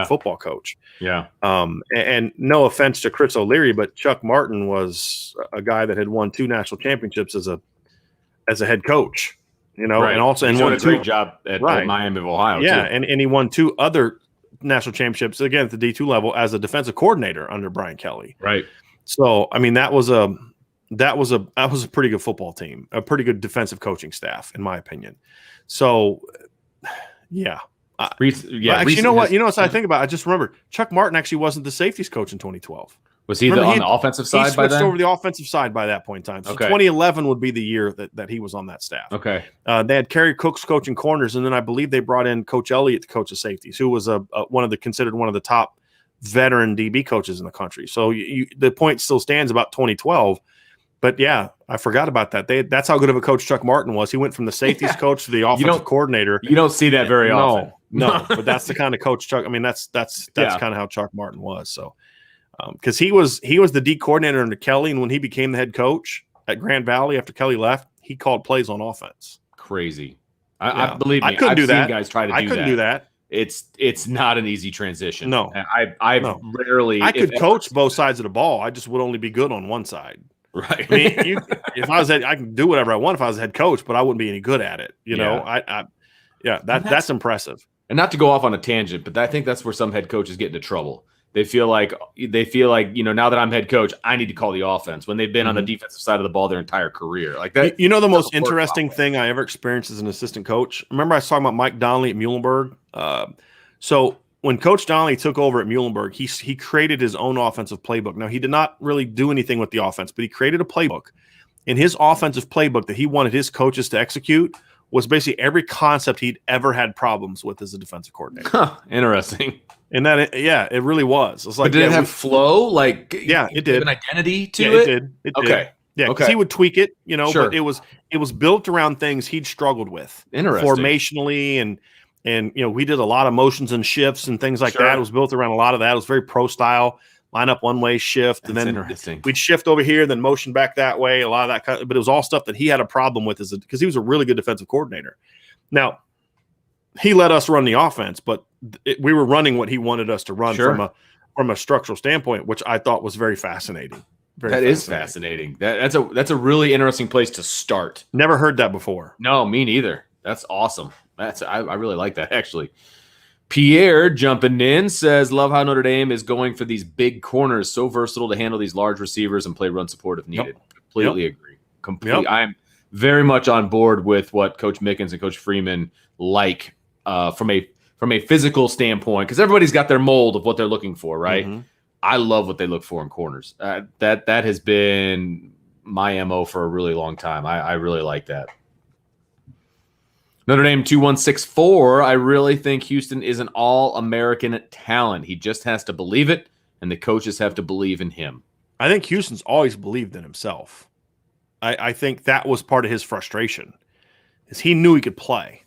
football coach. Yeah. And no offense to Chris O'Leary, but Chuck Martin was a guy that had won 2 national championships as a head coach. Right. And also won a great job at Miami of Ohio. Yeah, too. And he won 2 other national championships again at the D2 level as a defensive coordinator under Brian Kelly. Right. So I mean that was a pretty good football team, a pretty good defensive coaching staff, in my opinion. So yeah. Actually, you know what? I think about it, I just remember Chuck Martin actually wasn't the safeties coach in 2012. Was he on the offensive side by then? He switched over the offensive side by that point in time. So 2011 would be the year that he was on that staff. Okay. They had Kerry Cooks coaching corners, and then I believe they brought in Coach Elliott to coach the safeties, who was considered one of the top veteran DB coaches in the country. So the point still stands about 2012. But yeah, I forgot about that. That's how good of a coach Chuck Martin was. He went from the safeties coach to the offensive coordinator. You don't see that very often. No, but that's the kind of coach Chuck. I mean, that's kind of how Chuck Martin was. So, because he was the D coordinator under Kelly, and when he became the head coach at Grand Valley after Kelly left, he called plays on offense. Crazy. I believe me. I couldn't do that. Guys try to I couldn't do that. It's not an easy transition. No, I've rarely. I could coach both sides of the ball. I just would only be good on one side. Right. I mean, if I was I can do whatever I want if I was a head coach, but I wouldn't be any good at it. That's impressive. And not to go off on a tangent, but I think that's where some head coaches get into trouble. They feel like now that I'm head coach, I need to call the offense when they've been on the defensive side of the ball their entire career. Like that. The most interesting thing I ever experienced as an assistant coach. Remember, I was talking about Mike Donnelly at Muhlenberg. So when Coach Donnelly took over at Muhlenberg, he created his own offensive playbook. Now, he did not really do anything with the offense, but he created a playbook. And his offensive playbook that he wanted his coaches to execute was basically every concept he'd ever had problems with as a defensive coordinator. Huh, interesting. And it really was. It's like, but did it have flow? Like, it did. An identity to it? It did. Okay. Yeah, because he would tweak it, sure. But it was built around things he'd struggled with. Interesting. Formationally and we did a lot of motions and shifts and things like that. It was built around a lot of that. It was very pro style, line up one way, shift, and then we'd shift over here, then motion back that way. A lot of that, but it was all stuff that he had a problem with because he was a really good defensive coordinator. Now, he let us run the offense, but we were running what he wanted us to run from a structural standpoint, which I thought was very fascinating. That is fascinating. That's a really interesting place to start. Never heard that before. No, me neither. That's awesome. I really like that, actually. Pierre jumping in says, love how Notre Dame is going for these big corners, so versatile to handle these large receivers and play run support if needed. Yep. Completely agree. Completely. Yep. I'm very much on board with what Coach Mickens and Coach Freeman like from a physical standpoint, because everybody's got their mold of what they're looking for, right? Mm-hmm. I love what they look for in corners. That has been my MO for a really long time. I really like that. Notre Dame 2164. I really think Houston is an all-American talent. He just has to believe it, and the coaches have to believe in him. I think Houston's always believed in himself. I think that was part of his frustration, is he knew he could play,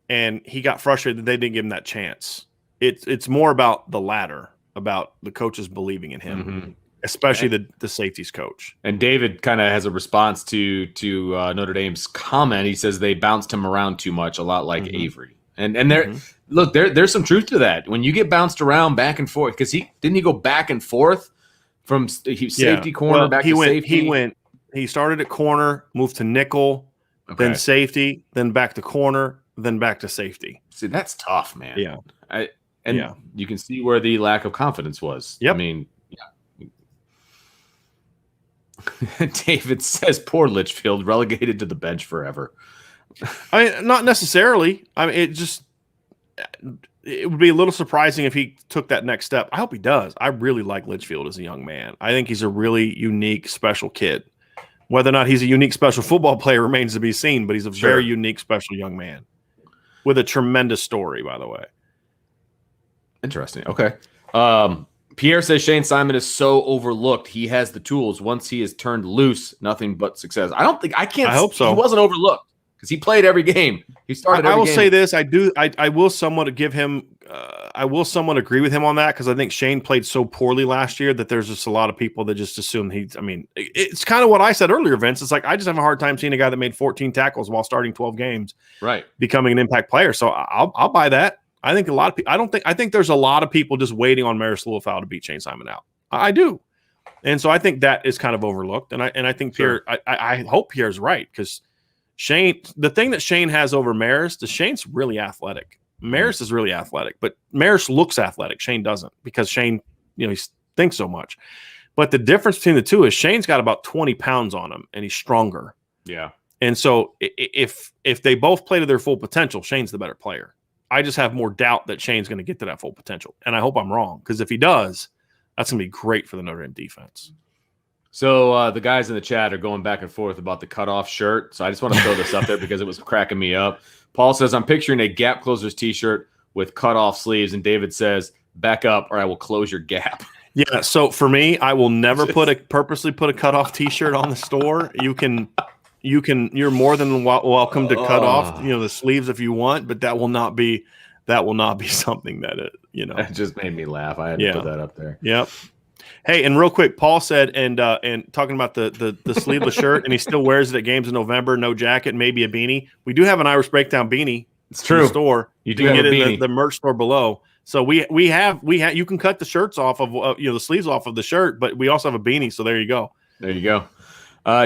and he got frustrated that they didn't give him that chance. It's more about the latter, about the coaches believing in him. Mm-hmm. Especially the safeties coach. And David kind of has a response to Notre Dame's comment. He says they bounced him around too much, a lot like Avery. And there's some truth to that. When you get bounced around back and forth, because he go back and forth from safety corner back to safety. He started at corner, moved to nickel, then safety, then back to corner, then back to safety. See, that's tough, man. Yeah. You can see where the lack of confidence was. Yep. I mean, David says, poor Litchfield, relegated to the bench forever. I mean, not necessarily. I mean, it just it would be a little surprising if he took that next step. I hope he does. I really like Litchfield as a young man. I think he's a really unique, special kid. Whether or not he's a unique, special football player remains to be seen, but he's a very unique, special young man with a tremendous story, by the way. Interesting. Okay. Pierre says Shane Simon is so overlooked. He has the tools. Once he is turned loose, nothing but success. I hope so. He wasn't overlooked because he played every game. He started every game. I will say this. I will somewhat give him I will somewhat agree with him on that because I think Shane played so poorly last year that there's just a lot of people that just assume it's kind of what I said earlier, Vince. It's like I just have a hard time seeing a guy that made 14 tackles while starting 12 games becoming an impact player. So I'll buy that. I think a lot of people. I think there's a lot of people just waiting on Maris Lewifau to beat Shane Simon out. I do, and so I think that is kind of overlooked. And I think Pierre. I hope Pierre's right because Shane. The thing that Shane has over Maris is Shane's really athletic. Maris is really athletic, but Maris looks athletic. Shane doesn't because Shane, he thinks so much. But the difference between the two is Shane's got about 20 pounds on him, and he's stronger. Yeah. And so if they both play to their full potential, Shane's the better player. I just have more doubt that Shane's going to get to that full potential. And I hope I'm wrong because if he does, that's going to be great for the Notre Dame defense. So the guys in the chat are going back and forth about the cutoff shirt. So I just want to throw this up there because it was cracking me up. Paul says, I'm picturing a Gap Closers t-shirt with cutoff sleeves. And David says, back up or I will close your gap. Yeah. So for me, I will never purposely put a cutoff t-shirt on the store. You're more than welcome to cut off, the sleeves if you want, but that will not be something that That just made me laugh. I had to put that up there. Yep. Hey, and real quick, Paul said, and talking about the sleeveless shirt, and he still wears it at games in November, no jacket, maybe a beanie. We do have an Irish Breakdown beanie. It's true. In the store. You can get it in the merch store below. So we have you can cut the shirts off of the sleeves off of the shirt, but we also have a beanie. So there you go. There you go.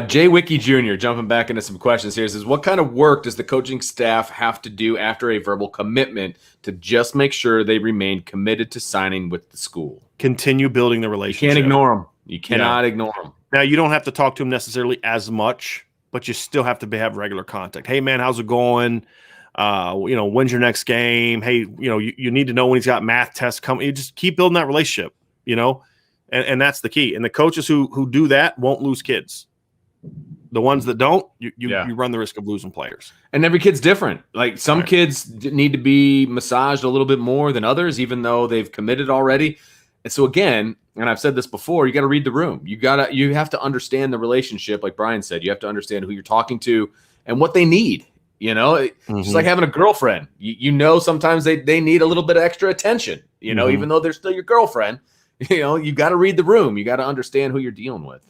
Jay Wiki Jr. jumping back into some questions here says, what kind of work does the coaching staff have to do after a verbal commitment to just make sure they remain committed to signing with the school? Continue building the relationship. You can't ignore them. You cannot ignore them. Now, you don't have to talk to them necessarily as much, but you still have to have regular contact. Hey, man, how's it going? When's your next game? Hey, you need to know when he's got math tests coming. You just keep building that relationship, and that's the key. And the coaches who do that won't lose kids. The ones that don't, you run the risk of losing players. And every kid's different. Like some kids need to be massaged a little bit more than others, even though they've committed already. And so again, and I've said this before, you got to read the room. You have to understand the relationship. Like Brian said, you have to understand who you're talking to and what they need. Just like having a girlfriend. Sometimes they need a little bit of extra attention. Even though they're still your girlfriend. You got to read the room. You got to understand who you're dealing with.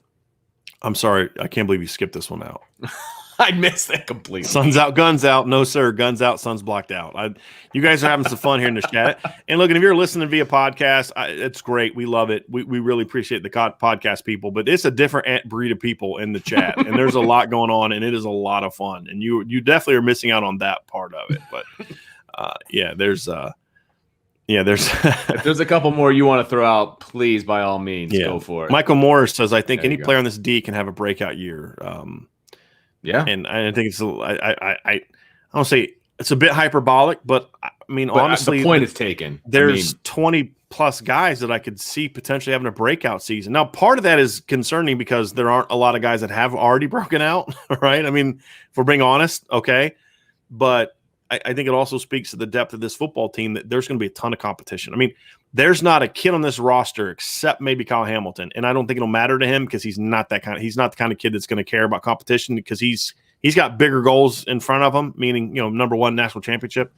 I'm sorry. I can't believe you skipped this one out. I missed that completely. Sun's out, guns out. No, sir. Guns out, sun's blocked out. You guys are having some fun here in the chat. And look, if you're listening via podcast, it's great. We love it. We really appreciate the podcast people. But it's a different breed of people in the chat. And there's a lot going on, and it is a lot of fun. And you definitely are missing out on that part of it. But, there's if there's a couple more you want to throw out, please, by all means, go for it. Michael Morris says, I think any player on this D can have a breakout year. And I think it's I don't say it's a bit hyperbolic, but honestly, the point is taken. There's 20 plus guys that I could see potentially having a breakout season. Now, part of that is concerning because there aren't a lot of guys that have already broken out, right? If we're being honest, okay, but I think it also speaks to the depth of this football team that there's going to be a ton of competition. There's not a kid on this roster except maybe Kyle Hamilton, and I don't think it'll matter to him because he's not the kind of kid that's going to care about competition because he's got bigger goals in front of him, meaning number one national championship.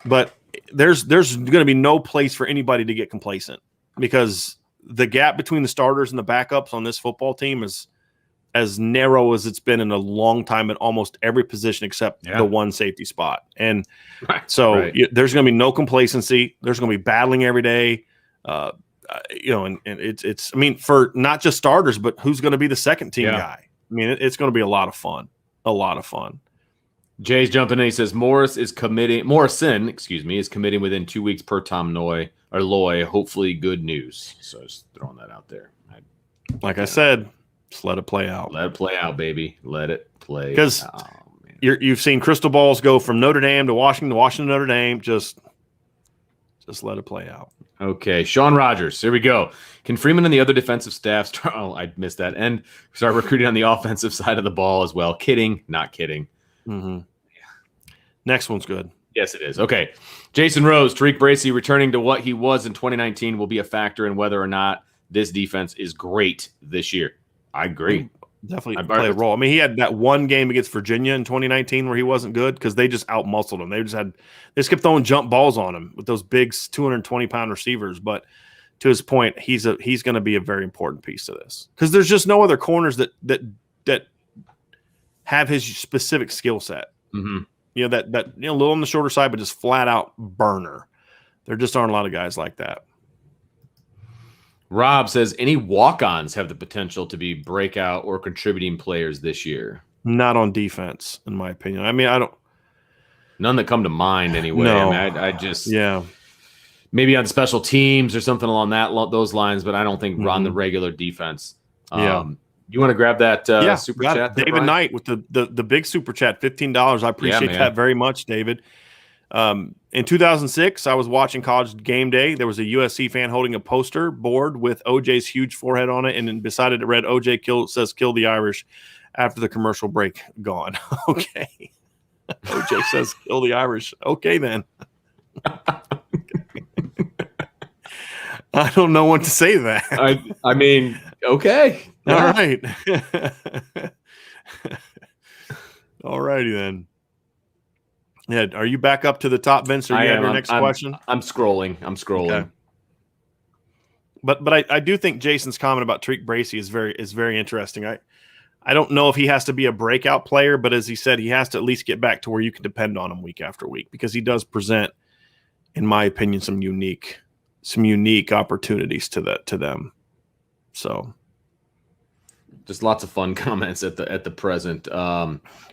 But there's going to be no place for anybody to get complacent because the gap between the starters and the backups on this football team is as narrow as it's been in a long time at almost every position except the one safety spot. And there's going to be no complacency. There's going to be battling every day. And it's for not just starters, but who's going to be the second team guy. It's going to be a lot of fun. Jay's jumping in. He says Morrison is committing within 2 weeks per Tom Noy or Loy. Hopefully good news. So just throwing that out there. I said, just let it play out. Let it play out, baby. Let it play out. Because you've seen crystal balls go from Notre Dame to Washington, Notre Dame. Just Just let it play out. Okay, Sean Rogers. Here we go. Can Freeman and the other defensive staff start? Oh, I missed that. And start recruiting on the offensive side of the ball as well. Kidding, not kidding. Mm-hmm. Next one's good. Yes, it is. Okay. Jason Rose, Tariq Bracy returning to what he was in 2019 will be a factor in whether or not this defense is great this year. I agree. Definitely play a role. I mean, he had that one game against Virginia in 2019 where he wasn't good because they just out-muscled him. They just kept throwing jump balls on him with those big 220-pound receivers. But to his point, he's going to be a very important piece to this because there's just no other corners that have his specific skill set. Mm-hmm. You know, that a little on the shorter side, but just flat out burner. There just aren't a lot of guys like that. Rob says, any walk-ons have the potential to be breakout or contributing players this year? Not on defense, in my opinion. I mean, none that come to mind anyway. No. I mean, I just maybe on special teams or something along those lines, but I don't think on the regular defense. You want to grab that super chat? David Brian? Knight with the big super chat, $15. I appreciate that very much, David. In 2006, I was watching College Game Day. There was a USC fan holding a poster board with OJ's huge forehead on it, and then beside it read, OJ says kill the Irish after the commercial break gone. Okay. OJ says kill the Irish. Okay, then. I don't know what to say to that. I mean, okay. All right. All righty then. Yeah, are you back up to the top, Vince? Or you have your next question? I'm scrolling. Okay. But I do think Jason's comment about Tariq Bracy is very interesting. I don't know if he has to be a breakout player, but as he said, he has to at least get back to where you can depend on him week after week because he does present, in my opinion, some unique opportunities to them. So. Just lots of fun comments at the present.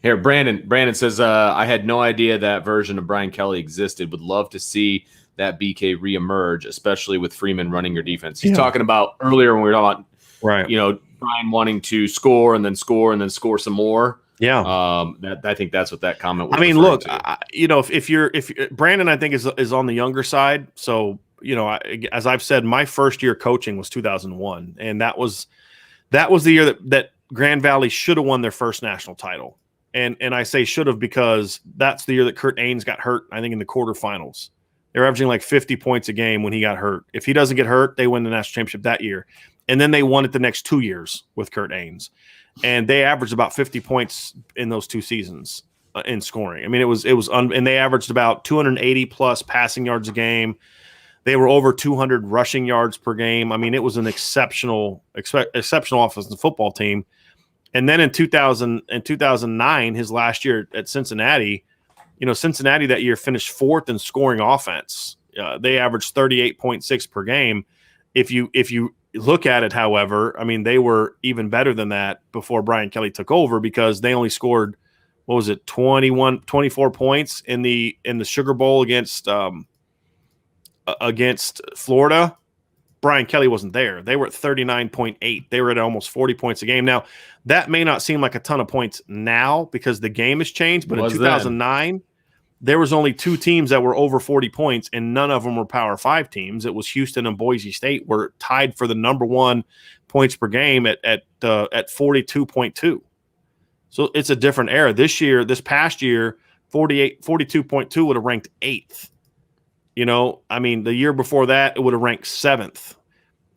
Here, Brandon says, I had no idea that version of Brian Kelly existed. Would love to see that BK reemerge, especially with Freeman running your defense. He's talking about earlier when we were talking about, Brian wanting to score and then score some more. Yeah. I think that's what that comment was. I mean, look, if you're Brandon, I think is on the younger side. So, as I've said, my first year coaching was 2001, and that was the year that Grand Valley should have won their first national title. And I say should have because that's the year that Kurt Ains got hurt, I think, in the quarterfinals. They're averaging like 50 points a game when he got hurt. If he doesn't get hurt, they win the national championship that year. And then they won it the next 2 years with Kurt Ains. And they averaged about 50 points in those 2 seasons in scoring. I mean, and they averaged about 280 plus passing yards a game. They were over 200 rushing yards per game. I mean, it was an exceptional offensive football team. And then in 2009, his last year at Cincinnati, Cincinnati that year finished 4th in scoring offense. They averaged 38.6 per game. If you look at it, however, I mean, they were even better than that before Brian Kelly took over because they only scored, 24 points in the Sugar Bowl against Florida. Brian Kelly wasn't there. They were at 39.8. They were at almost 40 points a game. Now, that may not seem like a ton of points now because the game has changed, but in 2009, there was only 2 teams that were over 40 points, and none of them were Power 5 teams. It was Houston and Boise State were tied for the number 1 points per game at 42.2. So it's a different era. This past year, 42.2 would have ranked 8th. I mean, the year before that, it would have ranked 7th.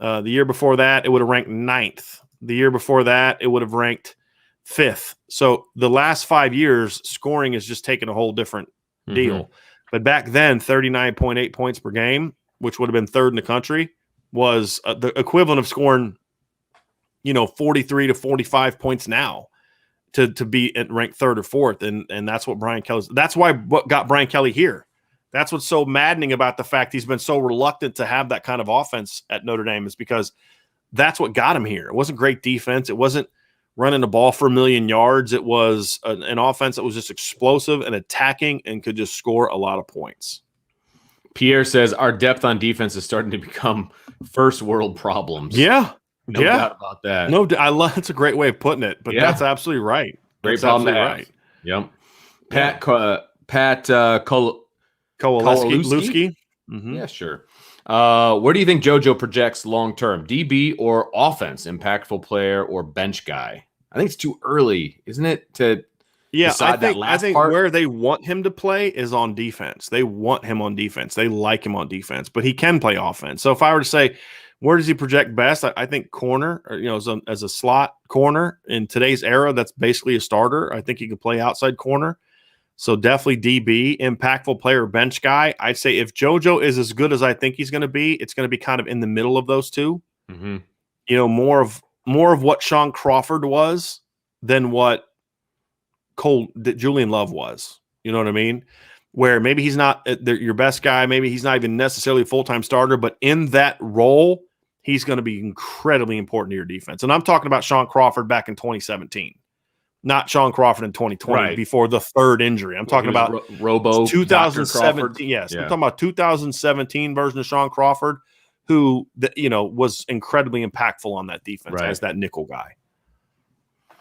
The year before that, it would have ranked 9th. The year before that, it would have ranked 5th. So the last 5 years, scoring has just taken a whole different deal. But back then, 39.8 points per game, which would have been 3rd in the country, was the equivalent of scoring, 43 to 45 points now to be at ranked 3rd or 4th. And that's what Brian Kelly's. That's what got Brian Kelly here. That's what's so maddening about the fact he's been so reluctant to have that kind of offense at Notre Dame is because that's what got him here. It wasn't great defense. It wasn't running the ball for 1,000,000 yards. It was an offense that was just explosive and attacking and could just score a lot of points. Pierre says our depth on defense is starting to become first world problems. Yeah. No doubt about that. No, I love that's a great way of putting it, but that's absolutely right. Great problem to have. Yep. Pat Kowalewski. Mm-hmm. Yeah, sure. Where do you think JoJo projects long-term? DB or offense? Impactful player or bench guy? I think it's too early, isn't it, to decide that last part? Where they want him to play is on defense. They want him on defense. They like him on defense, but he can play offense. So if I were to say, where does he project best? I think corner, or, as a slot corner in today's era, that's basically a starter. I think he could play outside corner. So definitely DB, impactful player, bench guy. I'd say if JoJo is as good as I think he's going to be, it's going to be kind of in the middle of those two. Mm-hmm. More of what Sean Crawford was than what Julian Love was. You know what I mean? Where maybe he's not your best guy, maybe he's not even necessarily a full-time starter, but in that role, he's going to be incredibly important to your defense. And I'm talking about Sean Crawford back in 2017. Not Sean Crawford in 2020 before the third injury. I'm talking about Robo 2017. Yes, yeah. I'm talking about 2017 version of Sean Crawford, who was incredibly impactful on that defense as that nickel guy.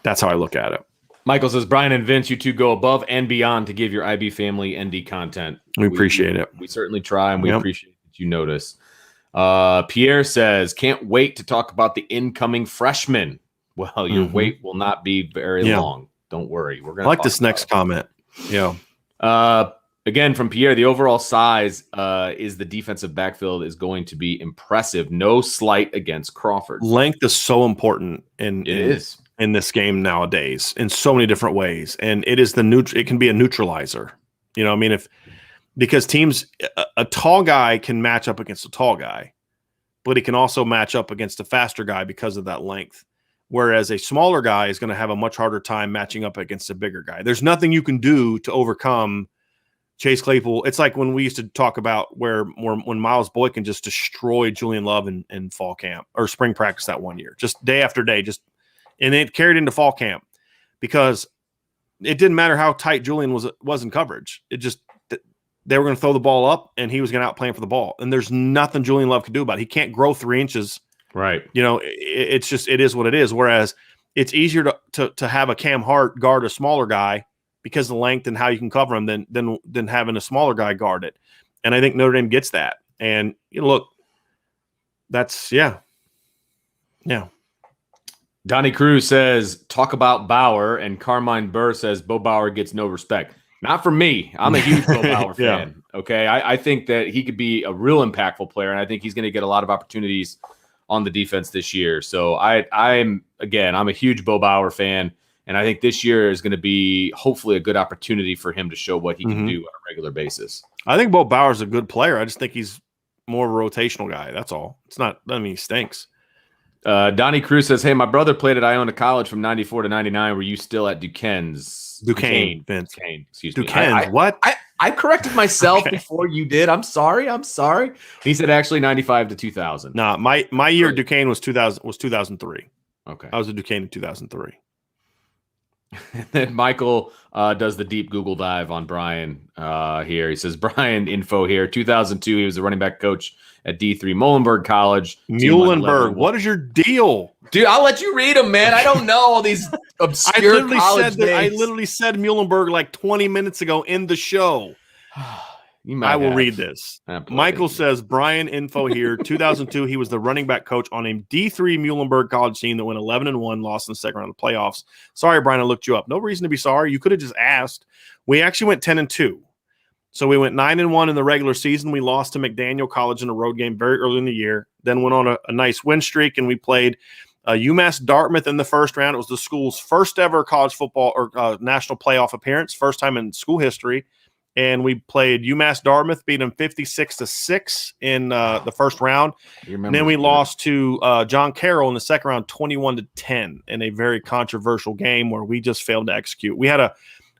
That's how I look at it. Michael says, Brian and Vince, you two go above and beyond to give your IB family ND content. We appreciate it. We certainly try, and we appreciate that you notice. Pierre says, can't wait to talk about the incoming freshmen. Well, your wait will not be very long. Don't worry. We're gonna like this next comment. Yeah. Again, from Pierre, the overall size is the defensive backfield is going to be impressive. No slight against Crawford. Length is so important in this game nowadays in so many different ways, and it is it can be a neutralizer. Because teams, a tall guy can match up against a tall guy, but he can also match up against a faster guy because of that length. Whereas a smaller guy is going to have a much harder time matching up against a bigger guy. There's nothing you can do to overcome Chase Claypool. It's like when we used to talk about when Miles Boykin just destroyed Julian Love in fall camp or spring practice that one year, just day after day, and it carried into fall camp because it didn't matter how tight Julian was in coverage. It just they were going to throw the ball up and he was going to out plan for the ball. And there's nothing Julian Love could do about it. He can't grow 3 inches. Right. It is what it is. Whereas it's easier to have a Cam Hart guard a smaller guy because of the length and how you can cover him than having a smaller guy guard it. And I think Notre Dame gets that. And look, that's yeah. Donnie Cruz says, talk about Bauer, and Carmine Burr says Bo Bauer gets no respect. Not from me. I'm a huge Bo Bauer fan. Okay. I think that he could be a real impactful player, and I think he's going to get a lot of opportunities on the defense this year. So I'm a huge Bo Bauer fan, and I think this year is going to be hopefully a good opportunity for him to show what he can do on a regular basis. I think Bo Bauer's a good player. I just think he's more of a rotational guy. That's all. He stinks. Donnie Cruz says, hey, my brother played at Iona College from 94 to 99. Were you still at Duquesne's? Duquesne, Vince. Duquesne, excuse Duquesne, me. what? I corrected myself before you did. I'm sorry. He said actually 95 to 2000. No, my year at Duquesne was 2003. Okay. I was at Duquesne in 2003. And then Michael does the deep Google dive on Brian here. He says, Brian info here. 2002, he was the running back coach at D3 Muhlenberg College. Muhlenberg, what is your deal? Dude, I'll let you read them, man. I don't know all these obscure college names. I literally said Muhlenberg like 20 minutes ago in the show. I will read this. Michael says, Brian info here. 2002, he was the running back coach on a D3 Muhlenberg College team that went 11-1, lost in the second round of the playoffs. Sorry, Brian, I looked you up. No reason to be sorry. You could have just asked. We actually went 10-2. So we went 9-1 in the regular season. We lost to McDaniel College in a road game very early in the year. Then went on a nice win streak, and we played UMass Dartmouth in the first round. It was the school's first ever college football or national playoff appearance, first time in school history. And we played UMass Dartmouth, beat them 56-6 in the first round. And then we lost to John Carroll in the second round, 21-10, in a very controversial game where we just failed to execute. We had a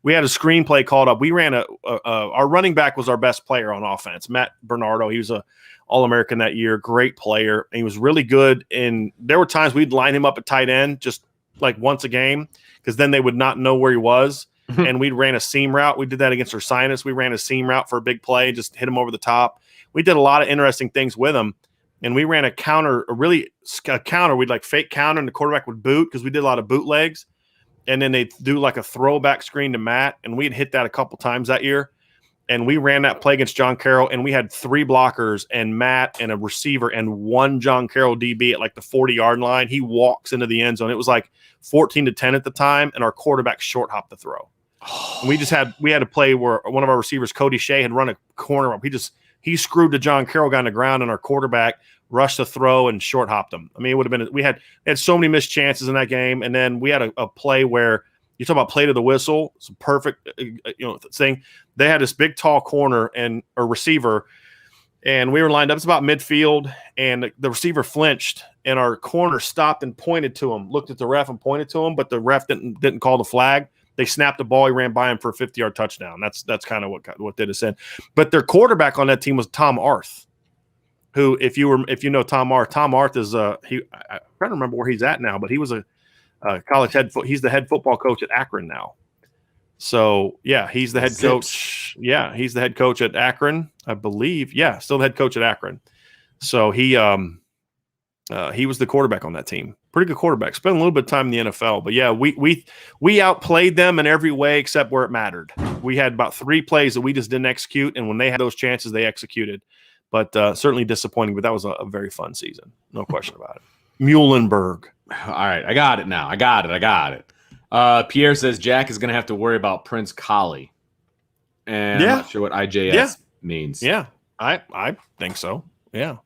screenplay called up. We ran our running back was our best player on offense, Matt Bernardo. He was a All-American that year, great player. And he was really good. And there were times we'd line him up at tight end just like once a game because then they would not know where he was. And we ran a seam route. We did that against Ursinus. We ran a seam route for a big play, just hit him over the top. We did a lot of interesting things with him. And we ran a counter. We'd like fake counter, and the quarterback would boot because we did a lot of bootlegs. And then they'd do like a throwback screen to Matt. And we'd hit that a couple times that year. and we ran that play against John Carroll, and we had 3 blockers and Matt and a receiver and 1 John Carroll DB at like the 40-yard line. He walks into the end zone. It was like 14-10 at the time, and our quarterback short hopped the throw. And we had a play where one of our receivers, Cody Shea, had run a corner up. He screwed the John Carroll guy on the ground, and our quarterback rushed the throw and short hopped him. I mean, it would have been we had so many missed chances in that game, and then we had a play where you talk about play to the whistle. It's a perfect thing. They had this big tall corner and a receiver, and we were lined up. It's about midfield, and the receiver flinched, and our corner stopped and pointed to him, looked at the ref and pointed to him, but the ref didn't call the flag. They snapped the ball. He ran by him for a 50-yard touchdown. That's kind of what did us in. But their quarterback on that team was Tom Arth, who, if you know Tom Arth is I'm trying to remember where he's at now, but he was a college he's the head football coach at Akron now. So yeah, he's the head coach. Yeah, he's the head coach at Akron, I believe. Yeah, still the head coach at Akron. So he was the quarterback on that team. Pretty good quarterback. Spent a little bit of time in the NFL, but yeah, we outplayed them in every way except where it mattered. We had about 3 plays that we just didn't execute, and when they had those chances, they executed. But certainly disappointing. But that was a very fun season, no question about it. Muhlenberg. All right, I got it now. I got it. Pierre says Jack is going to have to worry about Prince Collie, and I'm not sure what IJS means. Yeah, I think so. Yeah.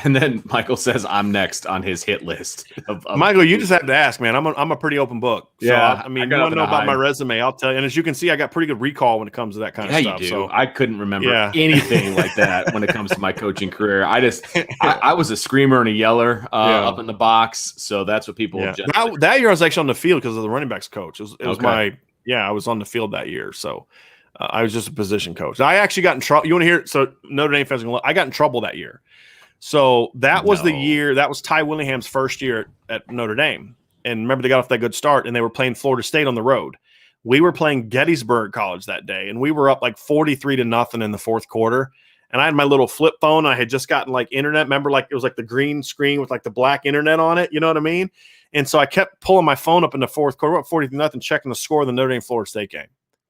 And then Michael says I'm next on his hit list. Michael, you just have to ask, man. I'm a pretty open book. So, yeah, I mean, you want to know about my resume? I'll tell you. And as you can see, I got pretty good recall when it comes to that kind of stuff. You do. So I couldn't remember anything like that when it comes to my coaching career. I was a screamer and a yeller up in the box. So that's what people. Yeah. That year I was actually on the field because of the running backs coach. It was I was on the field that year. So I was just a position coach. I actually got in trouble. You want to hear? So Notre Dame fans, I got in trouble that year. So that was the year. That was Ty Willingham's first year at Notre Dame. And remember, they got off that good start, and they were playing Florida State on the road. We were playing Gettysburg College that day, and we were up like 43-0 in the fourth quarter. And I had my little flip phone. I had just gotten like internet. Remember, like it was like the green screen with like the black internet on it. You know what I mean? And so I kept pulling my phone up in the fourth quarter, up 43-0, checking the score of the Notre Dame Florida State game.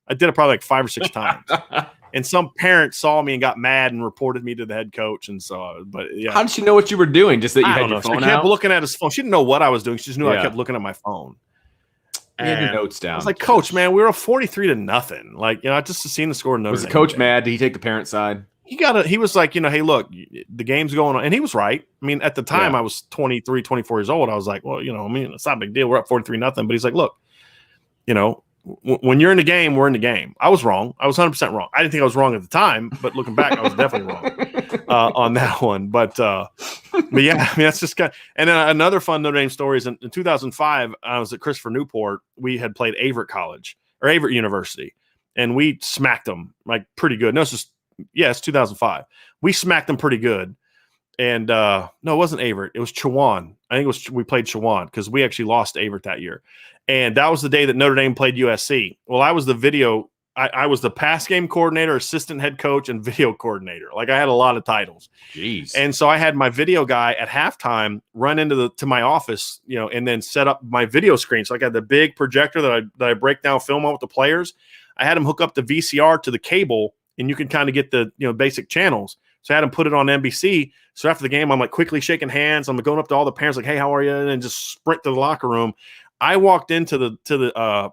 I did it probably like 5 or 6 times. And some parent saw me and got mad and reported me to the head coach. And so, but yeah. How did she know what you were doing? Just that you had your phone out? She kept looking at his phone. She didn't know what I was doing. She just knew I kept looking at my phone. You had your notes down. I was like, Coach, man, we were 43-0. Like, I just seen the score. Was the coach mad? Did he take the parent side? He was like, hey, look, the game's going on. And he was right. I mean, at the time I was 23, 24 years old. I was like, well, it's not a big deal. We're up 43-0. But he's like, look, when you're in the game, we're in the game. I was wrong. I was 100% wrong. I didn't think I was wrong at the time, but looking back, I was definitely wrong on that one. But yeah, I mean, that's just kind of, and then another fun Notre Dame story is in 2005, I was at Christopher Newport. We had played Averett University, and we smacked them like pretty good. No, it's 2005. We smacked them pretty good. And no, it wasn't Averett. It was Chowan. I think we played Chowan because we actually lost Averett that year. And that was the day that Notre Dame played USC. Well, I was I was the pass game coordinator, assistant head coach, and video coordinator. Like I had a lot of titles. Jeez. And so I had my video guy at halftime run to my office, and then set up my video screen. So I got the big projector that I break down film on with the players. I had him hook up the VCR to the cable, and you can kind of get the basic channels. So I had him put it on NBC. So after the game, I'm like quickly shaking hands. I'm going up to all the parents like, hey, how are you? And then just sprint to the locker room. I walked into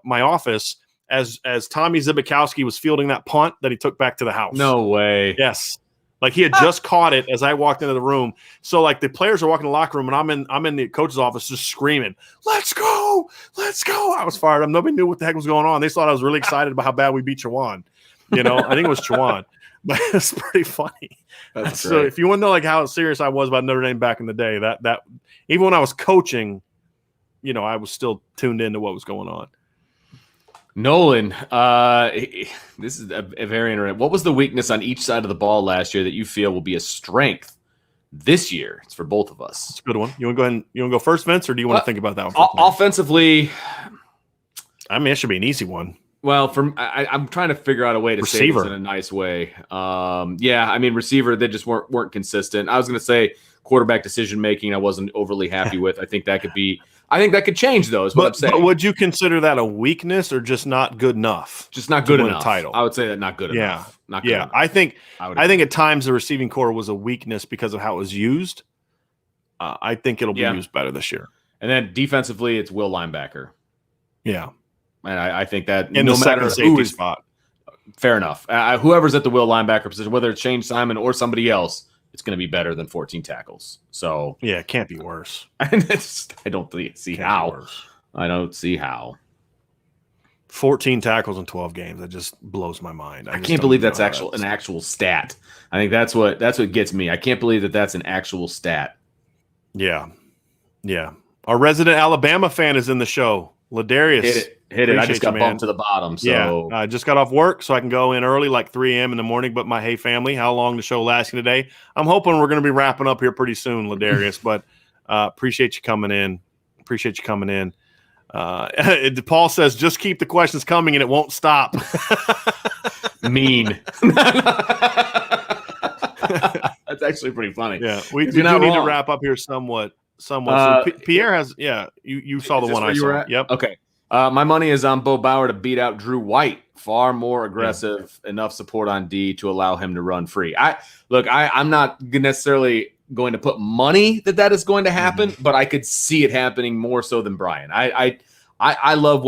my office as Tommy Zibikowski was fielding that punt that he took back to the house. No way. Yes. Like he had just caught it as I walked into the room. So like the players are walking in the locker room, and I'm in the coach's office just screaming, let's go. Let's go. I was fired up. Nobody knew what the heck was going on. They thought I was really excited about how bad we beat Chowan. I think it was Chowan. But it's pretty funny. That's so great. If you want to know like how serious I was about Notre Dame back in the day, that even when I was coaching, I was still tuned into what was going on. Nolan, this is a very interesting. What was the weakness on each side of the ball last year that you feel will be a strength this year? It's for both of us. It's a good one. You want to go ahead and you want to go first, Vince, or do you want to think about that one? Offensively, I mean, it should be an easy one. Well, I'm trying to figure out a way to say this in a nice way. Receiver, they just weren't consistent. I was going to say quarterback decision making, I wasn't overly happy with. I think that could be. I think that could change, though, is what I'm saying. But would you consider that a weakness or just not good enough? Just not good enough. Title. I would say that not good enough. Not good enough. I think at times the receiving core was a weakness because of how it was used. I think it'll be used better this year. And then defensively, it's will linebacker. Yeah. And I think that in no the matter second safety spot. Fair enough. Whoever's at the will linebacker position, whether it's Shane Simon or somebody else, it's going to be better than 14 tackles. So yeah, it can't be worse. I don't see how. I don't see how. 14 tackles in 12 games. That just blows my mind. I can't believe that's an actual stat. I think that's what gets me. I can't believe that that's an actual stat. Yeah. Yeah. Our resident Alabama fan is in the show. Ladarius. Hit it. I just got bumped to the bottom. So I just got off work, so I can go in early, like 3 a.m. in the morning. But my hey family, how long the show lasting today? I'm hoping we're going to be wrapping up here pretty soon, Ladarius. But appreciate you coming in. Paul says, just keep the questions coming and it won't stop. Mean. That's actually pretty funny. Yeah, we do need to wrap up here somewhat. So Pierre has, you saw the one I saw. Yep. Okay. My money is on Bo Bauer to beat out Drew White. Far more aggressive, enough support on D to allow him to run free. I'm not necessarily going to put money that is going to happen, but I could see it happening more so than Brian. I love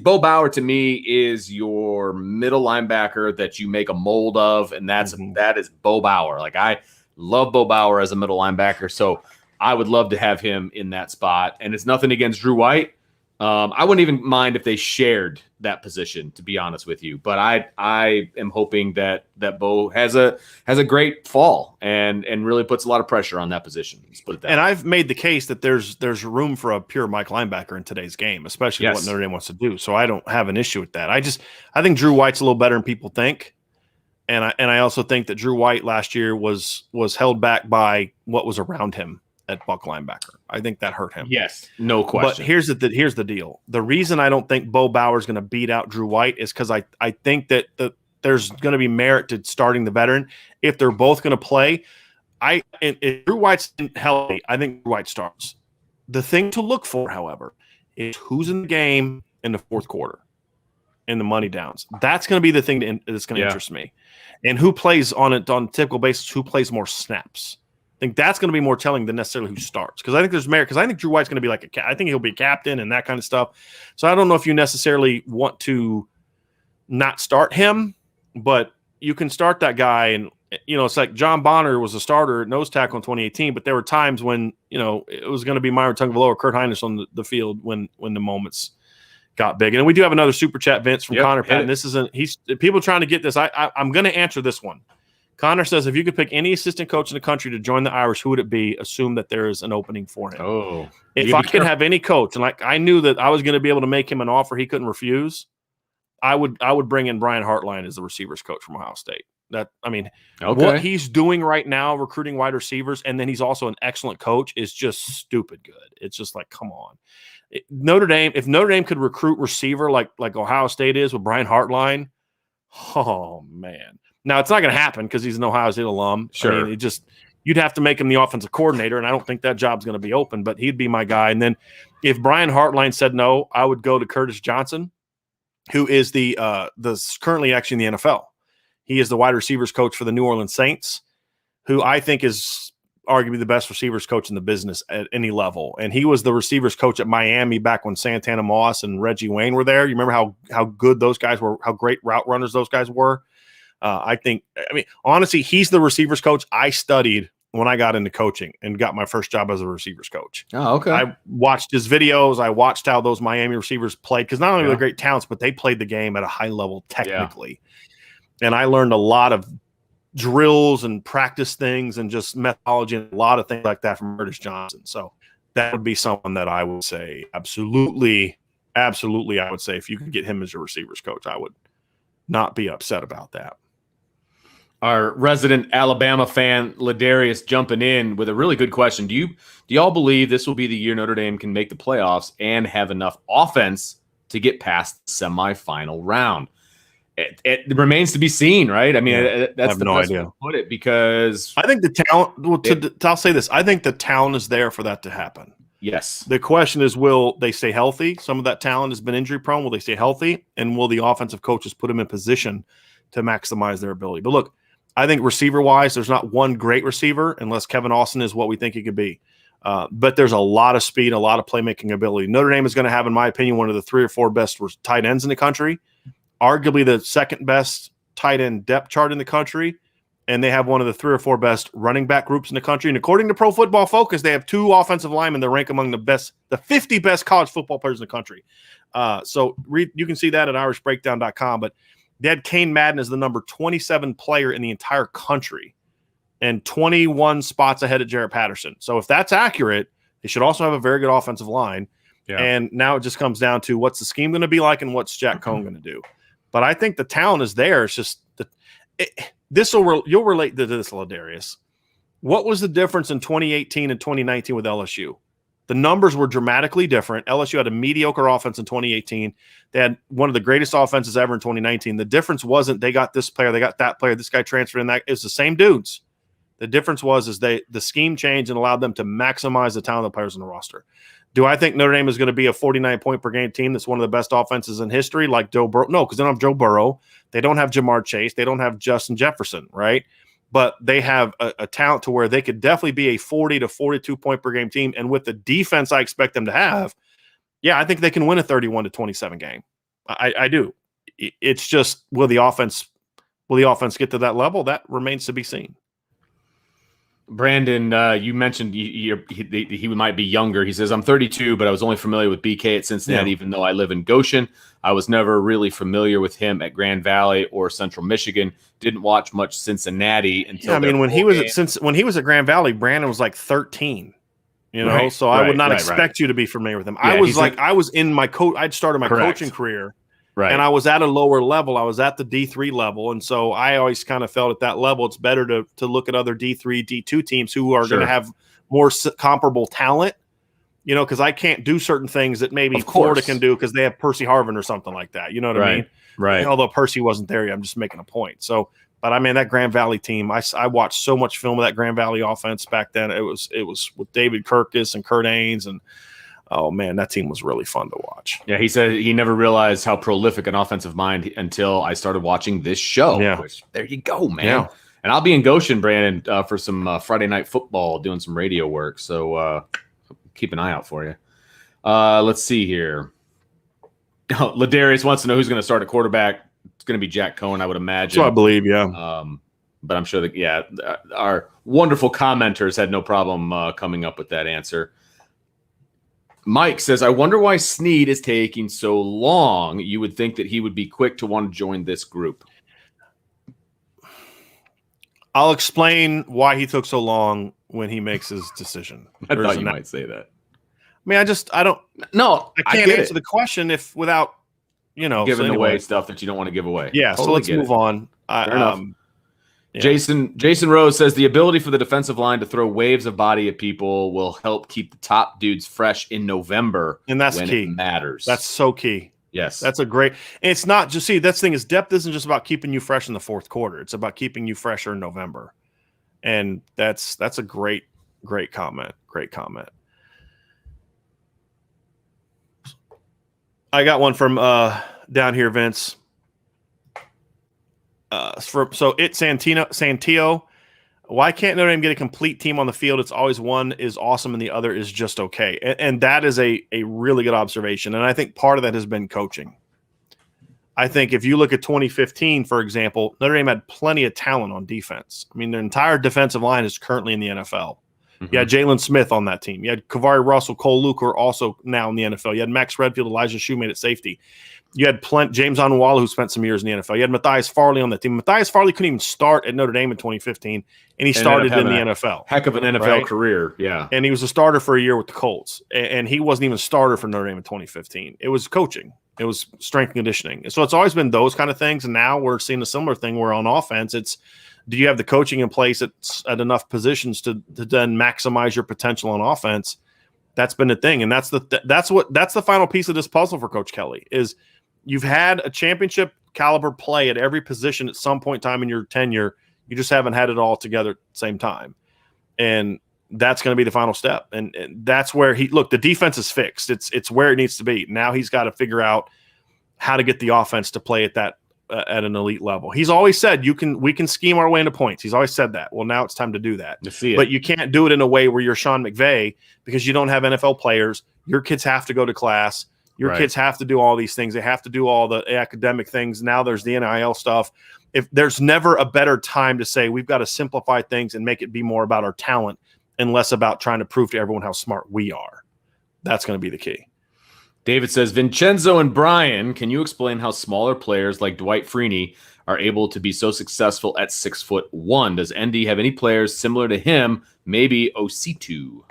Bo Bauer to me is your middle linebacker that you make a mold of, and that is Bo Bauer. Like, I love Bo Bauer as a middle linebacker, so I would love to have him in that spot. And it's nothing against Drew White. I wouldn't even mind if they shared that position, to be honest with you. But I am hoping that Bo has a great fall and really puts a lot of pressure on that position. Let's put it that way. And I've made the case that there's room for a pure Mike linebacker in today's game, especially what Notre Dame wants to do. So I don't have an issue with that. I think Drew White's a little better than people think. And I also think that Drew White last year was held back by what was around him at Buck linebacker. I think that hurt him. Yes, no question. But here's the deal. The reason I don't think Bo Bauer is going to beat out Drew White is because I think that there's going to be merit to starting the veteran. If they're both going to play, if Drew White's healthy, I think Drew White starts. The thing to look for, however, is who's in the game in the fourth quarter and the money downs. That's going to be the thing that's going to interest me. And who plays on a typical basis, who plays more snaps. I think that's going to be more telling than necessarily who starts, because I think there's merit. Because I think Drew White's going to be like I think he'll be a captain and that kind of stuff. So I don't know if you necessarily want to not start him, but you can start that guy. And it's like John Bonner was a starter at nose tackle in 2018, but there were times when it was going to be Myron Tungvaloa or Kurt Heinrich on the field when the moments got big. And we do have another super chat, Vince, from Connor Patton. This isn't people trying to get this. I'm going to answer this one. Connor says, if you could pick any assistant coach in the country to join the Irish, who would it be? Assume that there is an opening for him. Oh, if I could have any coach, and like I knew that I was going to be able to make him an offer he couldn't refuse, I would bring in Brian Hartline as the receivers coach from Ohio State. What he's doing right now, recruiting wide receivers, and then he's also an excellent coach, is just stupid good. It's just like, come on. If Notre Dame could recruit receiver like Ohio State is with Brian Hartline, oh man. Now, it's not going to happen because he's an Ohio State alum. Sure. I mean, you'd have to make him the offensive coordinator, and I don't think that job's going to be open, but he'd be my guy. And then if Brian Hartline said no, I would go to Curtis Johnson, who is the currently actually in the NFL. He is the wide receivers coach for the New Orleans Saints, who I think is arguably the best receivers coach in the business at any level. And he was the receivers coach at Miami back when Santana Moss and Reggie Wayne were there. You remember how good those guys were, how great route runners those guys were? Honestly, he's the receivers coach I studied when I got into coaching and got my first job as a receivers coach. Oh, okay. I watched his videos. I watched how those Miami receivers played, because not only were they great talents, but they played the game at a high level technically. Yeah. And I learned a lot of drills and practice things and just methodology and a lot of things like that from Curtis Johnson. So that would be someone that I would say absolutely, I would say if you could get him as your receivers coach, I would not be upset about that. Our resident Alabama fan, Ladarius, jumping in with a really good question. Do y'all believe this will be the year Notre Dame can make the playoffs and have enough offense to get past the semifinal round? It remains to be seen, right? I mean, that's the best way to put it, because I think the talent. I'll say this: I think the talent is there for that to happen. Yes. The question is, will they stay healthy? Some of that talent has been injury prone. Will they stay healthy? And will the offensive coaches put them in position to maximize their ability? But look, I think receiver-wise, there's not one great receiver unless Kevin Austin is what we think he could be. But there's a lot of speed, a lot of playmaking ability. Notre Dame is going to have, in my opinion, one of the 3 or 4 best tight ends in the country, arguably the second best tight end depth chart in the country, and they have one of the 3 or 4 best running back groups in the country. And according to Pro Football Focus, they have 2 offensive linemen that rank among the 50 best college football players in the country. So you can see that at irishbreakdown.com. But they had Kane Madden as the number 27 player in the entire country and 21 spots ahead of Jarrett Patterson. So if that's accurate, they should also have a very good offensive line. Yeah. And now it just comes down to what's the scheme going to be like and what's Jack Cohn going to do. But I think the talent is there. It's just you'll relate to this, Ladarius. What was the difference in 2018 and 2019 with LSU? The numbers were dramatically different. LSU had a mediocre offense in 2018. They had one of the greatest offenses ever in 2019. The difference wasn't they got this player, they got that player, this guy transferred in that. It's the same dudes. The difference was the scheme changed and allowed them to maximize the talent of the players on the roster. Do I think Notre Dame is going to be a 49-point-per-game team that's one of the best offenses in history like Joe Burrow? No, because they don't have Joe Burrow. They don't have Jamar Chase. They don't have Justin Jefferson, right? But they have a talent to where they could definitely be a 40 to 42-point-per-game team. And with the defense I expect them to have, yeah, I think they can win a 31-27 game. I do. It's just, will the offense get to that level? That remains to be seen. Brandon, you mentioned he might be younger. He says, I'm 32, but I was only familiar with BK at Cincinnati, even though I live in Goshen. I was never really familiar with him at Grand Valley or Central Michigan. Didn't watch much Cincinnati until when he was at Grand Valley, Brandon was like 13. So I would not expect you to be familiar with him. Yeah, I was in my I'd started my coaching career. Right. And I was at a lower level. I was at the D3 level. And so I always kind of felt at that level, it's better to look at other D3, D2 teams who are going to have more comparable talent, because I can't do certain things that maybe Florida can do because they have Percy Harvin or something like that. You know what I mean? Right. Although Percy wasn't there yet, I'm just making a point. So, but I mean, that Grand Valley team, I watched so much film of that Grand Valley offense back then. It was with David Kirkus and Kurt Ains and, oh, man, that team was really fun to watch. Yeah, he said he never realized how prolific an offensive mind until I started watching this show. Yeah. Which, there you go, man. Yeah. And I'll be in Goshen, Brandon, for some Friday night football, doing some radio work. So keep an eye out for you. Let's see here. Ladarius wants to know who's going to start at quarterback. It's going to be Jack Cohn, I would imagine. So I believe, yeah. But I'm sure that, our wonderful commenters had no problem coming up with that answer. Mike says, I wonder why Snead is taking so long. You would think that he would be quick to want to join this group. I'll explain why he took so long when he makes his decision. I thought you might say that. I mean, I can't answer the question without, giving away stuff that you don't want to give away. Yeah. Totally, so let's move on. Fair enough. Yeah. Jason Rose says the ability for the defensive line to throw waves of body at people will help keep the top dudes fresh in November. And that's when key. It matters. That's so key. Yes. That's a great – and it's not just – that's the thing is depth isn't just about keeping you fresh in the fourth quarter. It's about keeping you fresher in November. And that's a great comment. Great comment. I got one from down here, Vince. So it's Santio. Why can't Notre Dame get a complete team on the field? It's always one is awesome and the other is just okay. And that is a really good observation. And I think part of that has been coaching. I think if you look at 2015, for example, Notre Dame had plenty of talent on defense. I mean, their entire defensive line is currently in the NFL. Mm-hmm. You had Jalen Smith on that team. You had Kavari Russell, Cole Luker also now in the NFL. You had Max Redfield, Elijah Shoemate at safety. You had James Onwualu, who spent some years in the NFL. You had Matthias Farley on that team. Matthias Farley couldn't even start at Notre Dame in 2015, and he started in the NFL. Heck of an NFL career, yeah. And he was a starter for a year with the Colts, and he wasn't even a starter for Notre Dame in 2015. It was coaching. It was strength and conditioning. So it's always been those kind of things, and now we're seeing a similar thing where on offense, it's do you have the coaching in place at enough positions to then maximize your potential on offense? That's been the thing, and that's the final piece of this puzzle for Coach Kelly is – you've had a championship caliber play at every position at some point in time in your tenure. You just haven't had it all together at the same time. And that's going to be the final step. And that's where the defense is fixed. It's where it needs to be. Now he's got to figure out how to get the offense to play at that at an elite level. He's always said we can scheme our way into points. He's always said that. Well, now it's time to do that. But you can't do it in a way where you're Sean McVay because you don't have NFL players. Your kids have to go to class. Your kids have to do all these things. They have to do all the academic things. Now there's the NIL stuff. If there's never a better time to say we've got to simplify things and make it be more about our talent and less about trying to prove to everyone how smart we are. That's going to be the key. David says, Vincenzo and Brian, can you explain how smaller players like Dwight Freeney are able to be so successful at 6'1"? Does ND have any players similar to him? Maybe OC2.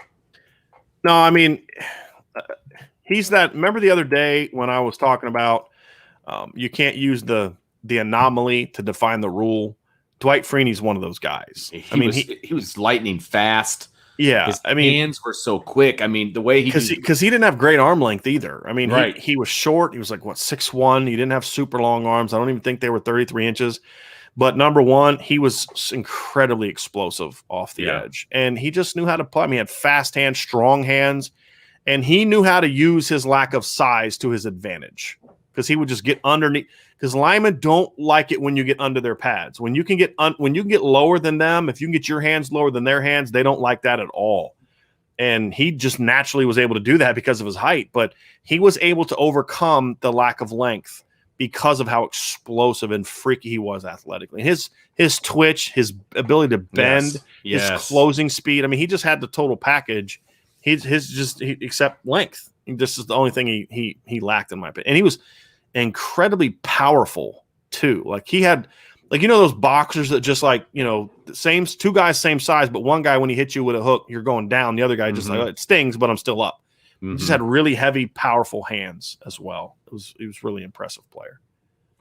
No, I mean, he's that. Remember the other day when I was talking about you can't use the anomaly to define the rule? Dwight Freeney's one of those guys. He was lightning fast. Yeah, his hands were so quick. I mean, the way because he didn't have great arm length either. I mean, right. he was short. He was like 6'1". He didn't have super long arms. I don't even think they were 33 inches. But number one, he was incredibly explosive off the edge, and he just knew how to play. I mean, he had fast hands, strong hands, and he knew how to use his lack of size to his advantage because he would just get underneath. Because linemen don't like it when you get under their pads. When you can get lower than them, if you can get your hands lower than their hands, they don't like that at all. And he just naturally was able to do that because of his height. But he was able to overcome the lack of length because of how explosive and freaky he was athletically. His twitch, his ability to bend, his closing speed. I mean, he just had the total package. Except length. This is the only thing he lacked in my opinion. And he was incredibly powerful too. Like he had, those boxers that just same two guys, same size, but one guy when he hits you with a hook, you're going down. The other guy just it stings, but I'm still up. He just had really heavy, powerful hands as well. He was really impressive player.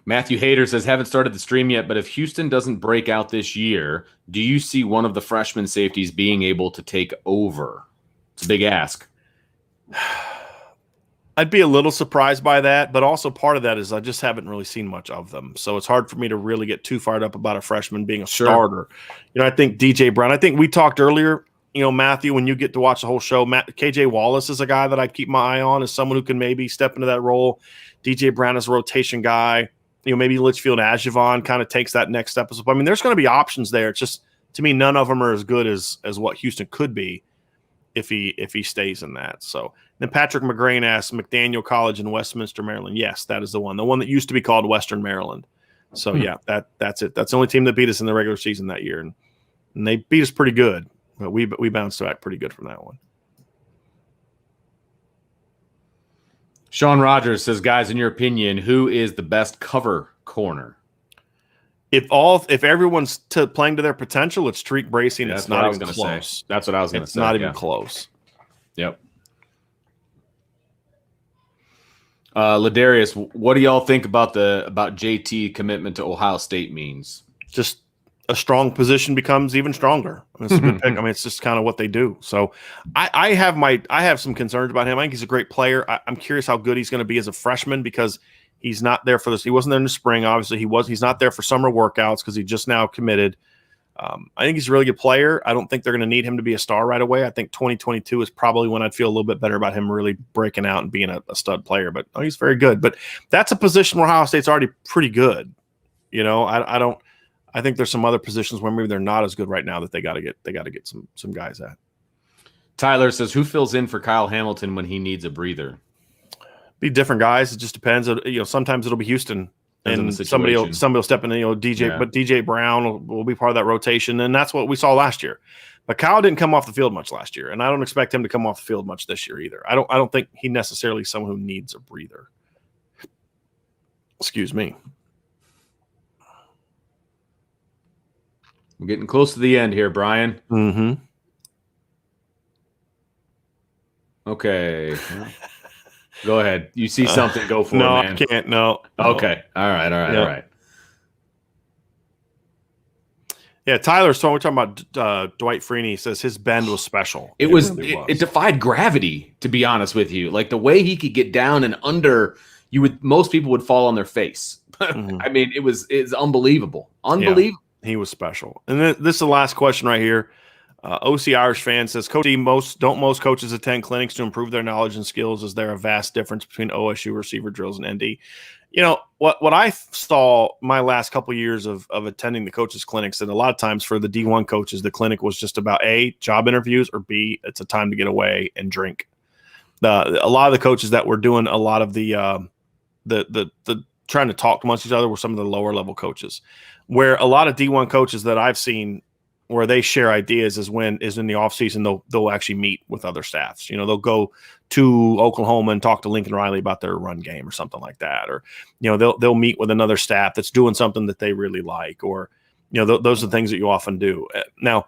Matthew Hayter says, haven't started the stream yet, but if Houston doesn't break out this year, do you see one of the freshman safeties being able to take over? It's a big ask. I'd be a little surprised by that, but also part of that is I just haven't really seen much of them. So it's hard for me to really get too fired up about a freshman being a starter. I think DJ Brown, I think we talked earlier, Matthew, when you get to watch the whole show, KJ Wallace is a guy that I'd keep my eye on as someone who can maybe step into that role. DJ Brown is a rotation guy. Maybe Litchfield Agevon kind of takes that next step. I mean, there's going to be options there. It's just, to me, none of them are as good as what Houston could be if he stays in that. So then Patrick McGrain asks, McDaniel College in Westminster, Maryland. Yes, that is the one that used to be called Western Maryland. So yeah, that's it. That's the only team that beat us in the regular season that year, and they beat us pretty good, but we bounced back pretty good from that one. Sean Rogers says, guys, in your opinion, who is the best cover corner? If everyone's playing to their potential, it's Tariq Bracy, and that's it's not even close. Say. That's what I was going to say. It's not even close. Yep. Ladarius, what do y'all think about JT commitment to Ohio State means? Just a strong position becomes even stronger. It's a good pick. I mean, it's just kind of what they do. So I have some concerns about him. I think he's a great player. I'm curious how good he's going to be as a freshman because he's not there for this. He wasn't there in the spring. Obviously, he's not there for summer workouts because he just now committed. I think he's a really good player. I don't think they're going to need him to be a star right away. I think 2022 is probably when I'd feel a little bit better about him really breaking out and being a stud player. But he's very good. But that's a position where Ohio State's already pretty good. I think there's some other positions where maybe they're not as good right now that they got to get some guys at. Tyler says, who fills in for Kyle Hamilton when he needs a breather? Be different guys. It just depends. Sometimes it'll be Houston, and somebody will step in. DJ, yeah. But DJ Brown will be part of that rotation, and that's what we saw last year. But Kyle didn't come off the field much last year, and I don't expect him to come off the field much this year either. I don't think he necessarily is someone who needs a breather. Excuse me. We're getting close to the end here, Brian. Mm-hmm. Okay. Go ahead. You see something, go for it, man. No, I can't. No. Okay. All right. Yeah, Tyler's talking. We're talking about Dwight Freeney. Says his bend was special. It defied gravity, to be honest with you. Like the way he could get down and under, most people would fall on their face. Mm-hmm. I mean, it's unbelievable. Unbelievable. Yeah, he was special. And this is the last question right here. OC Irish fan says, Coach, most coaches attend clinics to improve their knowledge and skills? Is there a vast difference between OSU receiver drills and ND? What I saw my last couple of years of attending the coaches clinics, and a lot of times for the D1 coaches, the clinic was just about A, job interviews, or B, it's a time to get away and drink. A lot of the coaches that were doing a lot of the trying to talk amongst each other were some of the lower level coaches, where a lot of D1 coaches that I've seen where they share ideas is in the off season, they'll actually meet with other staffs. They'll go to Oklahoma and talk to Lincoln Riley about their run game or something like that. Or, they'll meet with another staff that's doing something that they really like, or, those are the things that you often do. Now,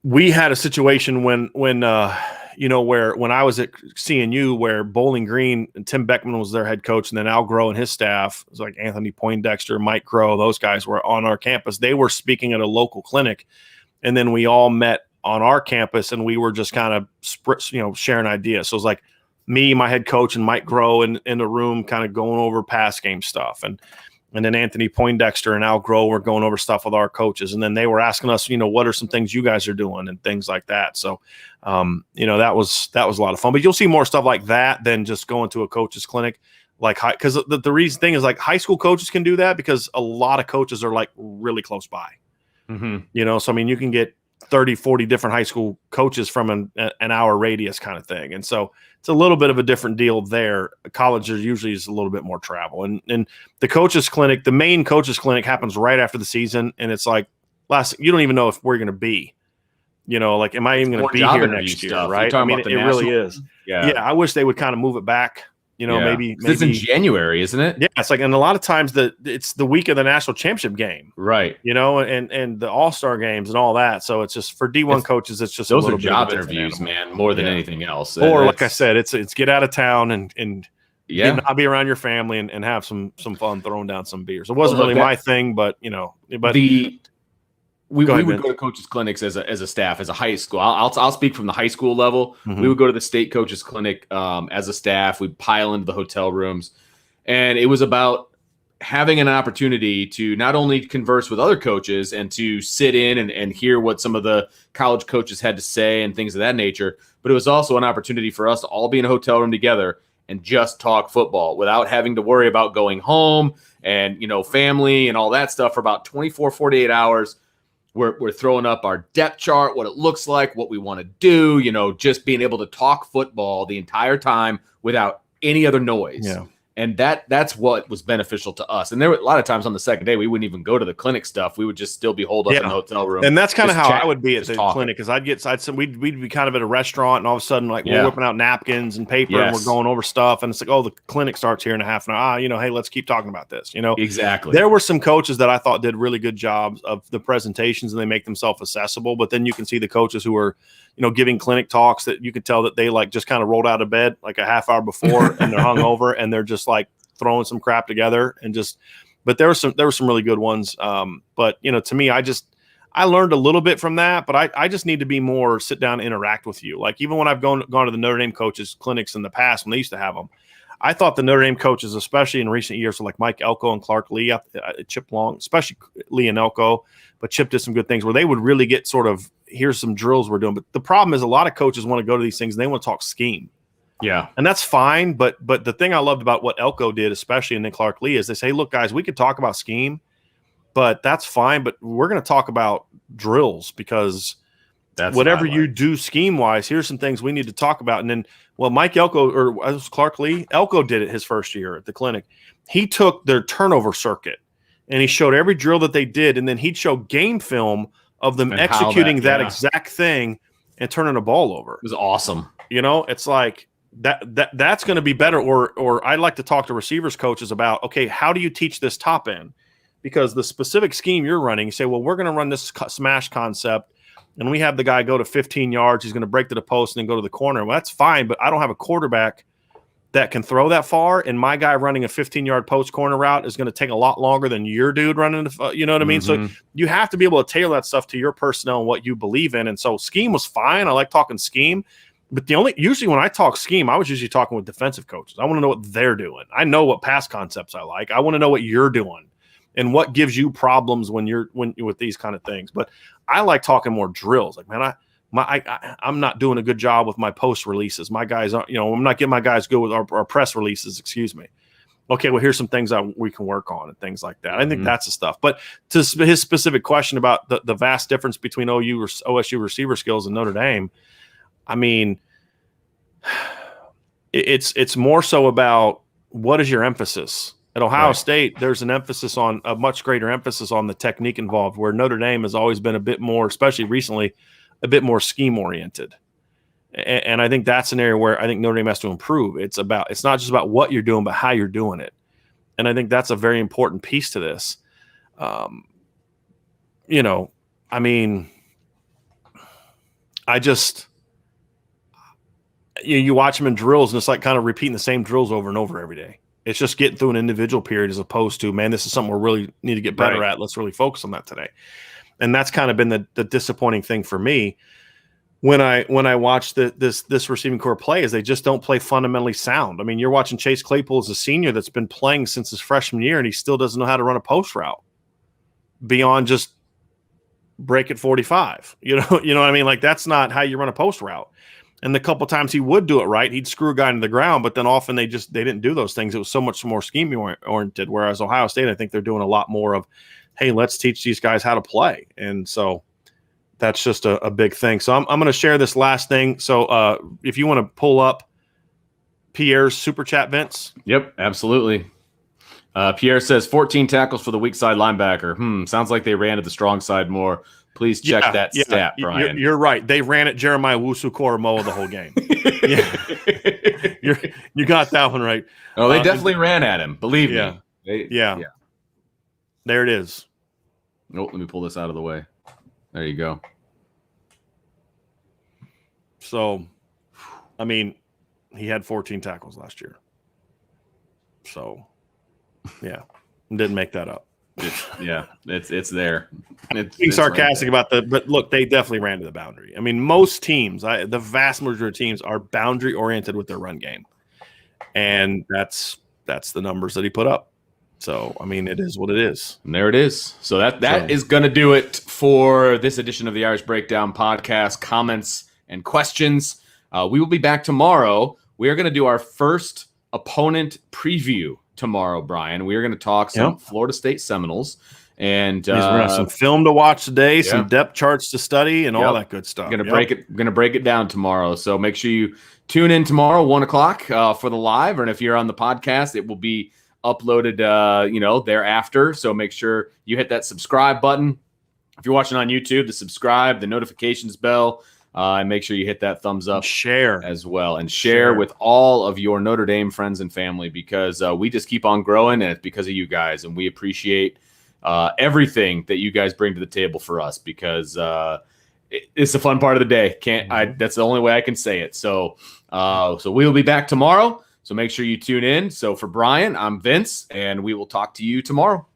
we had a situation when I was at CNU, where Bowling Green and Tim Beckman was their head coach, and then Al Groh and his staff, it was like Anthony Poindexter, Mike Groh, those guys were on our campus. They were speaking at a local clinic, and then we all met on our campus, and we were just kind of sharing ideas. So it was like me, my head coach, and Mike Groh in the room, kind of going over past game stuff, and then Anthony Poindexter and Al Groh were going over stuff with our coaches. And then they were asking us, what are some things you guys are doing and things like that. So, that was a lot of fun. But you'll see more stuff like that than just going to a coach's clinic. Because the reason thing is, like, high school coaches can do that because a lot of coaches are, like, really close by. Mm-hmm. So, I mean, you can get 30, 40 different high school coaches from an hour radius kind of thing. And so it's a little bit of a different deal there. College usually is a little bit more travel. And the coaches clinic, the main coaches clinic happens right after the season. And it's like, you don't even know if we're going to be, like, am I even going to be here next year? Stuff. Right. I mean, it really is. Yeah. I wish they would kind of move it back. Maybe it's in January, isn't it? Yeah, it's like, and a lot of times it's the week of the national championship game, right? And the All-Star games and all that. So it's just for D1 coaches, it's just those are job interviews, man, more than anything else. Or like I said, it's get out of town and not be around your family and have some fun throwing down some beers. It wasn't really my thing, but we would go to coaches clinics as a staff, as a high school. I'll speak from the high school level. Mm-hmm. We would go to the state coaches clinic as a staff. We'd pile into the hotel rooms, and it was about having an opportunity to not only converse with other coaches and to sit in and hear what some of the college coaches had to say and things of that nature, but it was also an opportunity for us to all be in a hotel room together and just talk football without having to worry about going home and, family and all that stuff for about 24, 48 hours. We're throwing up our depth chart, what it looks like, what we want to do, just being able to talk football the entire time without any other noise. Yeah. And that's what was beneficial to us. And there were a lot of times on the second day, we wouldn't even go to the clinic stuff. We would just still be holed up in the hotel room. And that's kind of how I would be at the clinic, because we'd be kind of at a restaurant, and all of a sudden, like, we're whipping out napkins and paper, and we're going over stuff. And it's like, the clinic starts here in a half an hour. Hey, let's keep talking about this. Exactly. There were some coaches that I thought did really good jobs of the presentations, and they make themselves accessible. But then you can see the coaches who are, giving clinic talks that you could tell that they, like, just kind of rolled out of bed like a half hour before and they're hungover and they're just like throwing some crap together but there were some really good ones. But to me, I learned a little bit from that, but I just need to be more sit down and interact with you. Like, even when I've gone to the Notre Dame coaches clinics in the past, when they used to have them, I thought the Notre Dame coaches, especially in recent years, were like Mike Elko and Clark Lee, Chip Long, especially Lee and Elko, but Chip did some good things where they would really get sort of, here's some drills we're doing. But the problem is a lot of coaches want to go to these things and they want to talk scheme. Yeah. And that's fine. But the thing I loved about what Elko did, especially, and then Clark Lee, is they say, look, guys, we could talk about scheme, but that's fine. But we're going to talk about drills, because whatever you do scheme wise, here's some things we need to talk about. And then, Mike Elko, or was Clark Lee, Elko did it his first year at the clinic. He took their turnover circuit and he showed every drill that they did. And then he'd show game film of them executing that exact thing and turning a ball over. It was awesome. It's like that's going to be better. Or I'd like to talk to receivers coaches about, okay, how do you teach this top end? Because the specific scheme you're running, you say, we're going to run this smash concept, and we have the guy go to 15 yards. He's going to break to the post and then go to the corner. Well, that's fine, but I don't have a quarterback that can throw that far, and my guy running a 15-yard post corner route is going to take a lot longer than your dude running. You know what I mean? So you have to be able to tailor that stuff to your personnel and what you believe in. And so scheme was fine. I like talking scheme, but usually when I talk scheme, I was usually talking with defensive coaches. I want to know what they're doing. I know what pass concepts I like. I want to know what you're doing. and what gives you problems when with these kind of things. But I like talking more drills. Like, man, I'm not doing a good job with my post releases. My guys aren't, I'm not getting my guys good with our press releases. Excuse me. Okay, well, here's some things that we can work on and things like that. I think that's the stuff. But to his specific question about the vast difference between OSU receiver skills and Notre Dame, I mean, it's more so about what is your emphasis. At Ohio State, there's a much greater emphasis on the technique involved, where Notre Dame has always been a bit more, especially recently, a bit more scheme oriented. And I think that's an area where I think Notre Dame has to improve. It's not just about what you're doing, but how you're doing it. And I think that's a very important piece to this. I mean, you watch them in drills, and it's like kind of repeating the same drills over and over every day. It's just getting through an individual period as opposed to, man, this is something we really need to get better at. Let's really focus on that today. And that's kind of been the disappointing thing for me when I watch this receiving core play, is they just don't play fundamentally sound. I mean, you're watching Chase Claypool as a senior that's been playing since his freshman year, and he still doesn't know how to run a post route beyond just break at 45. You know what I mean? Like, that's not how you run a post route. And the couple times he would do it right, he'd screw a guy into the ground, but then often they didn't do those things. It was so much more scheme oriented, whereas Ohio State, I think they're doing a lot more of, hey, let's teach these guys how to play. And so that's just a big thing. So I'm going to share this last thing. So if you want to pull up Pierre's super chat, Vince. Yep, absolutely. Pierre says 14 tackles for the weak side linebacker. Sounds like they ran to the strong side more. Please check that stat, Brian. You're right. They ran at Jeremiah Wusu-Koromoa the whole game. You got that one right. Oh, they definitely ran at him. Believe me. Yeah. There it is. Oh, let me pull this out of the way. There you go. So, I mean, he had 14 tackles last year. So, yeah, didn't make that up. It's there. Being sarcastic about but look, they definitely ran to the boundary. I mean, most teams, the vast majority of teams, are boundary oriented with their run game, and that's the numbers that he put up. So, I mean, it is what it is. And there it is. So that is going to do it for this edition of the Irish Breakdown podcast. Comments and questions. We will be back tomorrow. We are going to do our first opponent preview tomorrow, Brian. We are going to talk some Florida State Seminoles. And we're going to have some film to watch today, some depth charts to study, and all that good stuff. We're going to break it down tomorrow. So make sure you tune in tomorrow, 1:00 for the live. And if you're on the podcast, it will be uploaded, thereafter. So make sure you hit that subscribe button. If you're watching on YouTube, the subscribe, the notifications bell, and make sure you hit that thumbs up, share as well, and share with all of your Notre Dame friends and family, because we just keep on growing, and it's because of you guys, and we appreciate everything that you guys bring to the table for us, because it's the fun part of the day. That's the only way I can say it. So we'll be back tomorrow. So make sure you tune in. So for Brian, I'm Vince, and we will talk to you tomorrow.